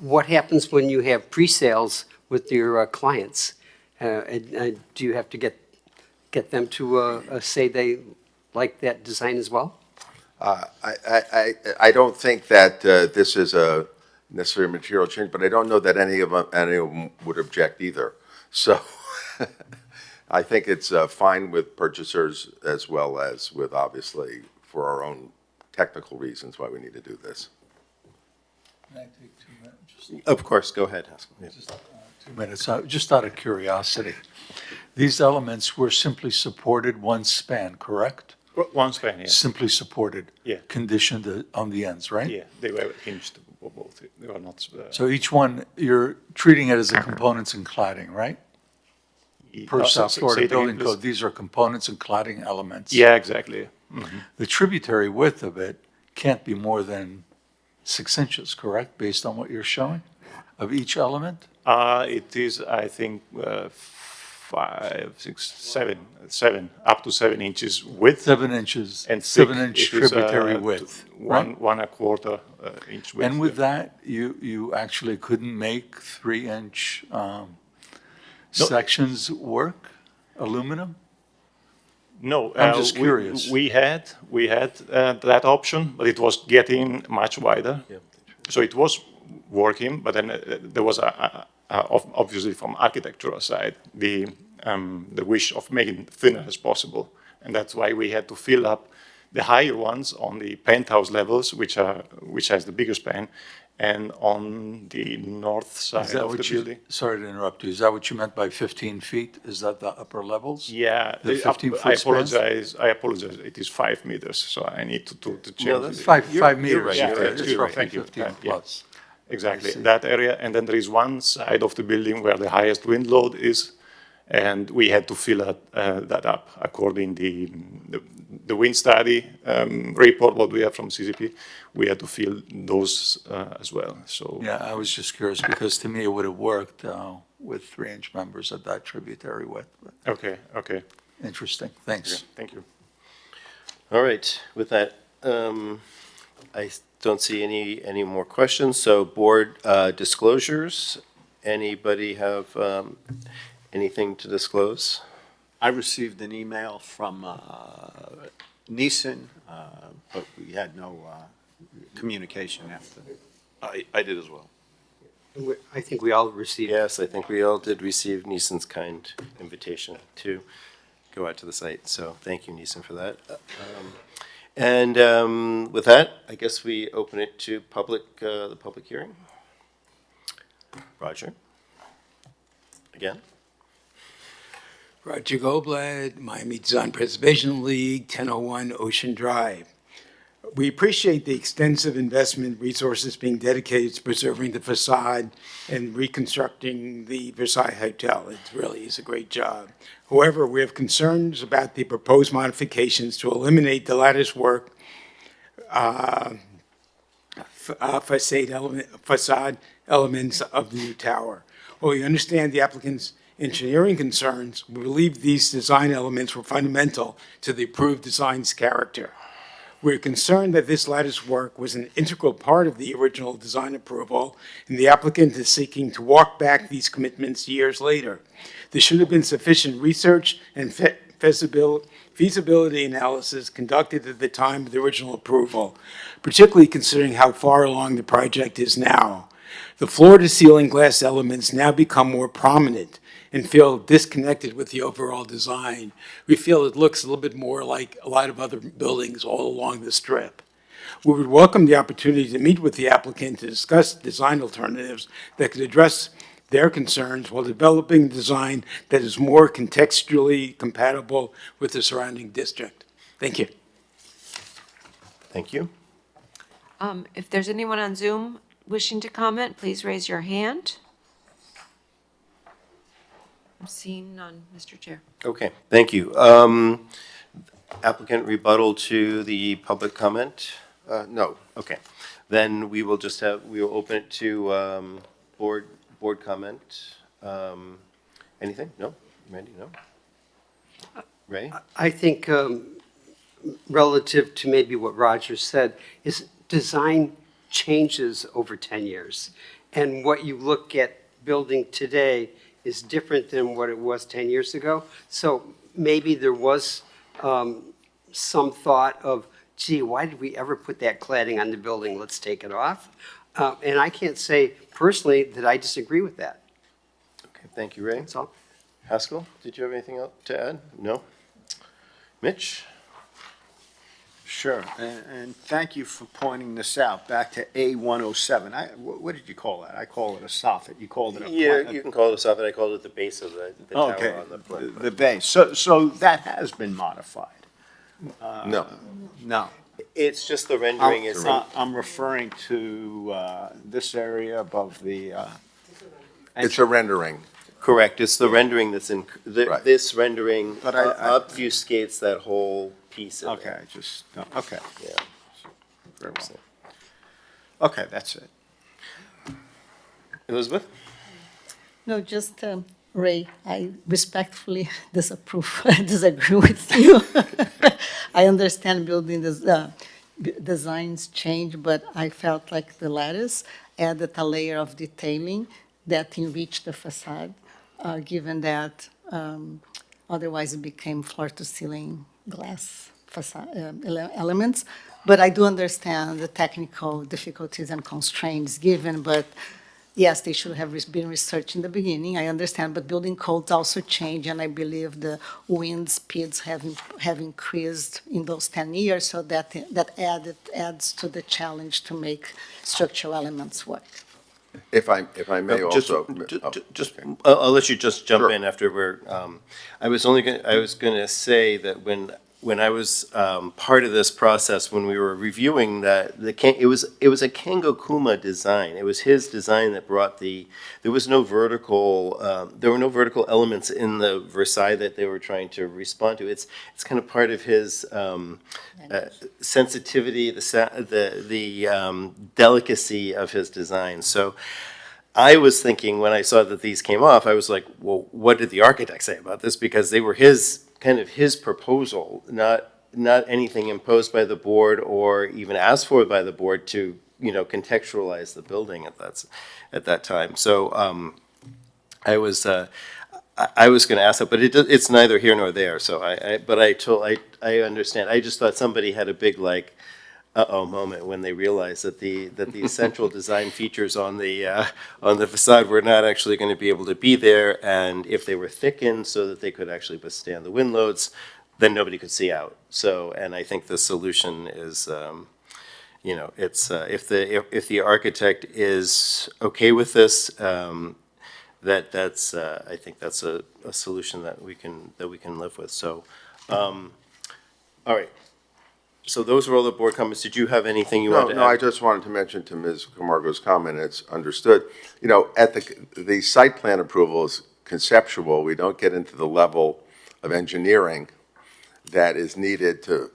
What happens when you have pre-sales with your clients? Do you have to get them to say they like that design as well? I don't think that this is a necessary material change, but I don't know that any of them would object either. So I think it's fine with purchasers as well as with, obviously, for our own technical reasons why we need to do this. Can I take 2 minutes? Of course, go ahead. Just 2 minutes. Just out of curiosity, these elements were simply supported one span, correct? One span, yeah. Simply supported. Yeah. Conditioned on the ends, right? Yeah, they were hinged both. They were not. So each one, you're treating it as a components and cladding, right? Per South Florida Building Code, these are components and cladding elements. Yeah, exactly. Mm-hmm. The tributary width of it can't be more than 6 inches, correct, based on what you're showing, of each element? It is, I think, 5, 6, 7, up to 7 inches width. 7 inches, And 7-inch thick. It is, tributary width, right? 1.25 inch width. And with that, you actually couldn't make 3-inch sections work, aluminum? No, I'm just curious. We had that option, but it was getting much wider. Yeah. So it was working, but then there was obviously from architectural side the wish of making thinner as possible, and that's why we had to fill up the higher ones on the penthouse levels, which has the bigger span, and on the north side of the building. Sorry to interrupt you. Is that what you meant by 15 feet? Is that the upper levels? Yeah, The 15-foot I spans? apologize. It is 5 meters, so I need to change. No, that's it. 5 meters. right. Yeah, You're It's you're right. roughly Thank you. 15 Yeah. plus. Exactly, I see. that area, and then there is one side of the building where the highest wind load is, and we had to fill that up according the wind study report what we have from CCP. We had to fill those as well. So Yeah, I was just curious because to me it would have worked with 3-inch members at that tributary width. But okay, interesting. Thanks. thank you. All right, with that, I don't see any more questions. So board disclosures, anybody have anything to disclose? I received an email from Neeson, but we had no communication after. I did as well. I think we all received. Yes, I think we all did receive Neeson's kind invitation to go out to the site. So thank you, Neeson, for that. And with that, I guess we open it to the public hearing. Roger? Again? Roger Goldblatt, Miami Design Preservation League, 1001 Ocean Drive. We appreciate the extensive investment resources being dedicated to preserving the facade and reconstructing the Versailles Hotel. It really is a great job. However, we have concerns about the proposed modifications to eliminate the lattice work facade elements of the new tower. While we understand the applicant's engineering concerns, we believe these design elements were fundamental to the approved design's character. We're concerned that this lattice work was an integral part of the original design approval, and the applicant is seeking to walk back these commitments years later. There should have been sufficient research and feasibility analysis conducted at the time of the original approval, particularly considering how far along the project is now. The floor-to-ceiling glass elements now become more prominent and feel disconnected with the overall design. We feel it looks a little bit more like a lot of other buildings all along the strip. We would welcome the opportunity to meet with the applicant to discuss design alternatives that could address their concerns while developing design that is more contextually compatible with the surrounding district. Thank you. Thank you. If there's anyone on Zoom wishing to comment, please raise your hand. I'm seeing none, Mr. Chair. Okay, thank you. Applicant rebuttal to the public comment? No. Okay, then we will open it to board comment. Anything? No? Randy, no? Ray? I think relative to maybe what Roger said, is design changes over 10 years. And what you look at building today is different than what it was 10 years ago. So maybe there was some thought of, gee, why did we ever put that cladding on the building? Let's take it off. And I can't say personally that I disagree with that. Okay, thank you, Ray. That's all. Haskell, did you have anything else to add? No? Mitch? Sure, and thank you for pointing this out, back to A107. What did you call that? I call it a soffit, you called it a... Yeah, you can call it a soffit, I called it the base of the Okay, tower on the plan. the base, so that has been modified? No. No. It's just the rendering is... I'm referring to this area above the... It's a rendering. Correct, it's the rendering that's in, Right. this rendering But I- obfuscates that whole piece of it. Okay, okay. Yeah. Very well. Okay, that's it. Elizabeth? No, just, Ray, I respectfully disagree with you. I understand building designs change, but I felt like the lattice added a layer of detailing that enriched the facade, given that otherwise it became floor-to-ceiling glass facade elements. But I do understand the technical difficulties and constraints given, but yes, they should have been researched in the beginning, I understand, but building codes also change, and I believe the wind speeds have increased in those 10 years, so that adds to the challenge to make structural elements work. If I may also. I'll let you just jump Sure. in after we're, I was gonna say that when I was part of this process, when we were reviewing that, it was a Kengo Kuma design. It was his design that brought there were no vertical elements in the Versailles that they were trying to respond to. It's kind of part of his sensitivity, the delicacy of his design. So I was thinking when I saw that these came off, I was like, well, what did the architect say about this? Because they were his proposal, not anything imposed by the board or even asked for by the board to, contextualize the building at that time. So I was going to ask that, but it's neither here nor there. So I understand. I just thought somebody had a big uh-oh moment when they realized that the essential design features on the facade were not actually going to be able to be there, and if they were thickened so that they could actually withstand the wind loads, then nobody could see out. So, and I think the solution is, you know, it's, if the architect is okay with this, that's, I think that's a solution that we can live with. So, all right. So those were all the board comments. Did you have anything you wanted to add? No, I just wanted to mention to Ms. Camargo's comment, it's understood. You know, at the site plan approval is conceptual. We don't get into the level of engineering that is needed to,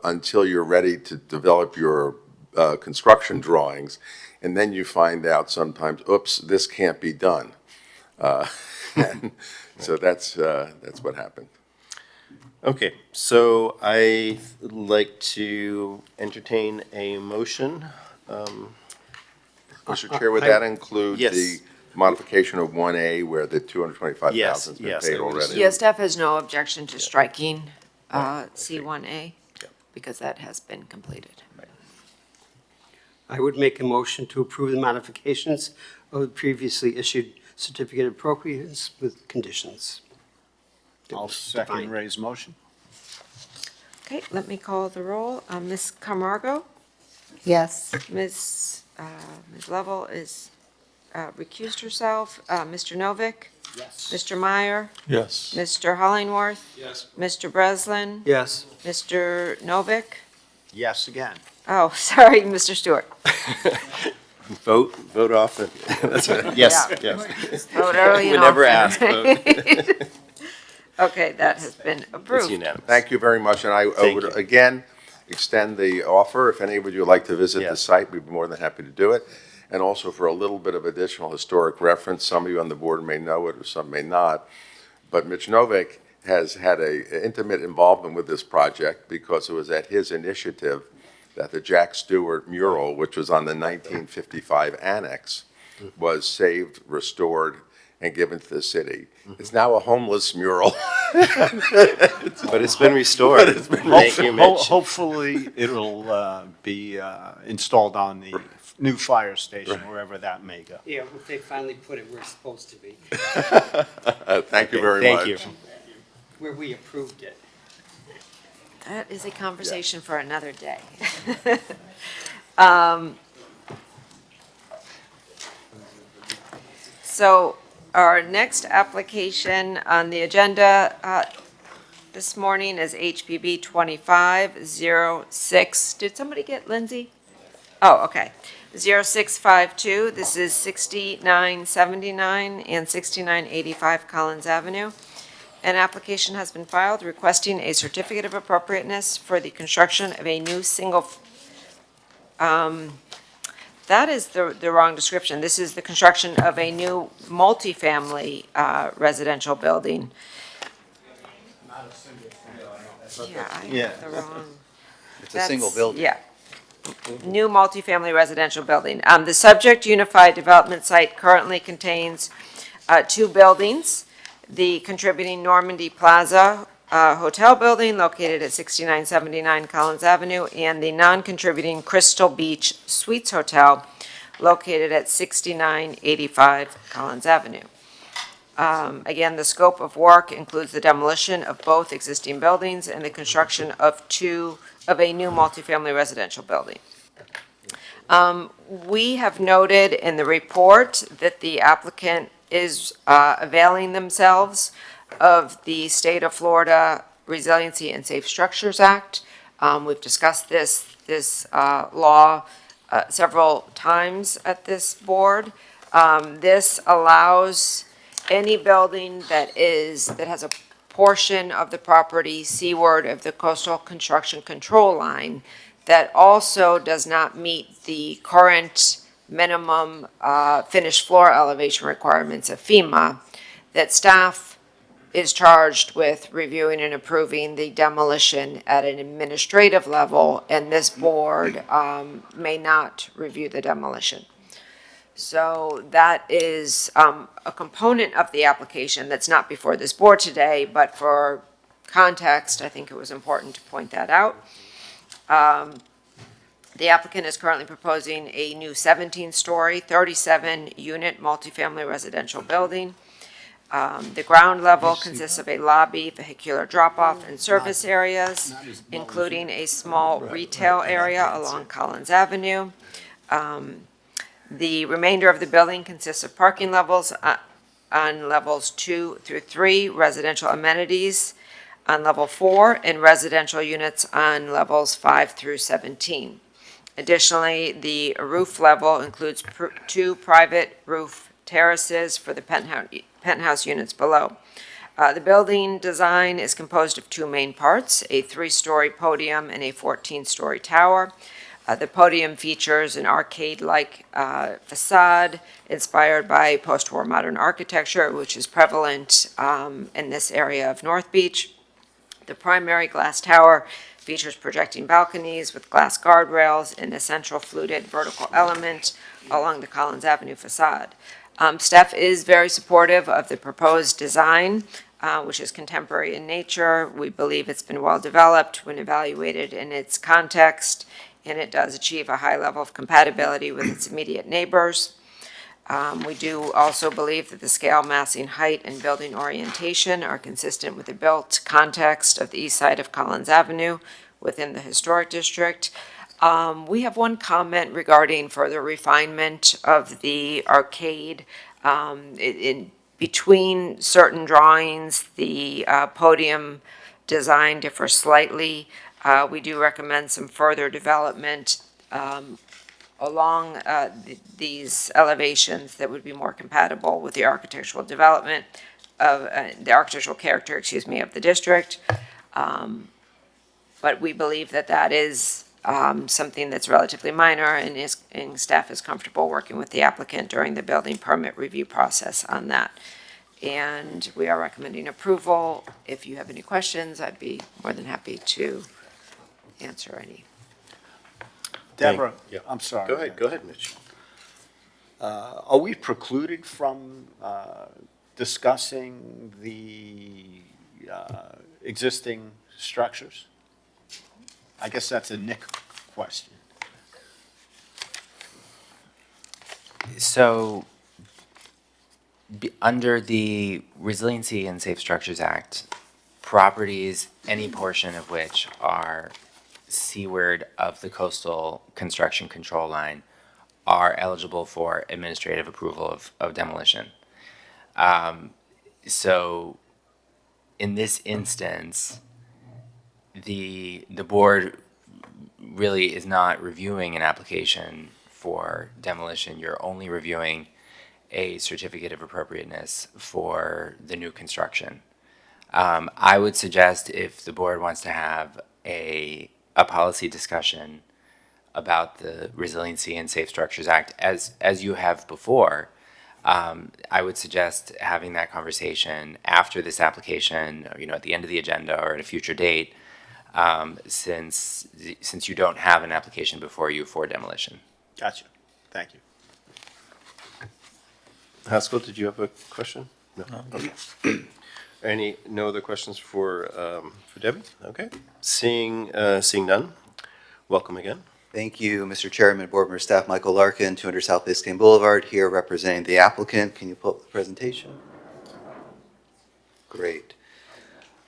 until you're ready to develop your construction drawings. And then you find out sometimes, oops, this can't be done. And so that's what happened. Okay, so I'd like to entertain a motion. Mr. Chair, would that include Yes. the modification of 1A where the 225,000 has been Yes, paid I would already? assume. Yes, staff has no objection to striking C1A because that has been completed. I would make a motion to approve the modifications of the previously issued certificate of appropriateness with conditions. I'll second Ray's motion. Okay, let me call the roll. Ms. Camargo? Yes. Ms. Lovell is recused herself. Mr. Novick? Yes. Mr. Meyer? Yes. Mr. Hollingworth? Yes. Mr. Breslin? Yes. Mr. Novick? Yes again. Oh, sorry, Mr. Stewart. Vote off. Yes, Yeah. yes. Vote early We and never often. asked. Okay, that has been approved. It's unanimous. Thank you very much, and I Thank would, you. again, extend the offer. If any of you would like to visit the Yes. site, we'd be more than happy to do it. And also for a little bit of additional historic reference, some of you on the board may know it or some may not, but Mitch Novick has had a intimate involvement with this project because it was at his initiative that the Jack Stewart mural, which was on the 1955 annex, was saved, restored, and given to the city. It's now a homeless mural. But it's been restored. But it's been Thank you, Mitch. Hopefully, it'll be installed on the new fire station, wherever that may go. Yeah, if they finally put it where it's supposed to be, Thank you very Thank much. you. where we approved it. That is a conversation for another day. So our next application on the agenda this morning is HPB 2506. Did somebody get Lindsay? Oh, okay. 0652. This is 6979 and 6985 Collins Avenue. An application has been filed requesting a certificate of appropriateness for the construction of a new that is the wrong description. This is the construction of a new multifamily residential building. Yeah, I have the wrong. It's a single building. Yeah. New multifamily residential building. The subject unified development site currently contains 2 buildings. The contributing Normandy Plaza Hotel Building located at 6979 Collins Avenue, and the non-contributing Crystal Beach Suites Hotel located at 6985 Collins Avenue. Again, the scope of work includes the demolition of both existing buildings and the construction of a new multifamily residential building. We have noted in the report that the applicant is availing themselves of the State of Florida Resiliency and Safe Structures Act. We've discussed this law several times at this board. This allows any building that has a portion of the property seaward of the coastal construction control line that also does not meet the current minimum finished floor elevation requirements of FEMA, that staff is charged with reviewing and approving the demolition at an administrative level, and this board may not review the demolition. So that is a component of the application that's not before this board today, but for context, I think it was important to point that out. The applicant is currently proposing a new 17-story, 37-unit multifamily residential building. The ground level consists of a lobby, vehicular drop-off, and service areas, including a small retail area along Collins Avenue. The remainder of the building consists of parking levels on levels 2 through 3, residential amenities on level 4, and residential units on levels 5 through 17. Additionally, the roof level includes 2 private roof terraces for the penthouse units below. The building design is composed of 2 main parts, a 3-story podium and a 14-story tower. The podium features an arcade-like facade inspired by post-war modern architecture, which is prevalent in this area of North Beach. The primary glass tower features projecting balconies with glass guardrails and a central fluted vertical element along the Collins Avenue facade. Staff is very supportive of the proposed design, which is contemporary in nature. We believe it's been well developed when evaluated in its context, and it does achieve a high level of compatibility with its immediate neighbors. We do also believe that the scale, massing, height, and building orientation are consistent with the built context of the east side of Collins Avenue within the historic district. We have one comment regarding further refinement of the arcade. In between certain drawings, the podium design differs slightly. We do recommend some further development along these elevations that would be more compatible with the architectural development of the architectural character, of the district. But we believe that that is something that's relatively minor, and staff is comfortable working with the applicant during the building permit review process on that. And we are recommending approval. If you have any questions, I'd be more than happy to answer any. Deborah, Yeah. I'm sorry. Go ahead, Mitch. Are we precluded from discussing the existing structures? I guess that's a Nick question. So, under the Resiliency and Safe Structures Act, properties, any portion of which are seaward of the coastal construction control line, are eligible for administrative approval of demolition. So, in this instance, the board really is not reviewing an application for demolition. You're only reviewing a certificate of appropriateness for the new construction. I would suggest, if the board wants to have a policy discussion about the Resiliency and Safe Structures Act, as you have before, I would suggest having that conversation after this application, at the end of the agenda or at a future date, since you don't have an application before you for demolition. Gotcha. Thank you. Haskell, did you have a question? No. Okay. No other questions for Debbie? Okay. Seeing none, welcome again. Thank you, Mr. Chairman, board member, staff. Michael Larkin, 200 South Biscayne Boulevard, here representing the applicant. Can you pull up the presentation? Great.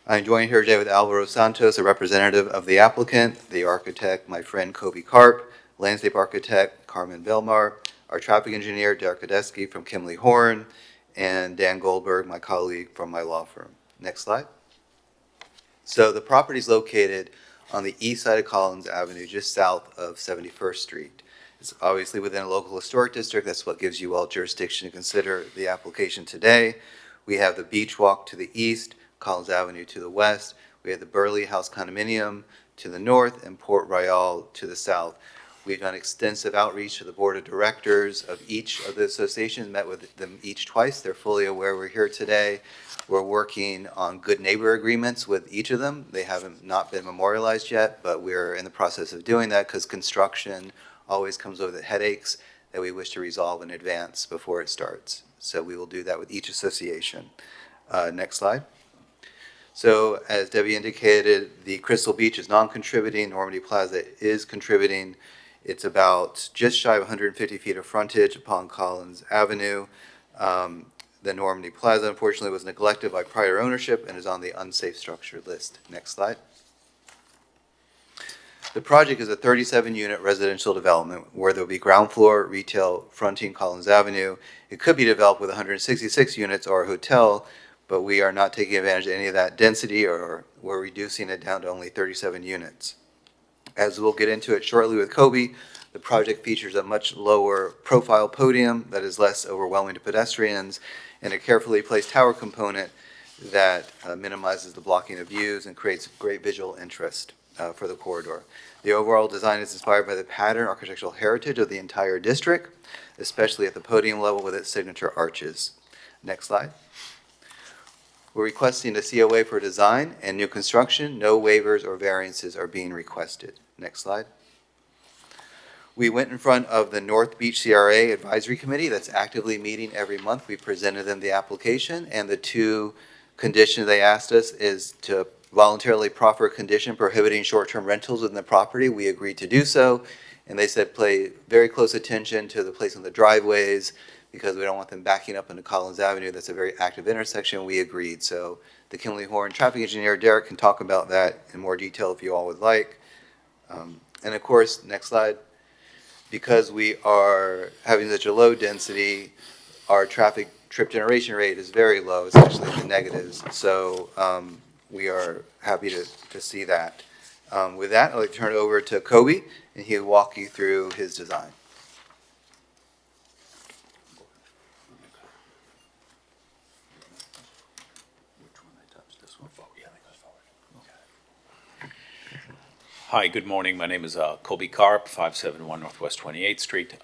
I'm joined here today with Alvaro Santos, a representative of the applicant, the architect, my friend Kobe Karp, landscape architect Carmen Belmar, our traffic engineer Derek Odesky from Kimley Horn, and Dan Goldberg, my colleague from my law firm. Next slide. So the property is located on the east side of Collins Avenue, just south of 71st Street. It's obviously within a local historic district. That's what gives you all jurisdiction to consider the application today. We have the Beach Walk to the east, Collins Avenue to the west. We have the Burley House Condominium to the north, and Port Royale to the south. We've done extensive outreach to the board of directors of each of the associations, met with them each twice. They're fully aware we're here today. We're working on good neighbor agreements with each of them. They haven't not been memorialized yet, but we're in the process of doing that because construction always comes with headaches that we wish to resolve in advance before it starts. So we will do that with each association. Next slide. So as Debbie indicated, the Crystal Beach is non-contributing. Normandy Plaza is contributing. It's about just shy of 150 feet of frontage upon Collins Avenue. The Normandy Plaza unfortunately was neglected by prior ownership and is on the unsafe structure list. Next slide. The project is a 37-unit residential development where there will be ground floor retail fronting Collins Avenue. It could be developed with 166 units or a hotel, but we are not taking advantage of any of that density, or we're reducing it down to only 37 units. As we'll get into it shortly with Kobe, the project features a much lower profile podium that is less overwhelming to pedestrians and a carefully placed tower component that minimizes the blocking of views and creates great visual interest for the corridor. The overall design is inspired by the pattern architectural heritage of the entire district, especially at the podium level with its signature arches. Next slide. We're requesting a COA for design and new construction. No waivers or variances are being requested. Next slide. We went in front of the North Beach CRA Advisory Committee that's actively meeting every month. We presented them the application, and the two conditions they asked us is to voluntarily proffer a condition prohibiting short-term rentals within the property. We agreed to do so, and they said pay very close attention to the placement of the driveways because we don't want them backing up into Collins Avenue. That's a very active intersection. We agreed. So the Kimley Horn traffic engineer, Derek, can talk about that in more detail if you all would like. And of course, next slide, because we are having such a low density, our traffic trip generation rate is very low, it's actually in the negatives. So we are happy to see that. With that, I'd like to turn it over to Kobe, and he'll walk you through his design. Hi, good morning. My name is Kobe Karp, 571 Northwest 28th Street.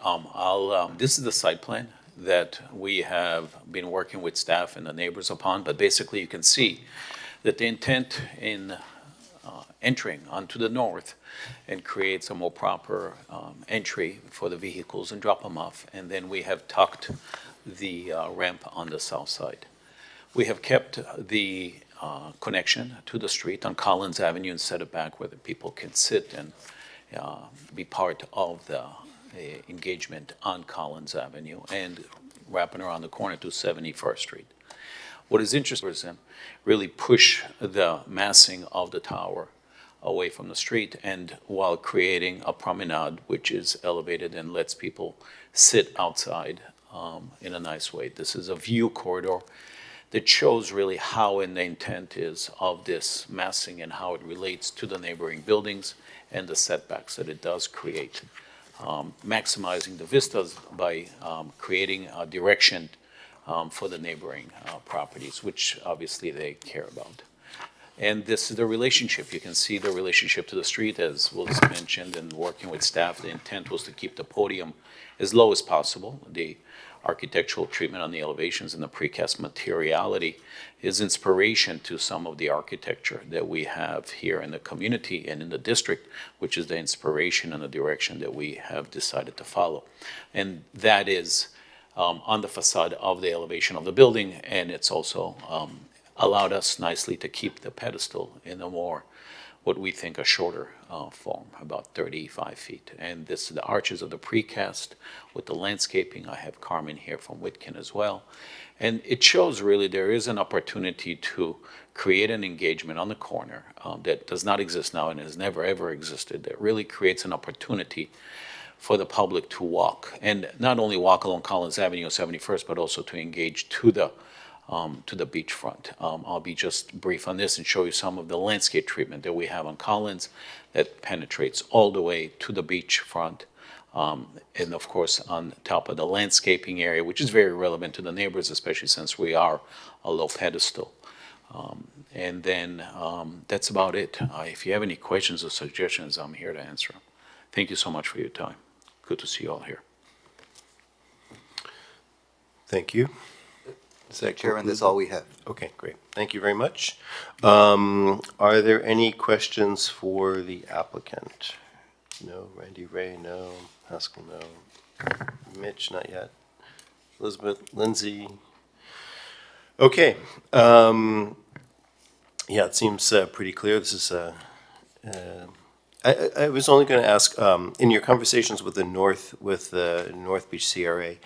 This is the site plan that we have been working with staff and the neighbors upon, but basically you can see that the intent in entering onto the north and creates a more proper entry for the vehicles and drop them off. And then we have tucked the ramp on the south side. We have kept the connection to the street on Collins Avenue and set it back where the people can sit and be part of the engagement on Collins Avenue and wrapping around the corner to 71st Street. What is interesting is really push the massing of the tower away from the street and while creating a promenade which is elevated and lets people sit outside in a nice way. This is a view corridor that shows really how and the intent is of this massing and how it relates to the neighboring buildings and the setbacks that it does create. Maximizing the vistas by creating a direction for the neighboring properties, which obviously they care about. And this is the relationship. You can see the relationship to the street, as was mentioned, and working with staff, the intent was to keep the podium as low as possible. The architectural treatment on the elevations and the precast materiality is inspiration to some of the architecture that we have here in the community and in the district, which is the inspiration and the direction that we have decided to follow. And that is on the facade of the elevation of the building, and it's also allowed us nicely to keep the pedestal in a more, what we think, a shorter form, about 35 feet. And this is the arches of the precast with the landscaping. I have Carmen here from Whitkin as well. And it shows really there is an opportunity to create an engagement on the corner that does not exist now and has never ever existed, that really creates an opportunity for the public to walk. And not only walk along Collins Avenue or 71st, but also to engage to the beachfront. I'll be just brief on this and show you some of the landscape treatment that we have on Collins that penetrates all the way to the beachfront. And of course, on top of the landscaping area, which is very relevant to the neighbors, especially since we are a low pedestal. And then that's about it. If you have any questions or suggestions, I'm here to answer them. Thank you so much for your time. Good to see you all here. Thank you. Chairman, that's all we have. Okay, great. Thank you very much. Are there any questions for the applicant? No. Randy Ray, no. Haskell, no. Mitch, not yet. Elizabeth, Lindsay. Okay. Yeah, it seems pretty clear. This is I was only going to ask, in your conversations with the North Beach CRA,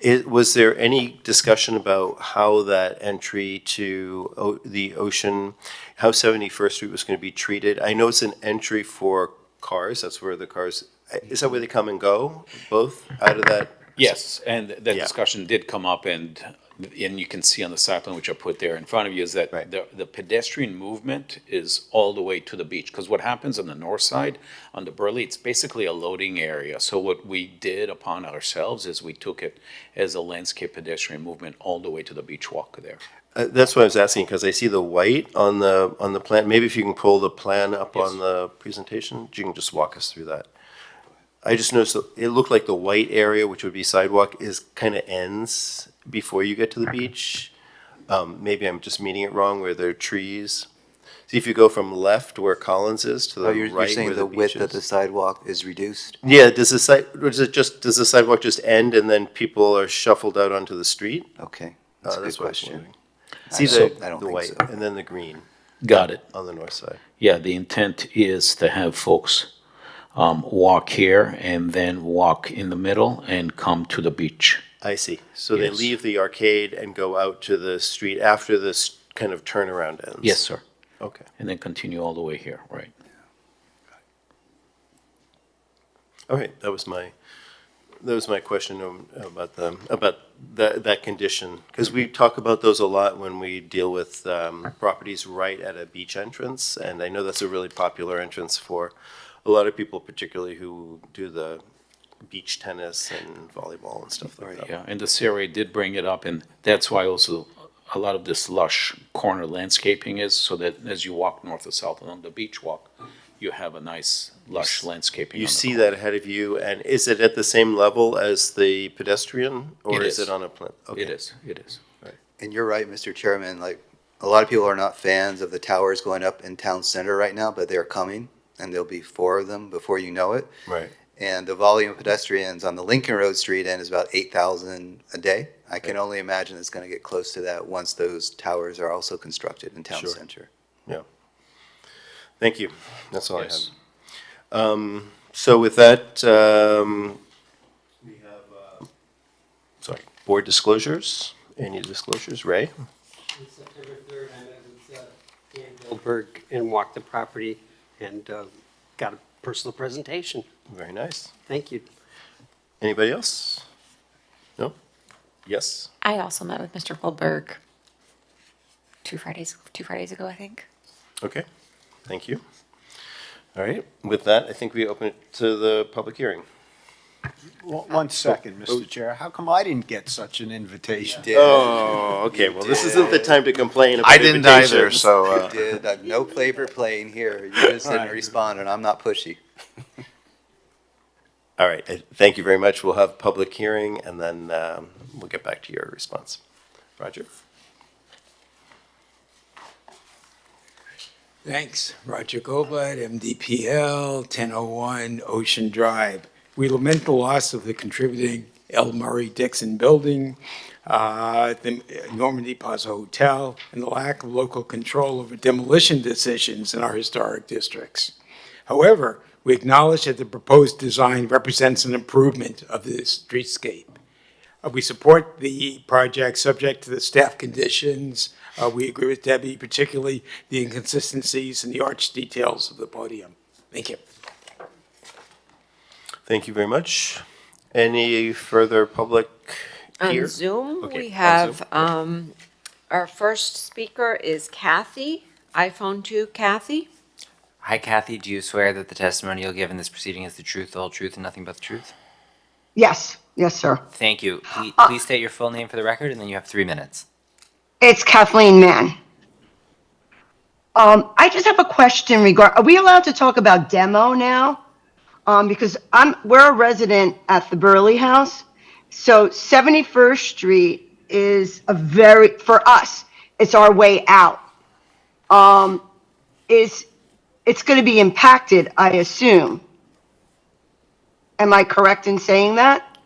Was there any discussion about how that entry to the ocean, how 71st Street was going to be treated? I know it's an entry for cars, that's where the cars, is that where they come and go, both out of that? Yes, and that Yeah. discussion did come up, and you can see on the site plan, which I put there in front of you, is that the pedestrian movement is all the way to the beach. Because what happens on the north side, on the Burley, it's basically a loading area. So what we did upon ourselves is we took it as a landscape pedestrian movement all the way to the beach walk there. That's what I was asking, because I see the white on the plan. Maybe if you can pull the plan up on the presentation, you can just walk us through that. I just noticed that it looked like the white area, which would be sidewalk, is kind of ends before you get to the beach. Maybe I'm just meaning it wrong, where there are trees. See, if you go from left where Collins is to the Oh, right you're saying where the beach width of is. the sidewalk is reduced? Yeah, does the sidewalk just end and then people are shuffled out onto the street? Okay, that's a good That's what I was question. wondering. I See don't- the I don't the think white so. and then the green Got it. on the north side. Yeah, the intent is to have folks walk here and then walk in the middle and come to the beach. I see. So they Yes. leave the arcade and go out to the street after this kind of turnaround ends? Yes, sir. Okay. And then continue all the way here, right? All right, that was my question about that condition. Because we talk about those a lot when we deal with properties right at a beach entrance. And I know that's a really popular entrance for a lot of people, particularly who do the beach tennis and volleyball and stuff like that. Yeah, and the CRA did bring it up, and that's why also a lot of this lush corner landscaping is, so that as you walk north or south along the beach walk, you have a nice lush landscaping. You on the see corner. that ahead of you, and is it at the same level as the pedestrian? Or It is is. it on a plan? It is, it is. And you're right, Mr. Chairman, like, a lot of people are not fans of the towers going up in town center right now, but they're coming, and there'll be 4 of them before you know it. Right. And the volume of pedestrians on the Lincoln Road Street end is about 8,000 a day. I can only imagine it's going to get close to that once those towers are also constructed in town Sure. center. Yeah. Thank you. That's all Yes. I had. So with that, we have, board disclosures. Any disclosures? Ray? September 3rd, I met with Dan Goldberg and walked the property and got a personal presentation. Very nice. Thank you. Anybody else? No? Yes? I also met with Mr. Goldberg two Fridays ago, I think. Okay. Thank you. All right. With that, I think we open it to the public hearing. One second, Mr. Chair. How come I didn't get such an invitation? Oh, okay. Well, this isn't the time to complain about I didn't either, invitations. so. You did, no paper playing here. You just didn't respond, and I'm not pushy. All right. Thank you very much. We'll have public hearing, and then we'll get back to your response. Roger? Thanks. Roger Goldblatt, MDPL, 1001 Ocean Drive. We lament the loss of the contributing L. Murray Dixon Building, the Normandy Plaza Hotel, and the lack of local control over demolition decisions in our historic districts. However, we acknowledge that the proposed design represents an improvement of the streetscape. We support the project subject to the staff conditions. We agree with Debbie, particularly the inconsistencies and the arch details of the podium. Thank you. Thank you very much. Any further public here? On Zoom, Okay, we on have, Zoom. our first speaker is Kathy, iPhone 2 Kathy. Hi, Kathy. Do you swear that the testimony you'll give in this proceeding is the truth, the whole truth, and nothing but the truth? Yes, yes, sir. Thank you. Please state your full name for the record, and then you have 3 minutes. It's Kathleen Mann. I just have a question are we allowed to talk about demo now? Because we're a resident at the Burley House. So 71st Street is for us, it's our way out. It's going to be impacted, I assume. Am I correct in saying that?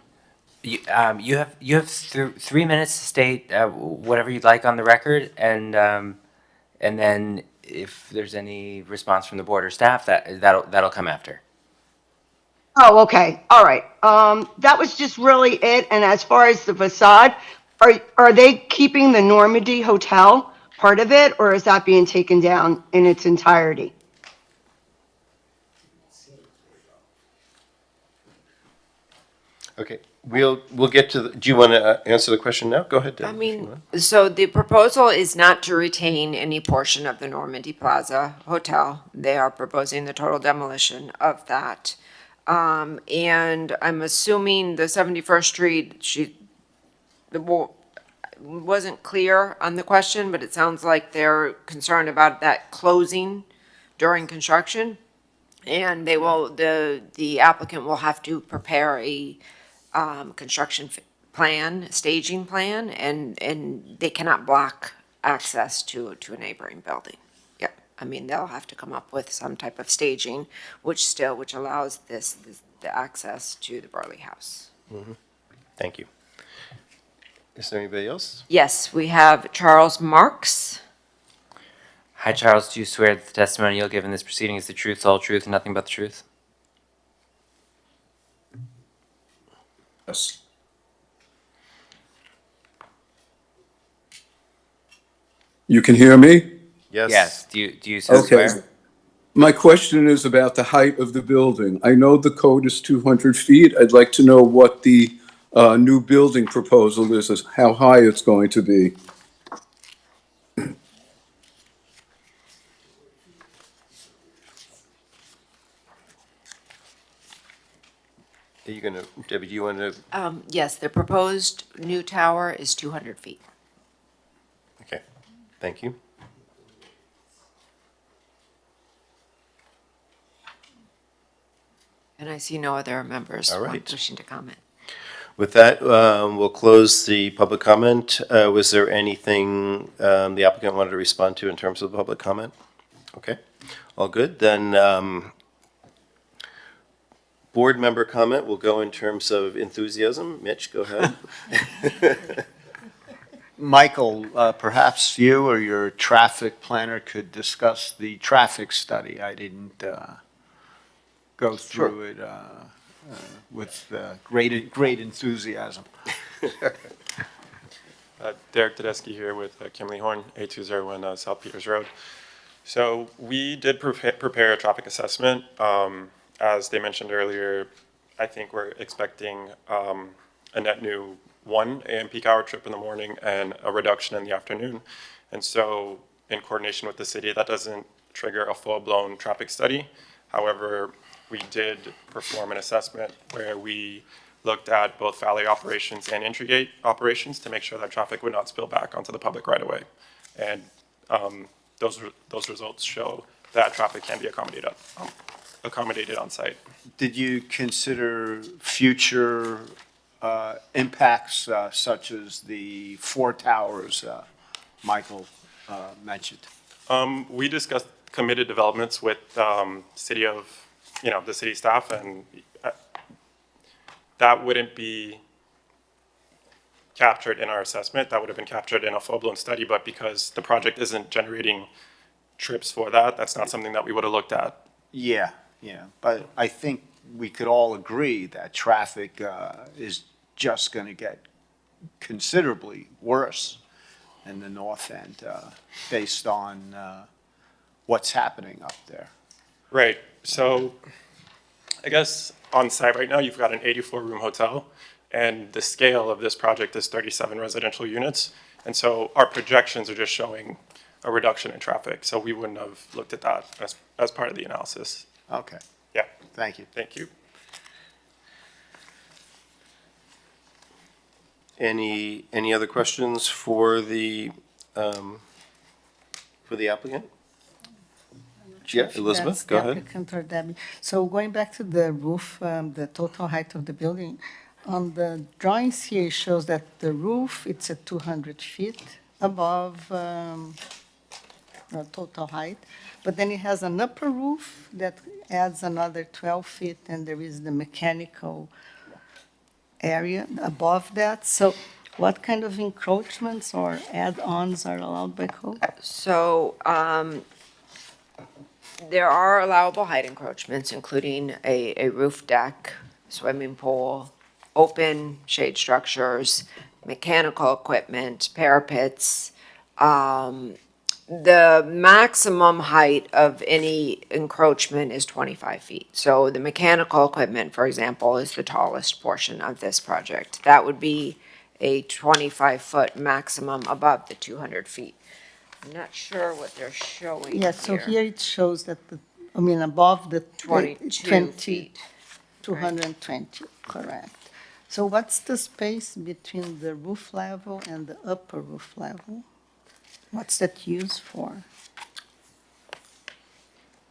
You have 3 minutes to state whatever you'd like on the record, and then if there's any response from the board or staff, that'll come after. Oh, okay, all right. That was just really it, and as far as the facade, are they keeping the Normandy Hotel part of it, or is that being taken down in its entirety? Okay, we'll get to, do you want to answer the question now? Go ahead, Deb. I if you mean, want. so the proposal is not to retain any portion of the Normandy Plaza Hotel. They are proposing the total demolition of that. And I'm assuming the 71st Street, wasn't clear on the question, but it sounds like they're concerned about that closing during construction. And the applicant will have to prepare a construction plan, staging plan, and they cannot block access to a neighboring building. Yep, I mean, they'll have to come up with some type of staging, which allows the access to the Burley House. Thank you. Is there anybody else? Yes, we have Charles Marks. Hi, Charles. Do you swear that the testimony you'll give in this proceeding is the truth, the whole truth, and nothing but the truth? Yes. You can hear me? Yes. Yes. Do you so Okay. swear? My question is about the height of the building. I know the code is 200 feet. I'd like to know what the new building proposal is how high it's going to be. Are you gonna, Debbie, do you want to, Yes, the proposed new tower is 200 feet. okay, thank you. And I see no other members All right. wishing to comment. With that, we'll close the public comment. Was there anything the applicant wanted to respond to in terms of the public comment? Okay, all good. Then board member comment will go in terms of enthusiasm. Mitch, go ahead. Michael, perhaps you or your traffic planner could discuss the traffic study. I didn't go through it with great enthusiasm. Derek Tedeschi here with Kimley Horn, 8201 South Peters Road. So we did prepare a traffic assessment. As they mentioned earlier, I think we're expecting a net new 1 a.m. peak hour trip in the morning and a reduction in the afternoon. And so in coordination with the city, that doesn't trigger a full-blown traffic study. However, we did perform an assessment where we looked at both valet operations and entry-gate operations to make sure that traffic would not spill back onto the public right away. And those results show that traffic can be accommodated on site. Did you consider future impacts such as the 4 towers Michael mentioned? We discussed committed developments with the city staff, and that wouldn't be captured in our assessment. That would have been captured in a full-blown study, but because the project isn't generating trips for that, that's not something that we would have looked at. Yeah, but I think we could all agree that traffic is just going to get considerably worse in the north end based on what's happening up there. Right. So I guess on site right now, you've got an 84-room hotel, and the scale of this project is 37 residential units. And so our projections are just showing a reduction in traffic. So we wouldn't have looked at that as part of the analysis. Okay. Yeah. Thank you. Thank you. Any other questions for the applicant? Yeah, Elizabeth, go ahead. Applicant or Debbie. So going back to the roof, the total height of the building, on the drawings here, it shows that the roof, it's at 200 feet above the total height. But then it has an upper roof that adds another 12 feet, and there is the mechanical area above that. So what kind of encroachments or add-ons are allowed by code? So There are allowable height encroachments, including a roof deck, swimming pool, open shade structures, mechanical equipment, parapets. The maximum height of any encroachment is 25 feet. So the mechanical equipment, for example, is the tallest portion of this project. That would be a 25-foot maximum above the 200 feet. I'm not sure what they're showing here. Yeah, so here it shows that, above the 22 feet. 220, correct. So what's the space between the roof level and the upper roof level? What's that used for?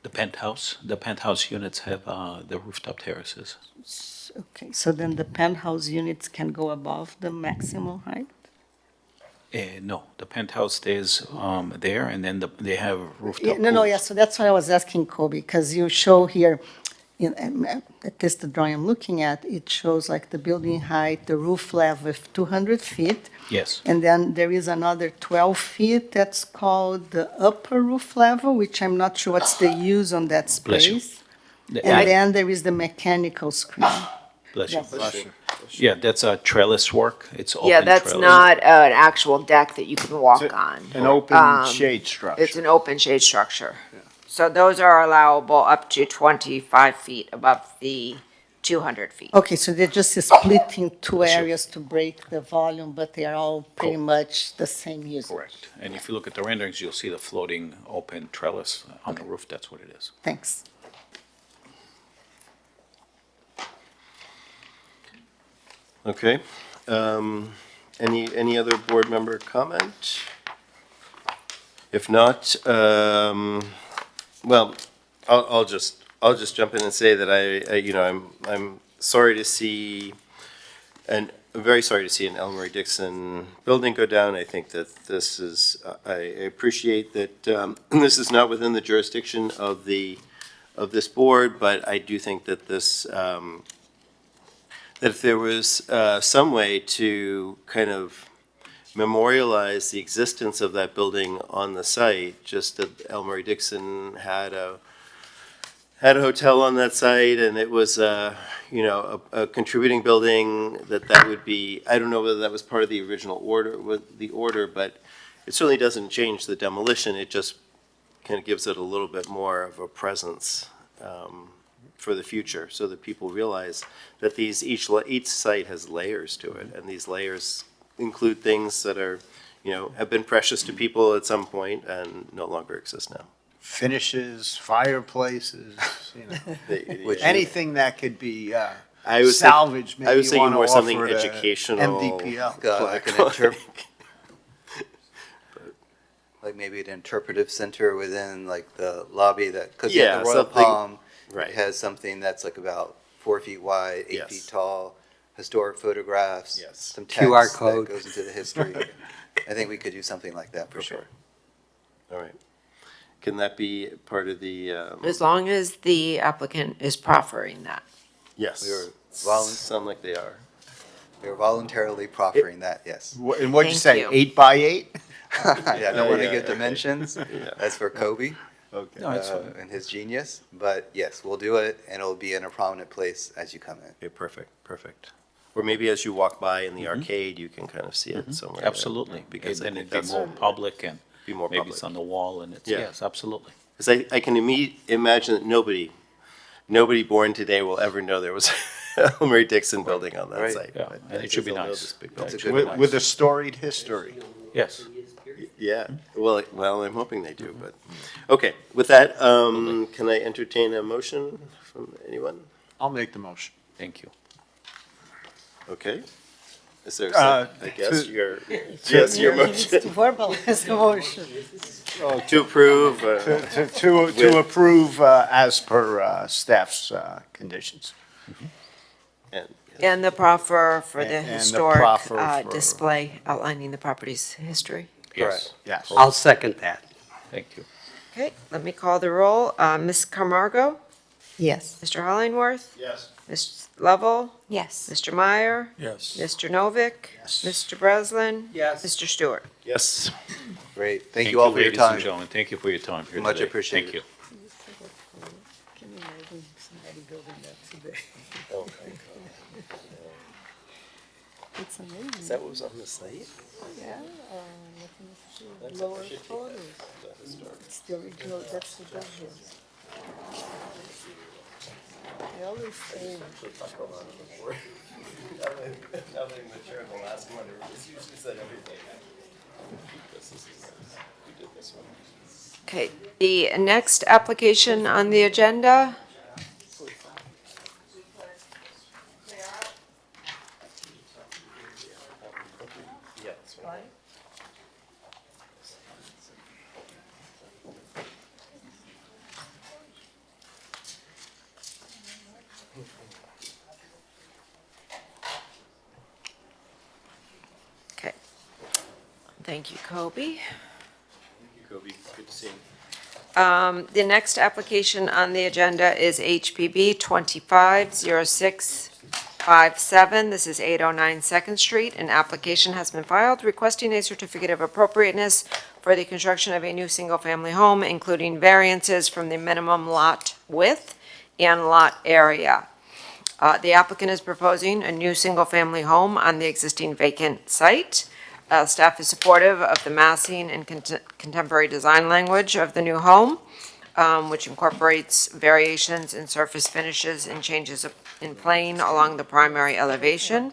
The penthouse units have the rooftop terraces. Okay, so then the penthouse units can go above the maximum height? No, the penthouse stays there, and then they have rooftop Yeah, no, pools. yeah, so that's why I was asking Kobe, because you show here, at least the drawing I'm looking at, it shows like the building height, the roof level of 200 feet, Yes, and then there is another 12 feet that's called the upper roof level, which I'm not sure what's the use on that Bless you. space. And then there is the mechanical screen. bless you. Yes. Yeah, that's trellis work. It's open Yeah, that's trellis. not an actual deck that you can walk on. An open shade structure. It's an open shade structure. So those are allowable up to 25 feet above the 200 feet. Okay, so they're just splitting two areas to break the volume, but they are all pretty much the same usage. Correct. And if you look at the renderings, you'll see the floating open trellis on the roof. That's what it is. Thanks. Okay. Any other board member comment? If not, well, I'll just jump in and say that I'm sorry to see, and I'm very sorry to see an Elmer Dixon building go down. I think that this is, I appreciate that this is not within the jurisdiction of this board, but I do think that this, that if there was some way to kind of memorialize the existence of that building on the site, just that Elmer Dixon had a hotel on that site, and it was a contributing building, that would be, I don't know whether that was part of the original order, but it certainly doesn't change the demolition. It just kind of gives it a little bit more of a presence for the future, so that people realize that each site has layers to it, and these layers include things that are, have been precious to people at some point and no longer exist now. Finishes, fireplaces, Which- anything that could be I was salvaged. Maybe I was you thinking wanna more something offer to educational. MDPL. Like like maybe an interpretive center within like the lobby that, because Yeah, the Royal something- Palm right. has something that's like about 4 feet wide, 8 Yes. feet tall, historic photographs, Yes. some QR text that code. goes into the history. I think we could do something like that for sure. All right. Can that be part of the, As long as the applicant is proffering that. yes, We were volun- sound like they are. We're voluntarily proffering that, yes. And what'd you Thank say, you. 8x8? Yeah, I don't want to Yeah, give okay. dimensions. Yeah. That's for Kobe Okay. No, it's fine. and his genius. But yes, we'll do it, and it'll be in a prominent place as you come in. Okay, perfect. Or maybe as you walk by in the arcade, you can kind of see it somewhere. there. Absolutely. Because I Then think it'd be that's more public and be more maybe public. it's on the wall and it's, Yeah. yes, absolutely. Because I can imagine that nobody born today will ever know there was a Elmer Dixon building on that Right. site. Yeah, but and it should be they'll know nice. this big That's a building. good With, one. with a storied history. Yes. Yeah, well, I'm hoping they do, but, okay, with that, can I entertain a motion from anyone? I'll make the motion. Thank you. Okay. Is there, I guess, to- your motion To verbalize the motion. to approve, To approve as per staff's conditions. and, And the proffer for the And the historic proffer for- display outlining the property's history. Yes. Yes. I'll second that. Thank you. Okay, let me call the roll. Ms. Camargo? Yes. Mr. Hollingworth? Yes. Ms. Lovell? Yes. Mr. Meyer? Yes. Mr. Novick? Mr. Breslin? Yes. Mr. Stewart? Yes. Great. Thank you all for your ladies and time. gentlemen. Thank you for your time here Much today. appreciated. Thank you. somebody building that today. Oh, my God. It's amazing. Is that what was on the site? Yeah, let me see. Lower photos. It's the original, that's the dungeon. They always say. Nothing mature in the last one. It's usually said everything. We did this one. Okay, the next application on the agenda. Yeah, that's right. Okay. Thank you, Kobe. Kobe, good to see you. The next application on the agenda is HPB 250657. This is 809 Second Street. An application has been filed requesting a certificate of appropriateness for the construction of a new single-family home, including variances from the minimum lot width and lot area. The applicant is proposing a new single-family home on the existing vacant site. Staff is supportive of the massing and contemporary design language of the new home, which incorporates variations in surface finishes and changes in plane along the primary elevation.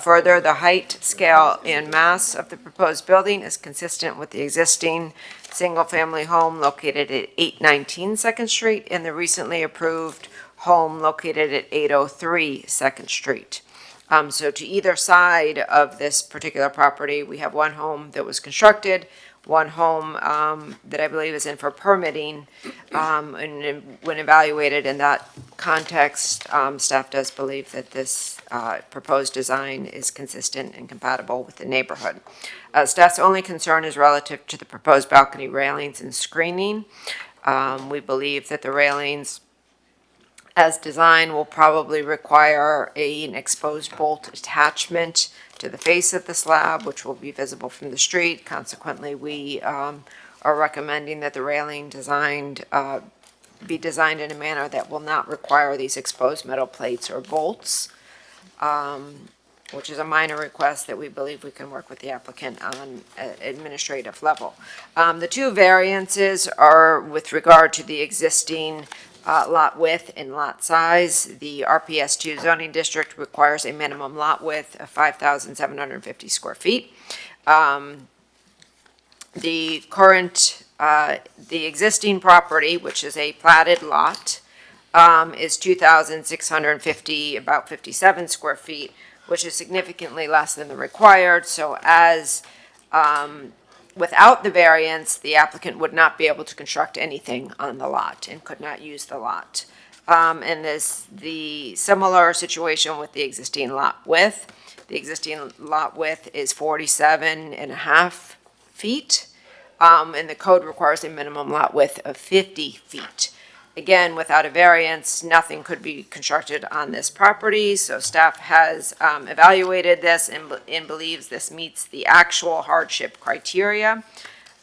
Further, the height, scale, and mass of the proposed building is consistent with the existing single-family home located at 819 Second Street and the recently approved home located at 803 Second Street. So to either side of this particular property, we have one home that was constructed, one home that I believe is in for permitting. And when evaluated in that context, staff does believe that this proposed design is consistent and compatible with the neighborhood. Staff's only concern is relative to the proposed balcony railings and screening. We believe that the railings as designed will probably require an exposed bolt attachment to the face of the slab, which will be visible from the street. Consequently, we are recommending that the railing be designed in a manner that will not require these exposed metal plates or bolts, which is a minor request that we believe we can work with the applicant on administrative level. The two variances are with regard to the existing lot width and lot size. The RPS2 zoning district requires a minimum lot width of 5,750 square feet. The existing property, which is a platted lot, is 2,650, about 57 square feet, which is significantly less than the required. So without the variance, the applicant would not be able to construct anything on the lot and could not use the lot. And the similar situation with the existing lot width. The existing lot width is 47.5 feet, and the code requires a minimum lot width of 50 feet. Again, without a variance, nothing could be constructed on this property, so staff has evaluated this and believes this meets the actual hardship criteria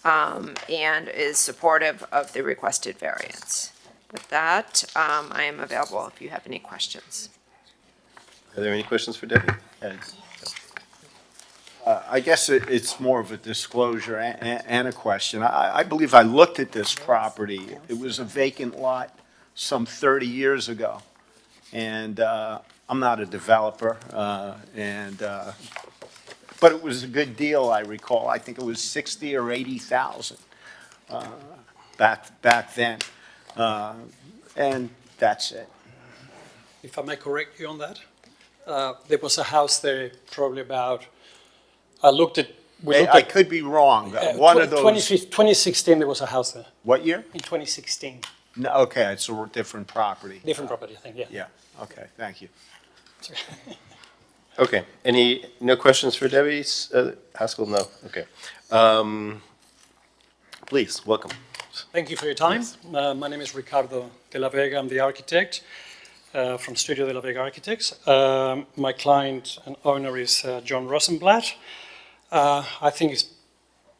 and is supportive of the requested variance. With that, I am available if you have any questions. Are there any questions for Debbie? I guess it's more of a disclosure and a question. I believe I looked at this property. It was a vacant lot some 30 years ago. And I'm not a developer, but it was a good deal, I recall. I think it was 60 or 80,000 back then. And that's it. If I may correct you on that, there was a house there probably about, I could be wrong. One of those. 2016, there was a house there. What year? In 2016. No, okay, it's a different property. Different property, I think, yeah. Yeah, okay, thank you. Okay, no questions for Debbie Haskell? No, okay. Please, welcome. Thank you for your time. My name is Ricardo de la Vega. I'm the architect from Studio de la Vega Architects. My client and owner is John Rosenblatt. I think it's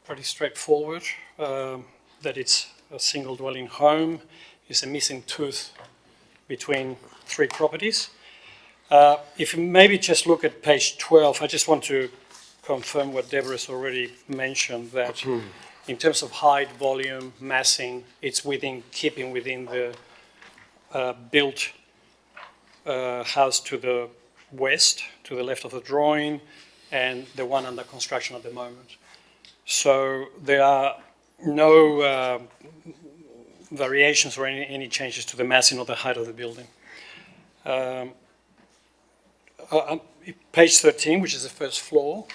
pretty straightforward that it's a single dwelling home. It's a missing tooth between three properties. If you maybe just look at page 12, I just want to confirm what Deborah's already mentioned, that in terms of height, volume, massing, it's keeping within the built house to the west, to the left of the drawing, and the one under construction at the moment. So there are no variations or any changes to the massing or the height of the building. Page 13, which is the first floor.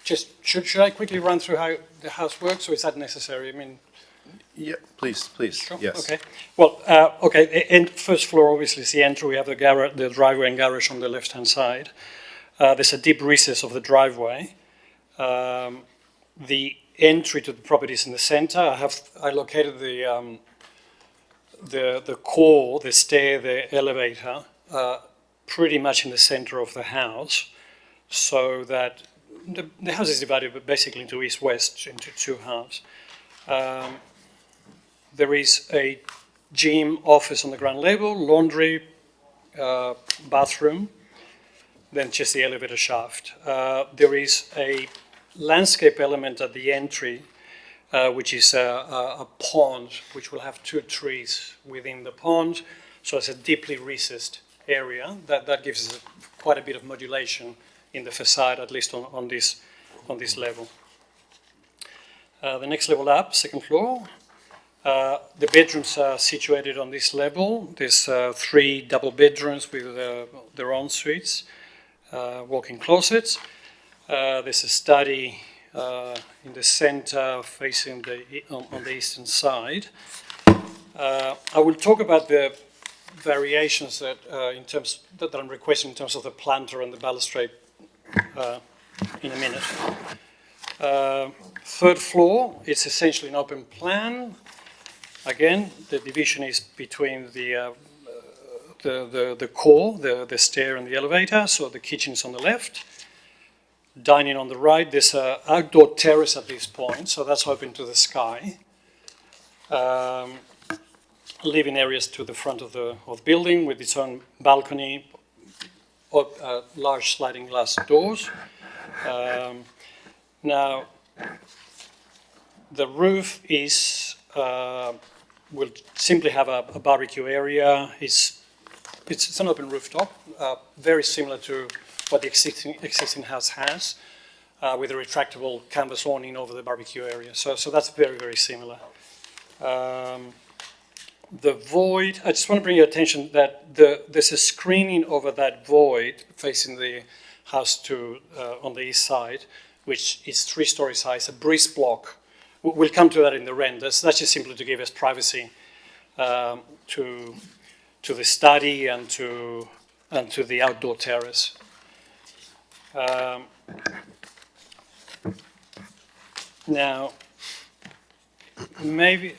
Just should I quickly run through how the house works, or is that necessary? I mean, Yeah, please, sure. yes. Okay. Well, okay. And first floor, obviously, is the entry. We have the driveway and garage on the left-hand side. There's a deep recess of the driveway. The entry to the property is in the center. I located the core, the stair, the elevator, pretty much in the center of the house, so that the house is divided basically into east-west, into two halves. There is a gym, office on the ground level, laundry, bathroom, then just the elevator shaft. There is a landscape element at the entry, which is a pond, which will have two trees within the pond. So it's a deeply recessed area. That gives us quite a bit of modulation in the facade, at least on this level. The next level up, second floor. The bedrooms are situated on this level. There's three double bedrooms with their own suites, walk-in closets. There's a study in the center facing on the eastern side. I will talk about the variations that I'm requesting in terms of the planter and the balustrade in a minute. Third floor, it's essentially an open plan. Again, the division is between the core, the stair and the elevator, so the kitchen's on the left. Dining on the right, there's an outdoor terrace at this point, so that's open to the sky. Living areas to the front of the building with its own balcony, large sliding glass doors. Now, the roof will simply have a barbecue area. It's an open rooftop, very similar to what the existing house has, with a retractable canvas awning over the barbecue area. So that's very, very similar. The void, I just want to bring your attention that there's a screening over that void facing the house on the east side, which is 3 stories high. It's a breeze block. We'll come to that in the renders. That's just simply to give us privacy to the study and to the outdoor terrace. Now, maybe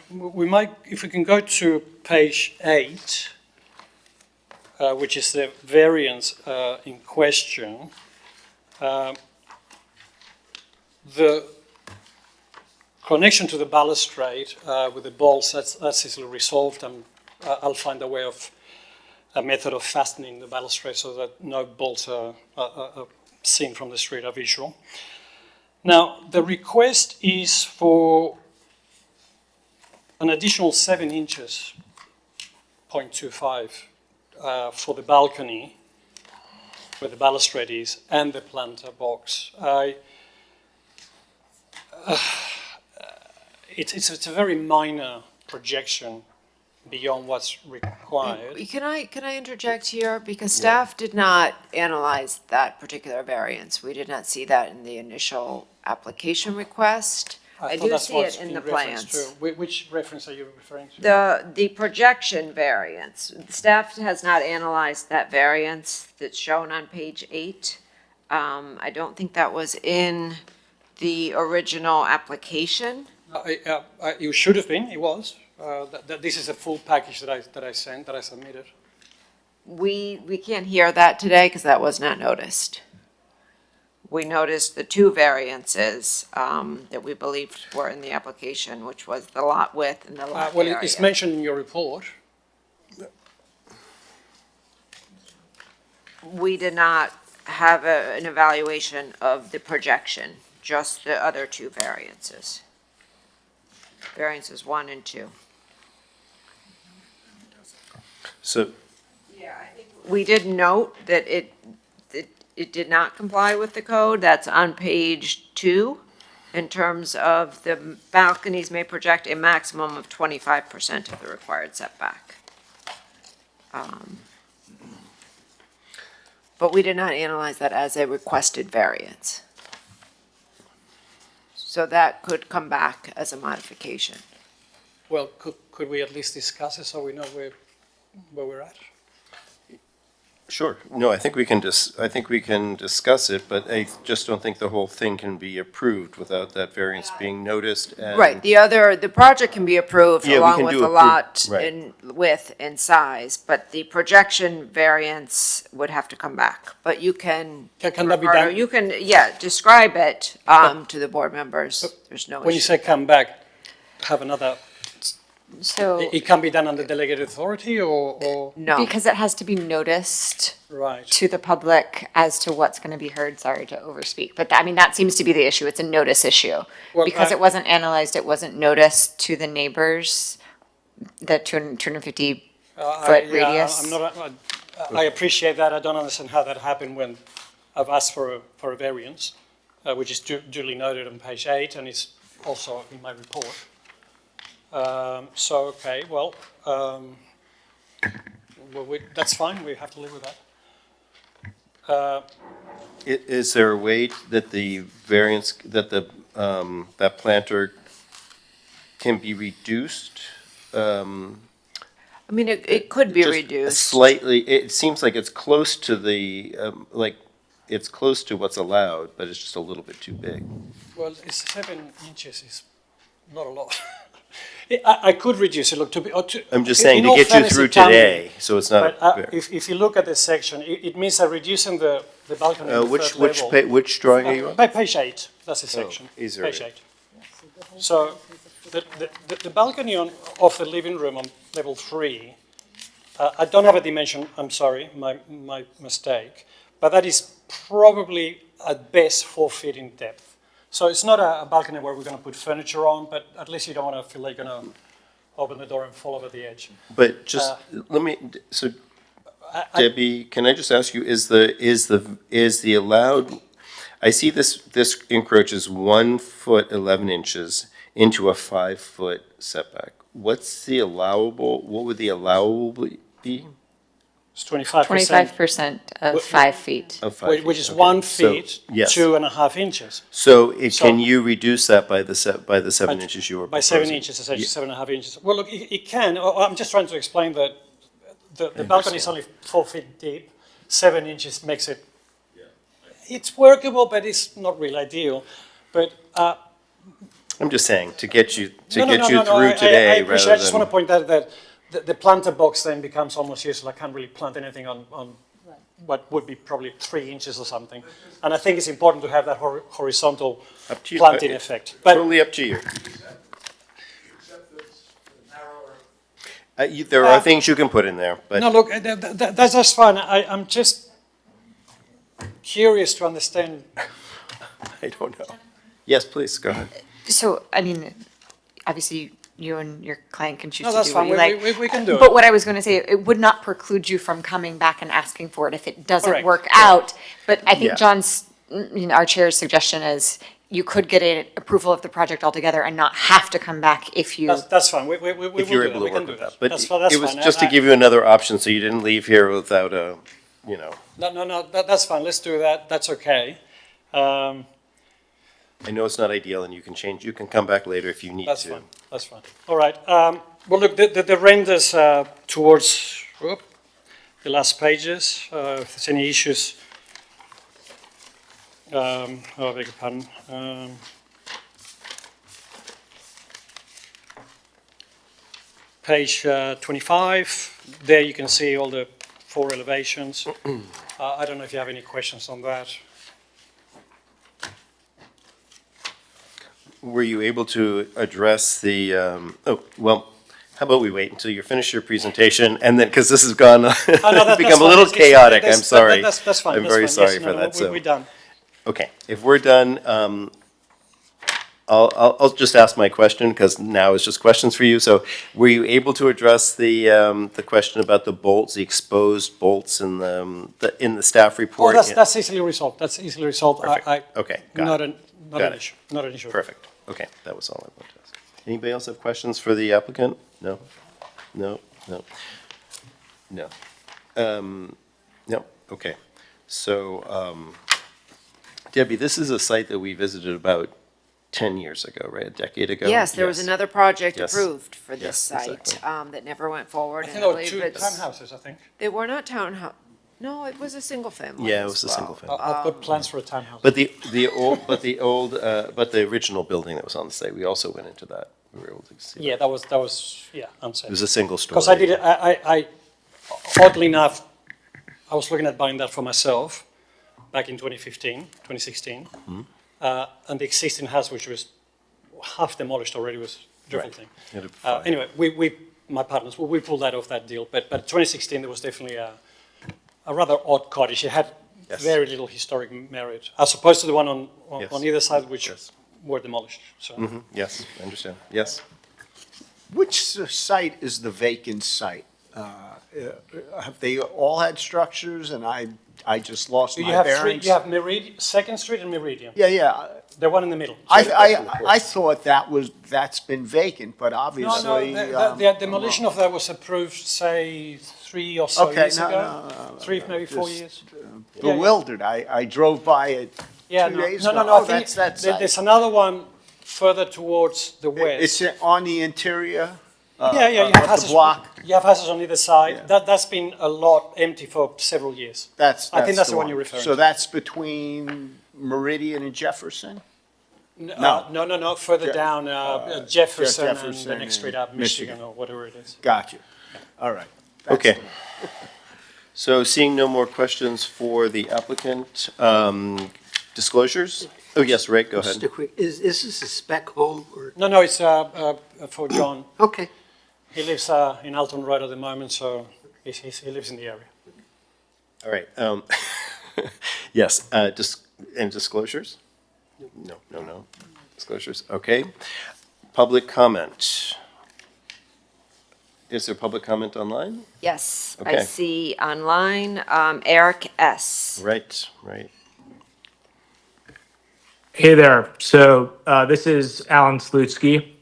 we might, if we can go to page 8, which is the variance in question. The connection to the balustrade with the bolts, that's easily resolved, and I'll find a method of fastening the balustrade so that no bolts are seen from the street, are visual. Now, the request is for an additional 7 inches, 0.25, for the balcony where the balustrade is and the planter box. It's a very minor projection beyond what's required. Can I interject here? Because staff did not analyze that particular variance. We did not see that in the initial application request. I thought do that's see what's it in been the referenced plans. to. Which reference are you referring to? The projection variance. Staff has not analyzed that variance that's shown on page 8. I don't think that was in the original application. You should have been. It was. This is a full package that I submitted. We can't hear that today because that was not noticed. We noticed the 2 variances that we believed were in the application, which was the lot width and the lot Well, area. it's mentioned in your report. we did not have an evaluation of the projection, just the other two variances. Variances 1 and 2. So, We did note that it did not comply with the code. That's on page 2, in terms of the balconies may project a maximum of 25% of the required setback. But we did not analyze that as a requested variance. So that could come back as a modification. Well, could we at least discuss it so we know where we're at? sure. No, I think we can discuss it, but I just don't think the whole thing can be approved without that variance being noticed and. Right, the project can be approved Yeah, we along can with do the appro- lot right. in width and size, but the projection variance would have to come back. But you can. Can that be Ricardo, done? You can, yeah, describe it, to the board members. There's no issue. When you say come back, have another, So, it can be done under delegated authority or? No. because it has to be noticed Right. to the public as to what's going to be heard, sorry to overspeak, but I mean, that seems to be the issue. It's a notice issue. Well, Because it wasn't analyzed, it wasn't noticed to the neighbors, the 250 foot radius. I'm not, I appreciate that. I don't understand how that happened when I've asked for a variance, which is duly noted on page 8 and is also in my report. Okay, well, that's fine. We have to live with that. Is there a way that the variance, that that planter can be reduced? I mean, it could be Just reduced. Slightly, it seems like it's close to the, it's close to what's allowed, but it's just a little bit too big. Well, it's 7 inches is not a lot. I could reduce it, look, I'm just in saying to all get you fairness, through it can be. today, so it's not. But very- if you look at this section, it means that reducing the balcony on the Which, third level. which drawing are you on? Page 8, that's the section. is there Page a- 8. So the balcony of the living room on level 3, I don't have a dimension, I'm sorry, my mistake, but that is probably at best 4 feet in depth. So it's not a balcony where we're going to put furniture on, but at least you don't want to feel like you're going to open the door and fall over the edge. But just, let me, so Debbie, can I just ask you, is the allowed, I see this encroaches 1 foot 11 inches into a 5 foot setback. What's the allowable, what would the allowable be? It's 25%. 25% of 5 feet. Of 5 feet, Which is okay. 1 So, feet, yes. 2.5 inches. So So- can you reduce that by the 7 inches you were By proposing? 7 inches, essentially 7.5 inches. Well, look, it can. I'm just trying to explain that the balcony is only 4 feet deep. 7 inches makes it. It's workable, but it's not really ideal. But I'm just saying, to get you no, through today, I appreciate. I just want rather to point out that the planter box then becomes almost useless. I can't really plant anything on what would be probably 3 inches or something. And I think it's important to have that horizontal Up to you. planting effect. But Totally up to you. There are things you can put in there, but. no, look, that's fine. I'm just curious to understand. I don't know. Yes, please, go ahead. So, I mean, obviously, you and your client can choose No, to that's do what fine. you like. We can do it. But what I was going to say, it would not preclude you from coming back and asking for it if it doesn't Correct, work correct. out. But I think Yeah. John's, our chair's suggestion is you could get an approval of the project altogether and not have to come back if you. That's fine. We will If you're do able that. to We can work do with that. that. But That's fine. it was just to give you another option, so you didn't leave here without a, No, that's fine. Let's do that. That's okay. I know it's not ideal and you can come back later if you need to. That's fine. That's fine. All right. Well, look, the renders towards the last pages. If there's any issues, I beg your pardon. Page 25. There you can see all the 4 elevations. I don't know if you have any questions on that. Were you able to address the, how about we wait until you finish your presentation, and then, because this has gone, Oh, no, that's become a fine. little It's- chaotic, I'm that's- sorry. That's fine. I'm that's very fine. sorry Yes, for no, that, so. We're done. Okay, if we're done, I'll just ask my question, because now it's just questions for you. So were you able to address the question about the bolts, the exposed bolts in the staff Oh, report? that's easily resolved. That's easily resolved. Perfect. Okay, got Not it. an, not Got an it. issue. Not an issue. Perfect. Okay, that was all I wanted to ask. Anybody else have questions for the applicant? No? No? No? No? No? Okay. So, Debbie, this is a site that we visited about 10 years ago, right? A decade ago? Yes, there was another project Yes. approved for this Yes, site exactly. that never went forward. I and think there were believe two it's- townhouses, I think. They were not townhouse, no, it was a single family. Yeah, it as was a well. single family. I've got plans for a townhouse. But the original building that was on the site, we also went into that. We were able to see. Yeah, that was, yeah, unsafe. It was a single story. Because I did, I, oddly enough, I was looking at buying that for myself back in 2015, 2016. Mhm. And the existing house, which was half demolished already, was a different Right. thing. It'd be fine. Anyway, we, my partners, we pulled that off that deal. But 2016, there was definitely a rather odd cottage. It had Yes. very little historic merit, as opposed to the one on Yes. either side, which Yes. were demolished. So. Mhm. Yes, I understand. Yes. Which site is the vacant site? Have they all had structures and I just lost You my have three. bearings? You have Meridian, Second Street and Meridian. Yeah, yeah. The one in the middle. I thought that's been vacant, but No, obviously. no, the demolition of that was approved, say, 3 or so Okay, years no, ago. no, 3, maybe 4 just, years. Bewildered. I drove by it Yeah, 2 no, days no, ago. no, I Oh, think that's there's another one further towards the west. It's on the interior Yeah, you of have the houses. block. You have houses on either side. That's been a lot empty for several years. I think that's the one you're referring So to. that's between Meridian and Jefferson? No. No, further down, Jefferson and the Jefferson next street and up, Michigan, or whatever it is. Got you. All right. Okay. So seeing no more questions for the applicant, disclosures? Oh, yes, Rick, go ahead. Just a quick, is this a spec home or? No, it's for John. Okay. He lives in Alton Road at the moment, so he lives in the area. All right. Yes, and disclosures? No. Disclosures, okay. Public comment. Is there public comment online? Yes, I Okay. see online, Eric S. Right. Hey there. So this is Alan Slutsky.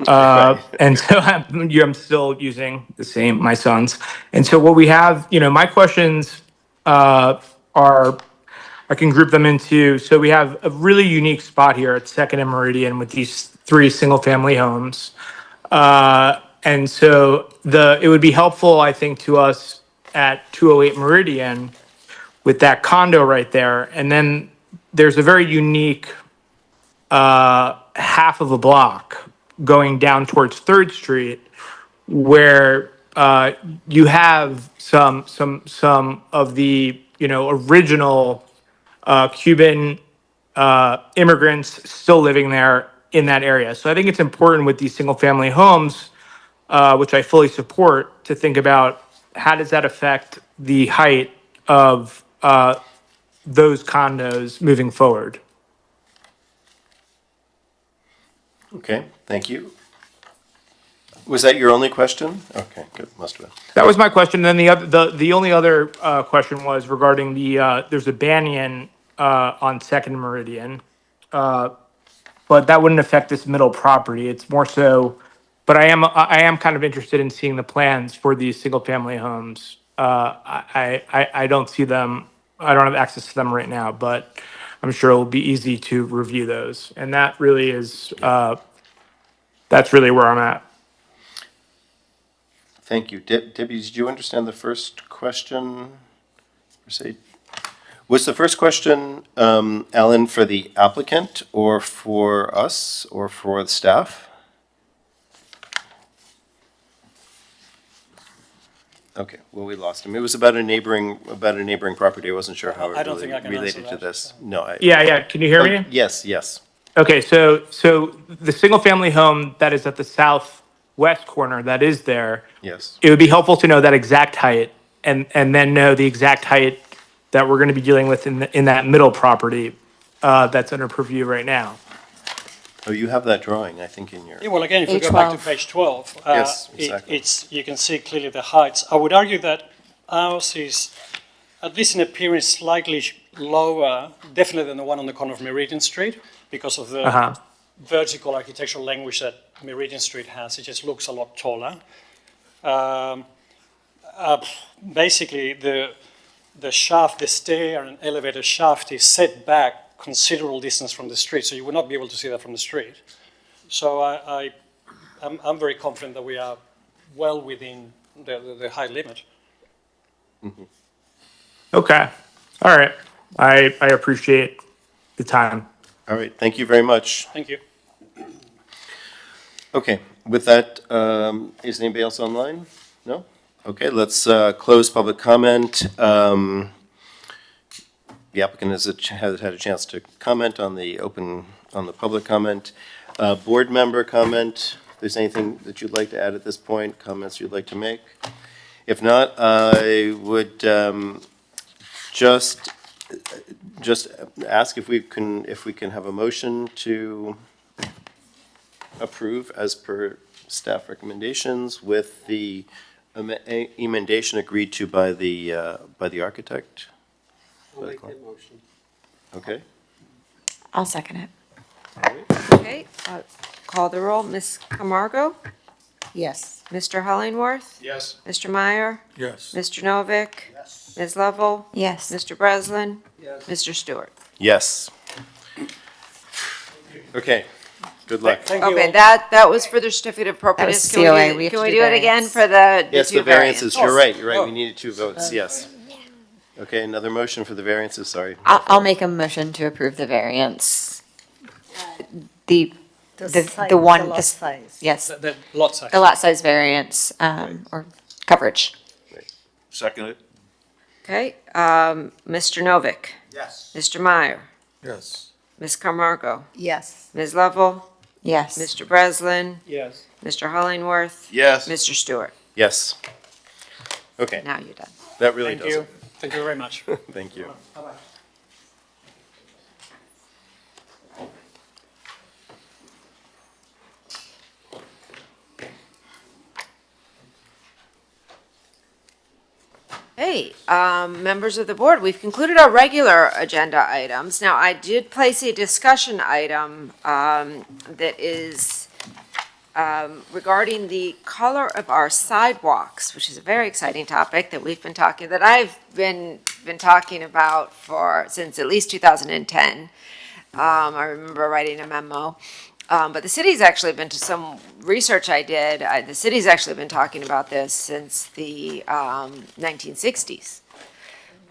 And so I'm still using the same, my son's. And so what we have, my questions are, I can group them into, so we have a really unique spot here at Second and Meridian with these 3 single-family homes. And so it would be helpful, I think, to us at 208 Meridian with that condo right there. And then there's a very unique half of a block going down towards 3rd Street where you have some of the original Cuban immigrants still living there in that area. So I think it's important with these single family homes, which I fully support, to think about how does that affect the height of those condos moving forward. Okay, thank you. Was that your only question? Okay, good, must have been. That was my question. Then the only other question was regarding there's a banyan on Second Meridian, but that wouldn't affect this middle property. It's more so, but I am kind of interested in seeing the plans for these single family homes. I don't see them. I don't have access to them right now, but I'm sure it'll be easy to review those. And that really is that's really where I'm at. Thank you. Debbie, did you understand the first question? Was the first question, Alan, for the applicant or for us or for the staff? Okay, well, we lost him. It was about a neighboring property. I wasn't sure how it I don't think I can related answer to that. this. No. Yeah. Can you hear me? Yes. Okay, so the single family home that is at the southwest west corner that is there, Yes. it would be helpful to know that exact height and then know the exact height that we're going to be dealing with in that middle property that's under purview right now. Oh, you have that drawing, I think, in your. Yeah, well, again, if we go back to A12. page 12, Yes, exactly. you can see clearly the heights. I would argue that ours is, at least in appearance, slightly lower, definitely than the one on the corner of Meridian Street, because of the vertical architectural language that Meridian Street has. It just looks a lot taller. Basically, the shaft, the stair and elevator shaft is set back considerable distance from the street, so you would not be able to see that from the street. So I'm very confident that we are well within the height limit. Okay. All right. I appreciate the time. All right, thank you very much. Thank you. Okay, with that, is anybody else online? No? Okay, let's close public comment. The applicant has had a chance to comment on the public comment. Board member comment, if there's anything that you'd like to add at this point, comments you'd like to make? If not, I would just ask if we can have a motion to approve as per staff recommendations with the emendation agreed to by the architect. I'll make that motion. Okay. I'll second it. Okay, call the roll. Ms. Camargo? Yes. Mr. Hollingworth? Yes. Mr. Meyer? Yes. Mr. Novick? Yes. Ms. Lovell? Yes. Mr. Breslin? Yes. Mr. Stewart? Yes. Okay, good luck. Thank you Okay, all. that was for the certificate of appropriateness. That was COA. We have Can to we do do it again variance. for the Yes, two the variances, you're variants? right, we needed 2 votes, yes. Okay, another motion for the variances, sorry. I'll make a motion to approve the variance. The one, lot size. yes, The lot size. the lot size variance, or coverage. Second it? Okay, Mr. Novick? Yes. Mr. Meyer? Yes. Ms. Camargo? Yes. Ms. Lovell? Yes. Mr. Breslin? Yes. Mr. Hollingworth? Yes. Mr. Stewart? Yes. Okay, Now you're done. that really Thank does you. it. Thank you very much. Thank you. Bye-bye. Hey, members of the board, we've concluded our regular agenda items. Now, I did place a discussion item that is regarding the color of our sidewalks, which is a very exciting topic that I've been talking about since at least 2010. I remember writing a memo. But the city's actually been, to some research I did, the city's actually been talking about this since the 1960s.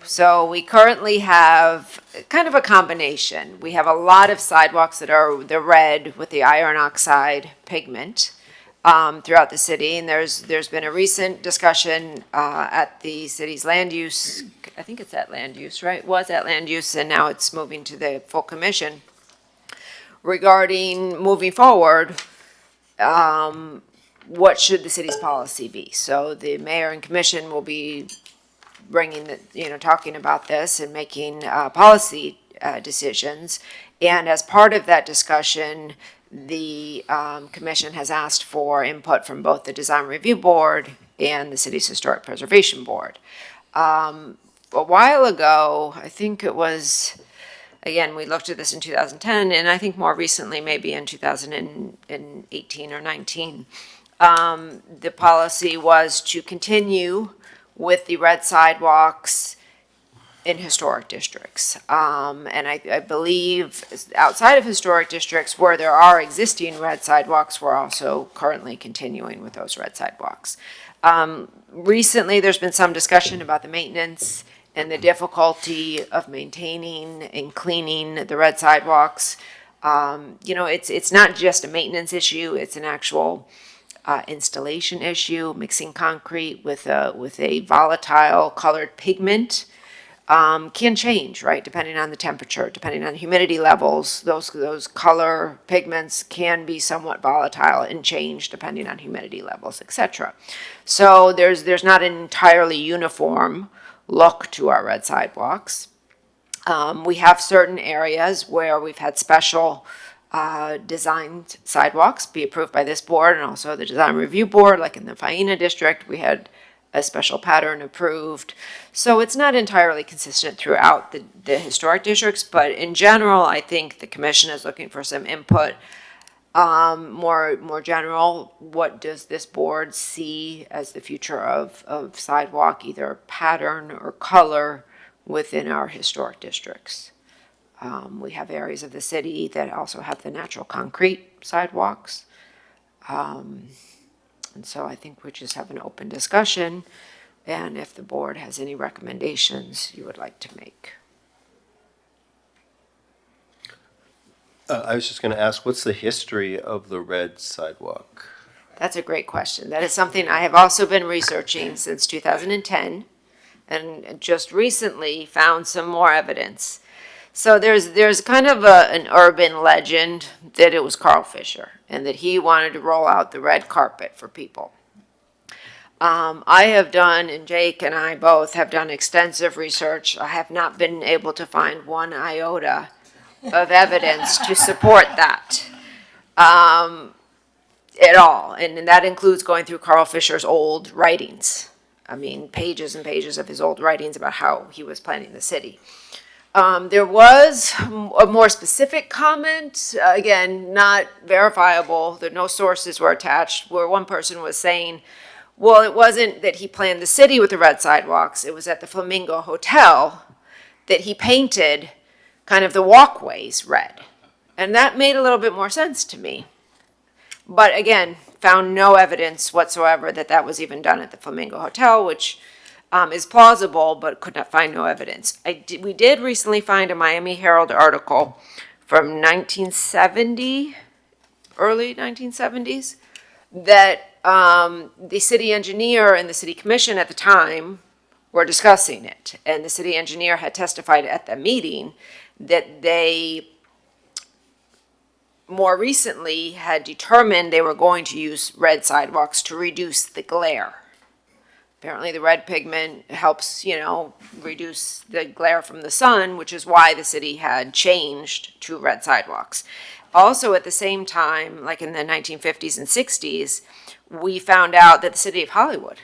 So we currently have kind of a combination. We have a lot of sidewalks that are the red with the iron oxide pigment throughout the city. And there's been a recent discussion at the city's land use, I think it's at land use, right? Was at land use, and now it's moving to the full commission, regarding moving forward, what should the city's policy be? So the mayor and commission will be talking about this and making policy decisions. And as part of that discussion, the commission has asked for input from both the Design Review Board and the city's Historic Preservation Board. A while ago, I think it was, again, we looked at this in 2010, and I think more recently, maybe in 2018 or 19, the policy was to continue with the red sidewalks in historic districts. And I believe outside of historic districts where there are existing red sidewalks, we're also currently continuing with those red sidewalks. Recently, there's been some discussion about the maintenance and the difficulty of maintaining and cleaning the red sidewalks. It's not just a maintenance issue, it's an actual installation issue, mixing concrete with a volatile colored pigment. can change, right, depending on the temperature, depending on humidity levels. Those color pigments can be somewhat volatile and change depending on humidity levels, etc. So there's not an entirely uniform look to our red sidewalks. We have certain areas where we've had special designed sidewalks be approved by this board and also the design review board, like in the Faena district, we had a special pattern approved. So it's not entirely consistent throughout the historic districts, but in general, I think the commission is looking for some input. More general, what does this board see as the future of sidewalk, either pattern or color within our historic districts? We have areas of the city that also have the natural concrete sidewalks. And so I think we just have an open discussion, and if the board has any recommendations you would like to make. I was just going to ask, what's the history of the red sidewalk? That's a great question. That is something I have also been researching since 2010, and just recently found some more evidence. So there's kind of an urban legend that it was Carl Fisher and that he wanted to roll out the red carpet for people. I have done, and Jake and I both have done extensive research. I have not been able to find one iota of evidence to support that at all. And that includes going through Carl Fisher's old writings. I mean, pages and pages of his old writings about how he was planning the city. There was a more specific comment, again, not verifiable, that no sources were attached, where one person was saying, well, it wasn't that he planned the city with the red sidewalks, it was at the Flamingo Hotel that he painted kind of the walkways red. And that made a little bit more sense to me. But again, found no evidence whatsoever that that was even done at the Flamingo Hotel, which is plausible, but could not find no evidence. We did recently find a Miami Herald article from 1970, early 1970s, that the city engineer and the city commission at the time were discussing it. And the city engineer had testified at the meeting that they more recently had determined they were going to use red sidewalks to reduce the glare. Apparently the red pigment helps, reduce the glare from the sun, which is why the city had changed to red sidewalks. Also at the same time, like in the 1950s and 60s, we found out that the city of Hollywood,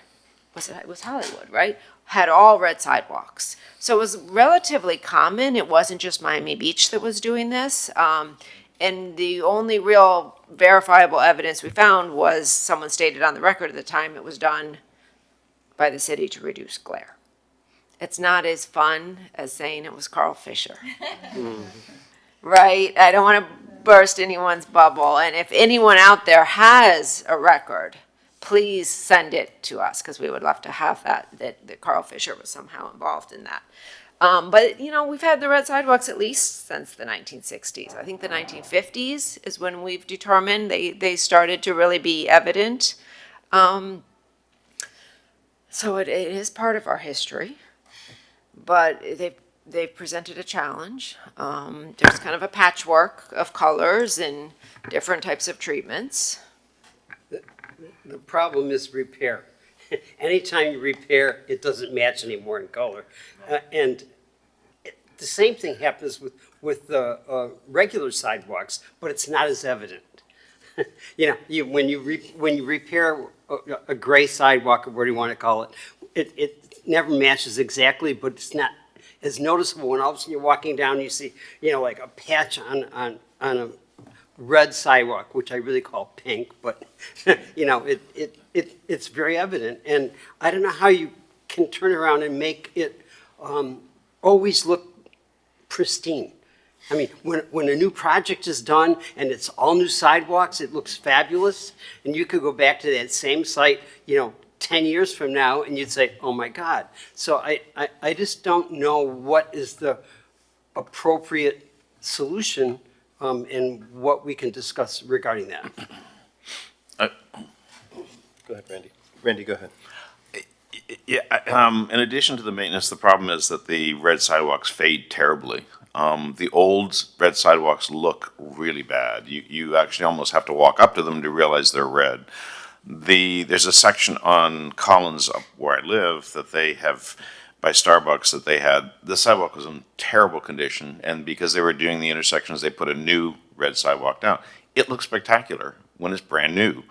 it was Hollywood, right? Had all red sidewalks. So it was relatively common. It wasn't just Miami Beach that was doing this. And the only real verifiable evidence we found was someone stated on the record at the time it was done by the city to reduce glare. It's not as fun as saying it was Carl Fisher. Right? I don't want to burst anyone's bubble. And if anyone out there has a record, please send it to us, because we would love to have that Carl Fisher was somehow involved in that. But, we've had the red sidewalks at least since the 1960s. I think the 1950s is when we've determined they started to really be evident. So it is part of our history, but they've presented a challenge. There's kind of a patchwork of colors and different types of treatments. The problem is repair. Anytime you repair, it doesn't match anymore in color. And the same thing happens with the regular sidewalks, but it's not as evident. When you repair a gray sidewalk, or what do you want to call it, it never matches exactly, but it's not as noticeable when all of a sudden you're walking down, you see, like a patch on a red sidewalk, which I really call pink, but it's very evident. And I don't know how you can turn around and make it always look pristine. I mean, when a new project is done and it's all new sidewalks, it looks fabulous. And you could go back to that same site, 10 years from now, and you'd say, oh my God. So I just don't know what is the appropriate solution and what we can discuss regarding that. Go ahead, Randy. Randy, go ahead. Yeah, in addition to the maintenance, the problem is that the red sidewalks fade terribly. The old red sidewalks look really bad. You actually almost have to walk up to them to realize they're red. There's a section on Collins up where I live that they have, by Starbucks, that they had, the sidewalk was in terrible condition, and because they were doing the intersections, they put a new red sidewalk down. It looks spectacular when it's brand new.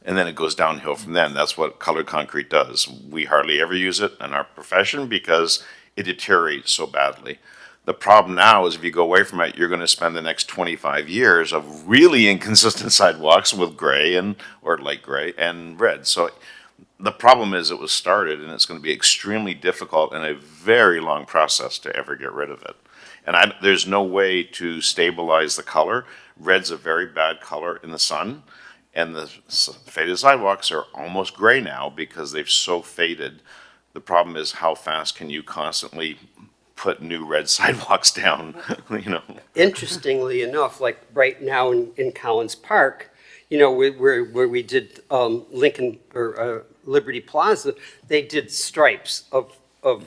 And then it goes downhill from then. That's what colored concrete does. We hardly ever use it in our profession because it deteriorates so badly. The problem now is if you go away from it, you're going to spend the next 25 years of really inconsistent sidewalks with gray or light gray and red. So the problem is it was started and it's going to be extremely difficult and a very long process to ever get rid of it. And there's no way to stabilize the color. Red's a very bad color in the sun. And the faded sidewalks are almost gray now because they've so faded. The problem is how fast can you constantly put new red sidewalks down, you know? Interestingly enough, like right now in Collins Park, you know, where we did Lincoln or Liberty Plaza, they did stripes of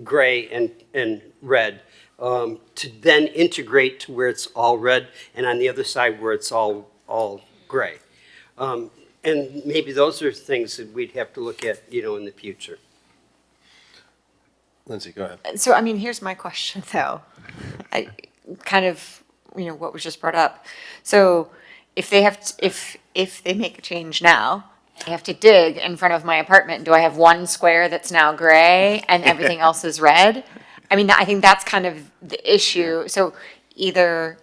gray and red to then integrate to where it's all red, and on the other side where it's all gray. And maybe those are things that we'd have to look at, you know, in the future. Lindsay, go ahead. So, I mean, here's my question, though. I kind of, you know, what was just brought up. So, if they have, if they make a change now, I have to dig in front of my apartment. Do I have one square that's now gray and everything else is red? I mean, I think that's kind of the issue. So, either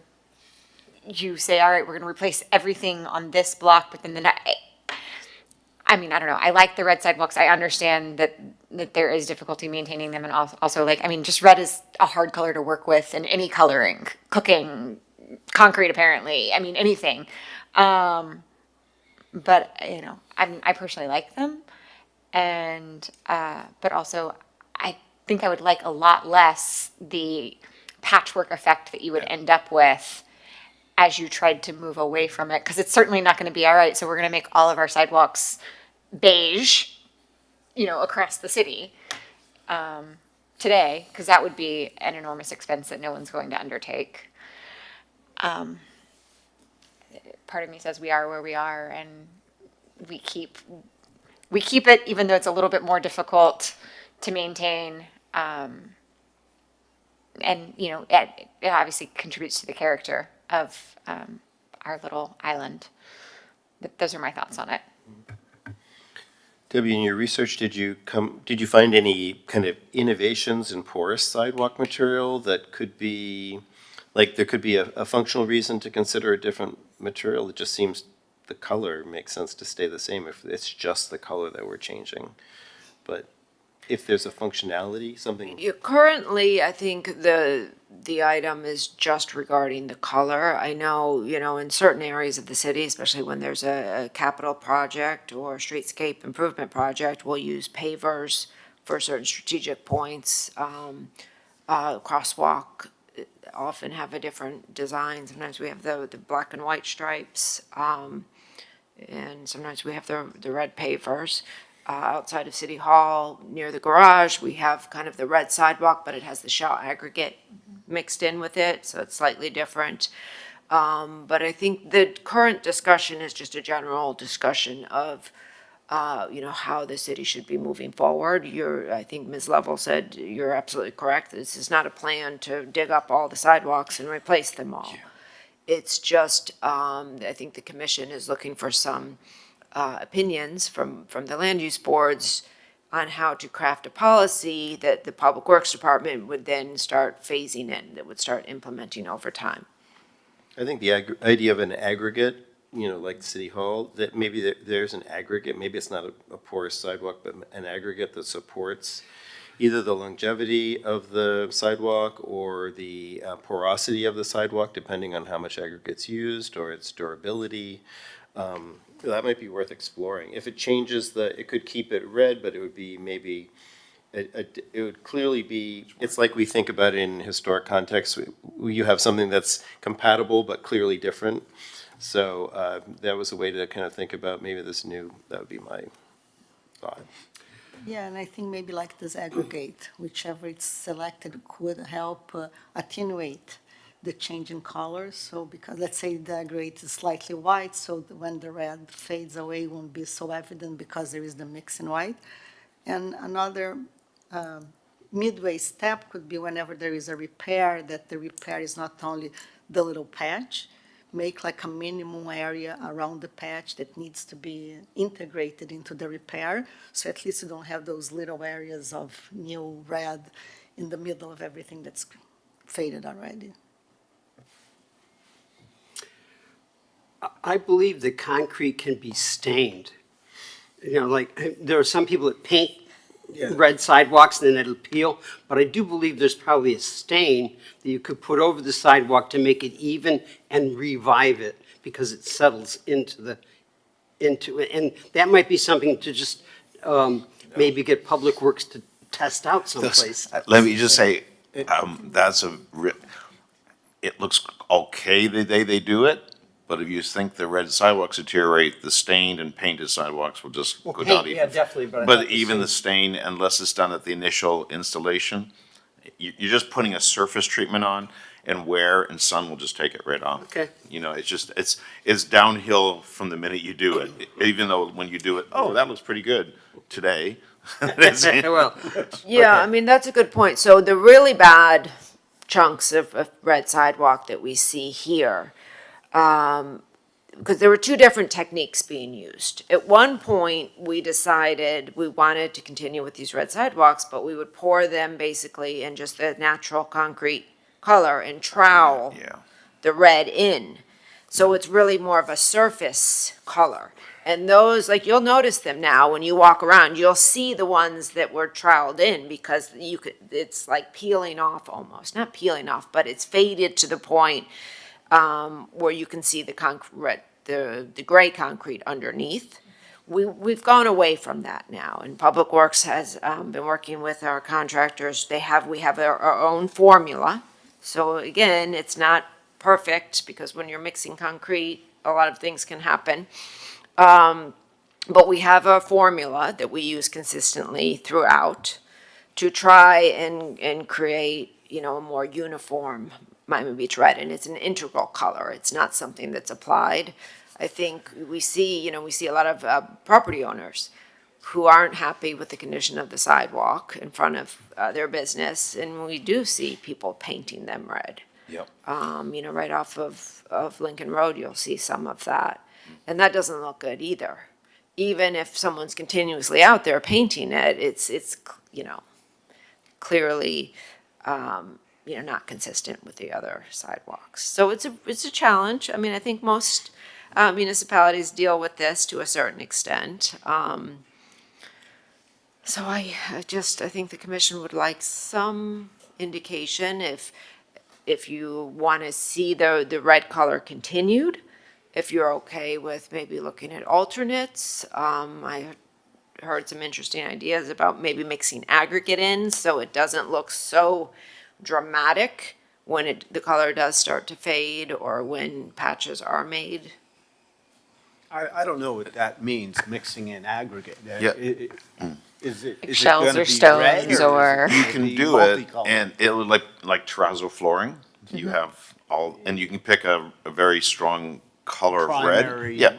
you say, all right, we're going to replace everything on this block, but then I mean, I don't know. I like the red sidewalks. I understand that there is difficulty maintaining them, and also, like, I mean, just red is a hard color to work with in any coloring, cooking, concrete, apparently. I mean, anything. But you know, I personally like them, and but also, I think I would like a lot less the patchwork effect that you would end up with as you tried to move away from it, because it's certainly not going to be all right. So we're going to make all of our sidewalks beige, you know, across the city today, because that would be an enormous expense that no one's going to undertake. Part of me says we are where we are, and we keep it, even though it's a little bit more difficult to maintain. And you know, it obviously contributes to the character of our little island. But those are my thoughts on it. Debbie, in your research, did you find any kind of innovations in porous sidewalk material that could be, like, there could be a functional reason to consider a different material? It just seems the color makes sense to stay the same if it's just the color that we're changing. But if there's a functionality, something. Currently, I think the item is just regarding the color. I know, you know, in certain areas of the city, especially when there's a capital project or streetscape improvement project, we'll use pavers for certain strategic points. Crosswalk often have a different design. Sometimes we have the black and white stripes, and sometimes we have the red pavers. Outside of City Hall, near the garage, we have kind of the red sidewalk, but it has the shell aggregate mixed in with it, so it's slightly different. But I think the current discussion is just a general discussion of, you know, how the city should be moving forward. I think Ms. Lovell said, you're absolutely correct. This is not a plan to dig up all the sidewalks and replace them all. Yeah. It's just, I think the commission is looking for some opinions from the land use boards on how to craft a policy that the Public Works Department would then start phasing in, that would start implementing over time. I think the idea of an aggregate, you know, like City Hall, that maybe there's an aggregate, maybe it's not a porous sidewalk, but an aggregate that supports either the longevity of the sidewalk or the porosity of the sidewalk, depending on how much aggregate's used, or its durability. That might be worth exploring. If it changes it could keep it red, but it would be maybe, it would clearly be, it's like we think about it in historic context. You have something that's compatible but clearly different. So that was a way to kind of think about maybe this new, that would be my thought. Yeah, and I think maybe like this aggregate, whichever it's selected could help attenuate the change in colors. So because let's say the aggregate is slightly white, so when the red fades away, it won't be so evident because there is the mix in white. And another midway step could be whenever there is a repair, that the repair is not only the little patch, make like a minimum area around the patch that needs to be integrated into the repair. So at least you don't have those little areas of new red in the middle of everything that's faded already. I believe that concrete can be stained. You know, like, there are some people that paint red sidewalks and then it'll peel, but I do believe there's probably a stain that you could put over the sidewalk to make it even and revive it because it settles into it. And that might be something to just maybe get Public Works to test out someplace. Let me just say, it looks okay the day they do it, but if you think the red sidewalks deteriorate, the stained and painted sidewalks will just go down even. Yeah, definitely, but I But thought the even same- the stain, unless it's done at the initial installation, you're just putting a surface treatment on, and wear and sun will just take it right off. Okay. You know, it's just, it's downhill from the minute you do it, even though when you do it, oh, that looks pretty good today. Well, Yeah, I mean, that's a good point. So the really bad chunks of red sidewalk that we see here, because there were two different techniques being used. At one point, we decided we wanted to continue with these red sidewalks, but we would pour them basically in just the natural concrete color and trowel the red in. So it's really more of a surface color. And those, like, you'll notice them now when you walk around, you'll see the ones that were troweled in because it's like peeling off almost, not peeling off, but it's faded to the point where you can see the gray concrete underneath. We've gone away from that now, and Public Works has been working with our contractors. We have our own formula. So again, it's not perfect because when you're mixing concrete, a lot of things can happen. But we have a formula that we use consistently throughout to try and create, a more uniform Miami Beach red, and it's an integral color. It's not something that's applied. I think we see a lot of property owners who aren't happy with the condition of the sidewalk in front of their business, and we do see people painting them red. Yep. Right off of Lincoln Road, you'll see some of that. And that doesn't look good either. Even if someone's continuously out there painting it, it's clearly, not consistent with the other sidewalks. So it's a challenge. I mean, I think most municipalities deal with this to a certain extent. So I think the commission would like some indication if you want to see the red color continued, if you're okay with maybe looking at alternates. I heard some interesting ideas about maybe mixing aggregate in so it doesn't look so dramatic when the color does start to fade or when patches are made. I don't know what that means, mixing in aggregate. Yeah. Is it shells gonna or be stones red, or- is it You gonna can be do it, multicolored? and it'll like terrazzo flooring. You have and you can pick a very strong color of red. Primary Yeah.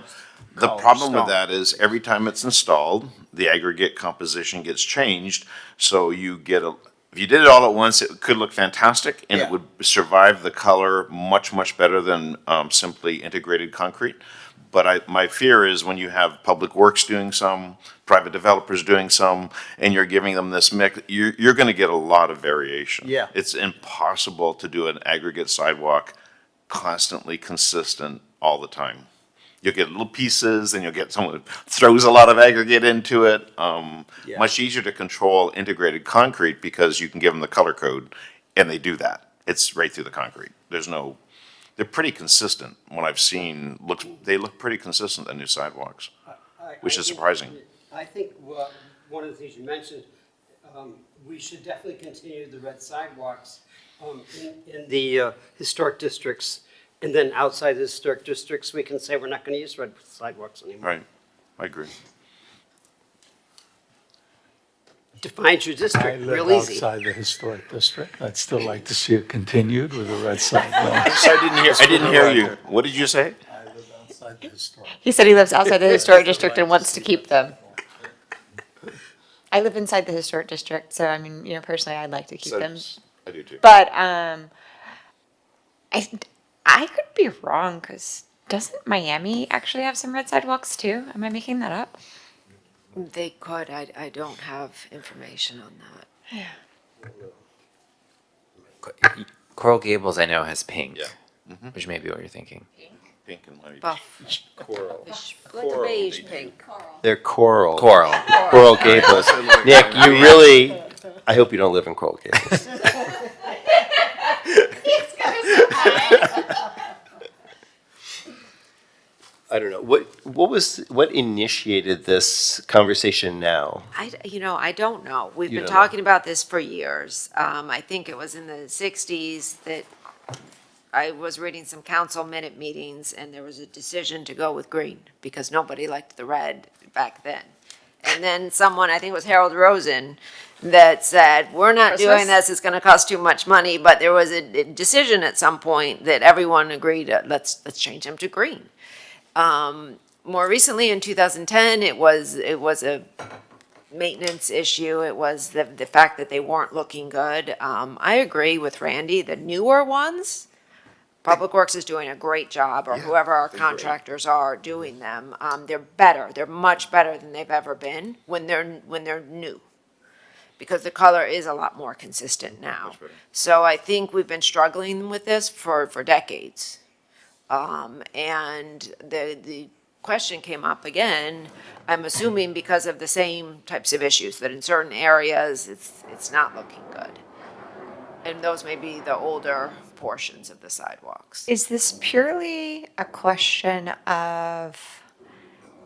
The color problem with stone. that is every time it's installed, the aggregate composition gets changed. So you get if you did it all at once, it could look fantastic and Yeah. it would survive the color much, much better than simply integrated concrete. But my fear is when you have Public Works doing some, private developers doing some, and you're giving them this mix, you're gonna get a lot of variation. Yeah. It's impossible to do an aggregate sidewalk constantly consistent all the time. You'll get little pieces, and you'll get someone that throws a lot of aggregate into it. Yeah. Much easier to control integrated concrete because you can give them the color code, and they do that. It's right through the concrete. They're pretty consistent. What I've seen, they look pretty consistent, the new sidewalks, which is surprising. I think one of the things you mentioned, we should definitely continue the red sidewalks in the historic districts. And then outside the historic districts, we can say we're not going to use red sidewalks anymore. Right, I agree. I think, one of the things you mentioned, we should definitely continue the red sidewalks in the historic districts. And then outside the historic districts, we can say we're not going to use red sidewalks anymore. Right, I agree. defines your I district, live real easy. outside the historic district. I'd still like to see it continued with a red sign. No. So I didn't hear you. What did you say? I live outside the historic. He said he lives outside the historic district and wants to keep them. I live inside the historic district, so I mean, personally, I'd like to keep them. I do too. But I could be wrong, because doesn't Miami actually have some red sidewalks too? Am I making that up? They could, I don't have information on that. Coral Gables, I know, has pink, Yeah. which may be what you're thinking. Pink and Miami Buff. Beach. Coral. Like a beige pink. They're coral. Coral. Coral Gables. Nick, you really, I hope you don't live in Coral Gables. I don't know. What initiated this conversation now? I don't know. We've You been don't know. talking about this for years. I think it was in the 60s that I was reading some council minute meetings, and there was a decision to go with green because nobody liked the red back then. And then someone, I think it was Harold Rosen, that said, we're not doing Christmas? this, it's gonna cost too much money, but there was a decision at some point that everyone agreed, let's change them to green. More recently, in 2010, it was a maintenance issue. It was the fact that they weren't looking good. I agree with Randy, the newer ones, Public Works is doing a great job, or whoever our contractors are doing them. They're better. They're much better than they've ever been when they're new, because the color is a lot more consistent now. So I think we've been struggling with this for decades. And the question came up again, I'm assuming because of the same types of issues, that in certain areas, it's not looking good. And those may be the older portions of the sidewalks. Is this purely a question of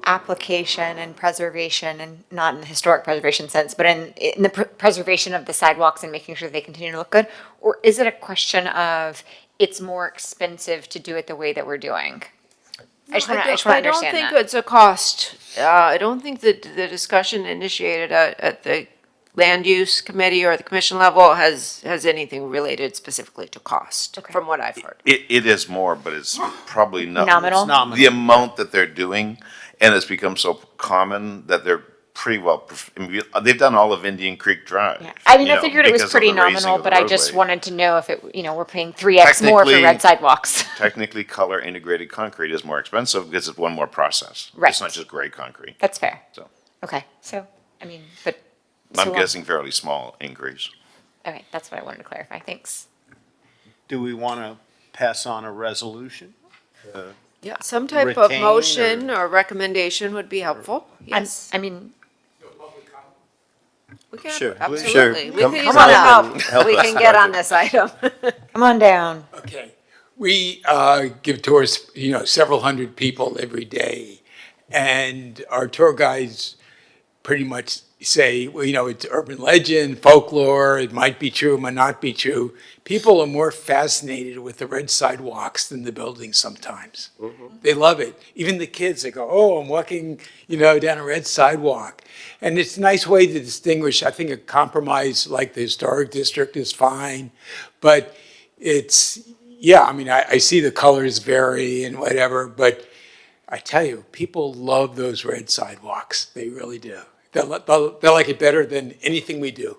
application and preservation, and not in the historic preservation sense, but in the preservation of the sidewalks and making sure they continue to look good? Or is it a question of it's more expensive to do it the way that we're doing? I just want to understand I don't think that. it's a cost. I don't think that the discussion initiated at the land use committee or the commission level has anything related specifically to cost, from what I've heard. It is more, but it's probably not. Nominal? It's nominal. The amount that they're doing, and it's become so common that they're pretty well, they've done all of Indian Creek Drive. Yeah. I mean, you I know, figured it was because of pretty the raising nominal, of the but I just roadway. wanted to know if it, we're paying 3x more for red Technically- sidewalks. Technically, color integrated concrete is more expensive because it's one more process. Right. It's not just gray concrete. That's fair. So Okay, so, I mean, but. I'm so- guessing fairly small increase. Okay, that's what I wanted to clarify. Thanks. Do we want to pass on a resolution? Yeah, some type of Retain motion or recommendation would be helpful, yes. I mean, We can, Sure, absolutely. We Come- can come use on our up help. and help We us can get out on here. this item. come on down. Okay. We give tours, several hundred people every day. And our tour guides pretty much say, well, it's urban legend, folklore, it might be true, it might not be true. People are more fascinated with the red sidewalks than the buildings sometimes. They love it. Even the kids, they go, oh, I'm walking, down a red sidewalk. And it's a nice way to distinguish. I think a compromise like the historic district is fine, but it's, I see the colors vary and whatever, but I tell you, people love those red sidewalks. They really do. They'll like it better than anything we do.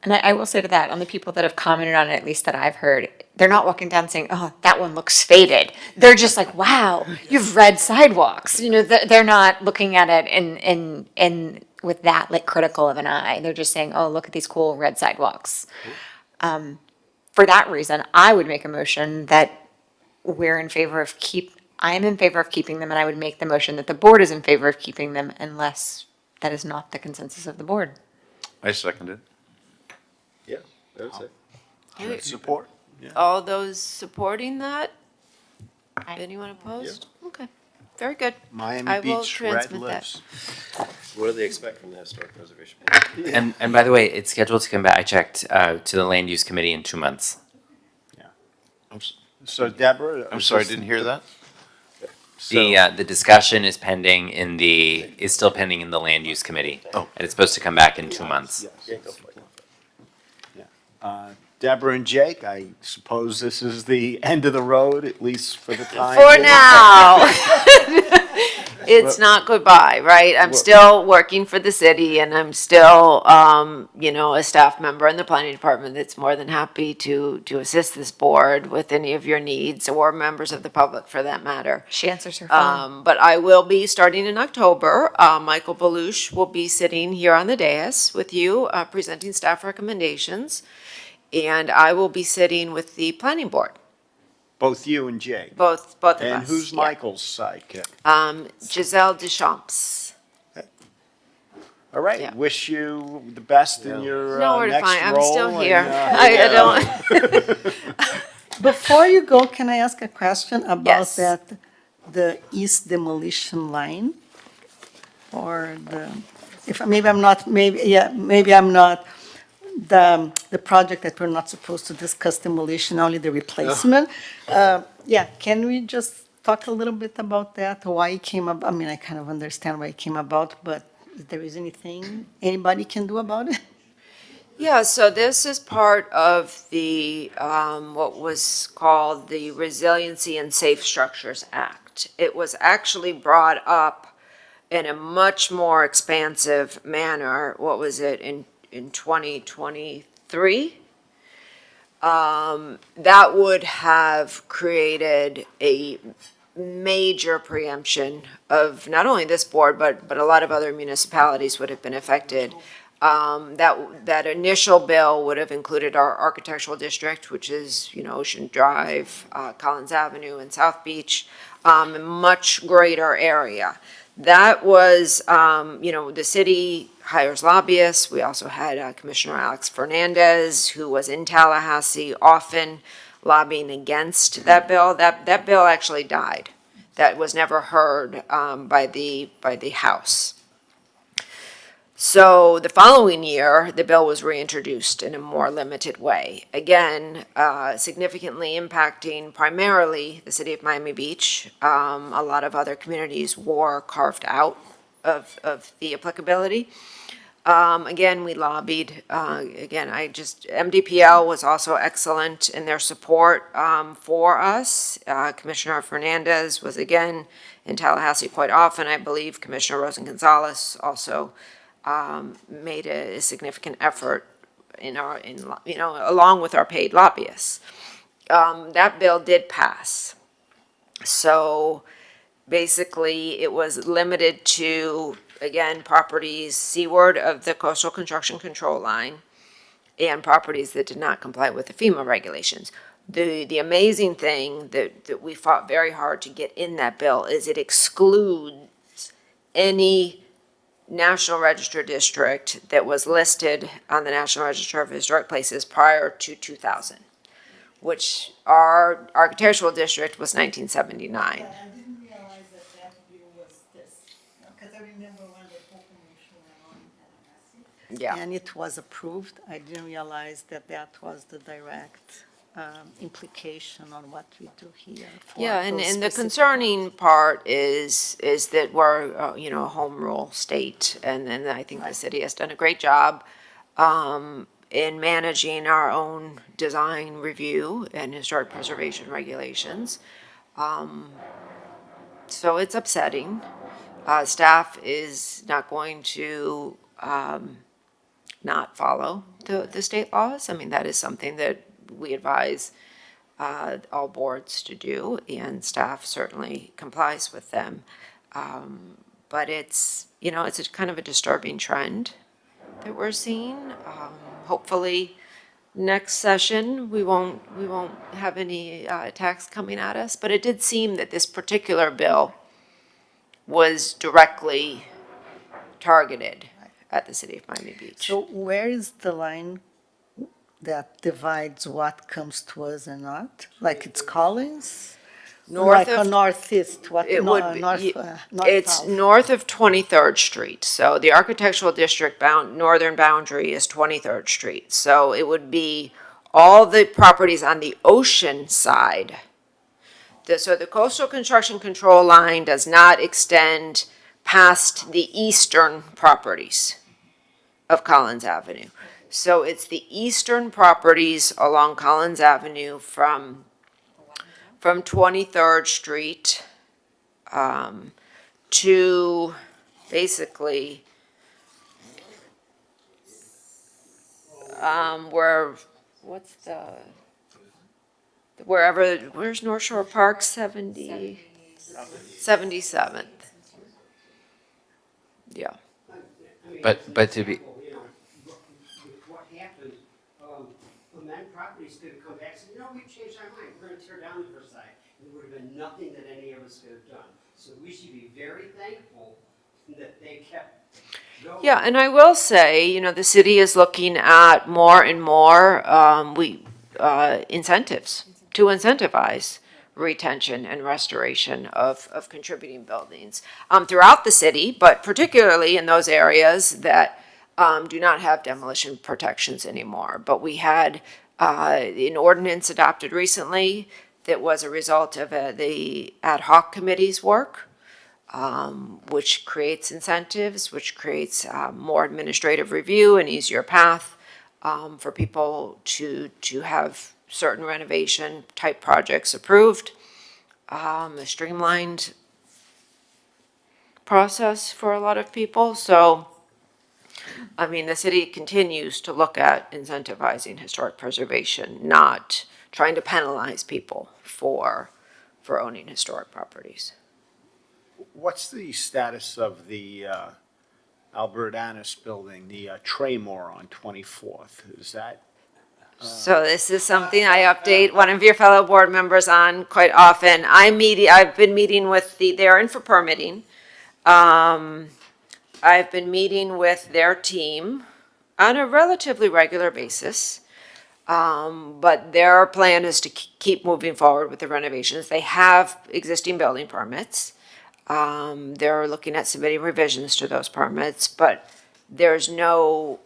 And I will say to that, on the people that have commented on it, at least that I've heard, they're not walking down saying, oh, that one looks faded. They're just like, wow, you've red sidewalks. They're not looking at it in with that like critical of an eye. They're just saying, oh, look at these cool red sidewalks. For that reason, I would make a motion that we're in favor of I am in favor of keeping them, and I would make the motion that the board is in favor of keeping them unless that is not the consensus of the board. I second it. Yeah, I would say. Support? All those supporting that? Anyone opposed? Okay, very good. Miami I will Beach red transmit that. lives. What do they expect from the historic preservation board? And by the way, it's scheduled to come back, I checked, to the land use committee in 2 months. So Deborah? I'm sorry, I didn't hear that. The discussion is pending is still pending in the land use committee. Oh. And it's supposed to come back in 2 months. Deborah and Jake, I suppose this is the end of the road, at least for the time. For being. now. It's not goodbye, right? I'm Well- still working for the city and I'm still, a staff member in the planning department that's more than happy to assist this board with any of your needs or members of the public for that matter. She answers her phone. But I will be starting in October. Michael Belush will be sitting here on the dais with you, presenting staff recommendations. And I will be sitting with the planning board, Both you and Jake. both of us. And who's yeah. Michael's sidekick? Giselle Deschamps. All right, Yeah. wish you the best in your Nowhere to next find. I'm role. still and, here. yeah. I don't. Before you go, can I ask a question about Yes. the east demolition line? Or maybe I'm not, the project that we're not supposed to discuss demolition, only the replacement. Can we just talk a little bit about that, why it came up? I mean, I kind of understand why it came about, but if there is anything anybody can do about it? Yeah, so this is part of the, what was called the Resiliency and Safe Structures Act. It was actually brought up in a much more expansive manner, what was it, in 2023? That would have created a major preemption of not only this board, but a lot of other municipalities would have been affected. That initial bill would have included our architectural district, which is, Ocean Drive, Collins Avenue, and South Beach, a much greater area. That was, the city hires lobbyists. We also had Commissioner Alex Fernandez, who was in Tallahassee, often lobbying against that bill. That bill actually died. That was never heard by the House. So the following year, the bill was reintroduced in a more limited way. Again, significantly impacting primarily the city of Miami Beach. A lot of other communities were carved out of the applicability. Again, we lobbied, MDPL was also excellent in their support for us. Commissioner Fernandez was again in Tallahassee quite often. I believe Commissioner Rosen Gonzalez also made a significant effort along with our paid lobbyists. That bill did pass. So basically, it was limited to, again, properties seaward of the coastal construction control line and properties that did not comply with the FEMA regulations. The amazing thing that we fought very hard to get in that bill is it excludes any National Register district that was listed on the National Register of Historic Places prior to 2000, which our architectural district was 1979. I didn't realize that bill was this, because I remember when the whole commission went on in Tallahassee. Yeah. And it was approved. I didn't realize that was the direct implication on what we do here. for Yeah, and those the specific- concerning part is that we're, a home rule state. And then I think the city has done a great job in managing our own design review and historic preservation regulations. So it's upsetting. Staff is not going to not follow the state laws. I mean, that is something that we advise all boards to do, and staff certainly complies with them. But it's, it's a kind of a disturbing trend that we're seeing. Hopefully, next session, we won't have any attacks coming at us. But it did seem that this particular bill was directly targeted at the city of Miami Beach. So where is the line that divides what comes to us and not? Like it's Collins? North Like a of- northeast, what, It would be, north, it's south? north of 23rd Street. So the architectural district northern boundary is 23rd Street. So it would be all the properties on the ocean side So the coastal construction control line does not extend past the eastern properties of Collins Avenue. So it's the eastern properties along Collins Avenue from 23rd Street to basically where's North Shore Park, 77th. Yeah. But to be, What happened, Lament Properties could have come back and said, no, we've changed our mind, we're gonna tear down the first side. And there would have been nothing that any of us could have done. So we should be very thankful that they kept going. Yeah, and I will say, the city is looking at more and more, incentives to incentivize retention and restoration of contributing buildings throughout the city, but particularly in those areas that do not have demolition protections anymore. But we had an ordinance adopted recently that was a result of the ad hoc committee's work, which creates incentives, which creates more administrative review, an easier path for people to have certain renovation type projects approved, a streamlined process for a lot of people. So, I mean, the city continues to look at incentivizing historic preservation, not trying to penalize people for owning historic properties. What's the status of the Albert Annis building, the Traymore on 24th? Is that? So this is something I update one of your fellow board members on quite often. I've been meeting with they're in for permitting. I've been meeting with their team on a relatively regular basis. But their plan is to keep moving forward with the renovations. They have existing building permits. They're looking at submitting revisions to those permits, but there's no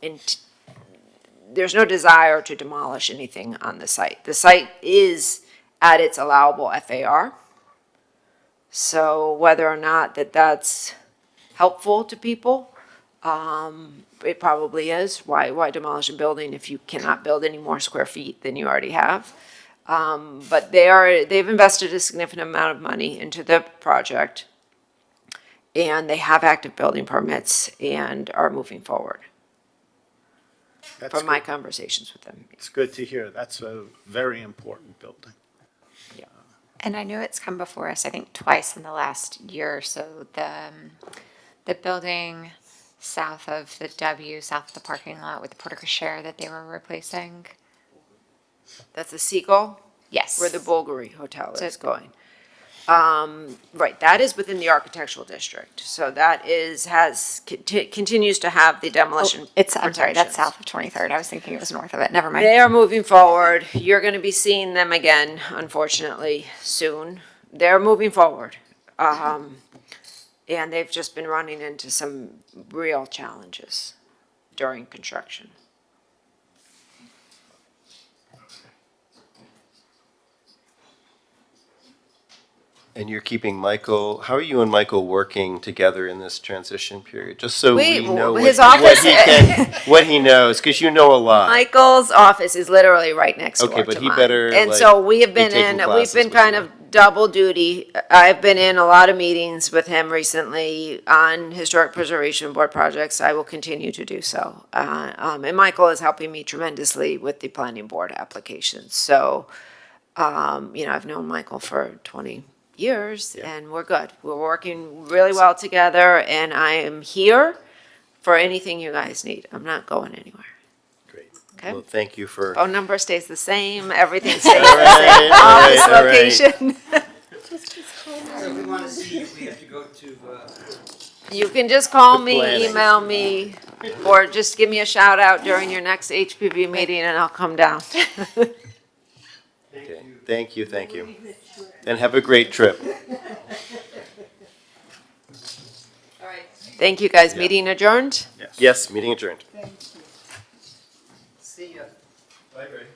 desire to demolish anything on the site. The site is at its allowable FAR. So whether or not that's helpful to people, it probably is. Why demolish a building if you cannot build any more square feet than you already have? But they've invested a significant amount of money into the project, and they have active building permits and are moving forward. From my conversations with them. It's good to hear. That's a very important building. And I know it's come before us, I think twice in the last year or so, the building south of the south of the parking lot with the porte cochere that they were replacing. That's a Seagull? Yes. Where the Bulgari Hotel is going. Right, that is within the architectural district. So that continues to have the demolition I'm sorry, that's south of 23rd. I was thinking it was north of it. Never mind. They are moving forward. You're going to be seeing them again, unfortunately, soon. They're moving forward. And they've just been running into some real challenges during construction. And you're keeping Michael, how are you and Michael working together in this transition period? Just so we know his what office- what he knows, because you know a lot. Michael's office is literally right next door to Okay, but he mine. better, And like, so we have be been taking we've classes been with kind you. of double duty. I've been in a lot of meetings with him recently on historic preservation board projects. I will continue to do so. And Michael is helping me tremendously with the planning board applications. So, I've known Michael for 20 years and we're good. We're working really well together and I am here for anything you guys need. I'm not going anywhere. Great. Okay. Well, thank you for. Phone number stays the same, everything stays the All right, same, all right, office all right. location. So if we want to see you, we have to go to, You can just call me, planning. email me, or just give me a shout out during your next HPV meeting and I'll come down. Okay. Thank you, thank you. And have a great trip. Thank you, guys. Meeting adjourned? Yes, meeting adjourned. see ya. Bye, Ray.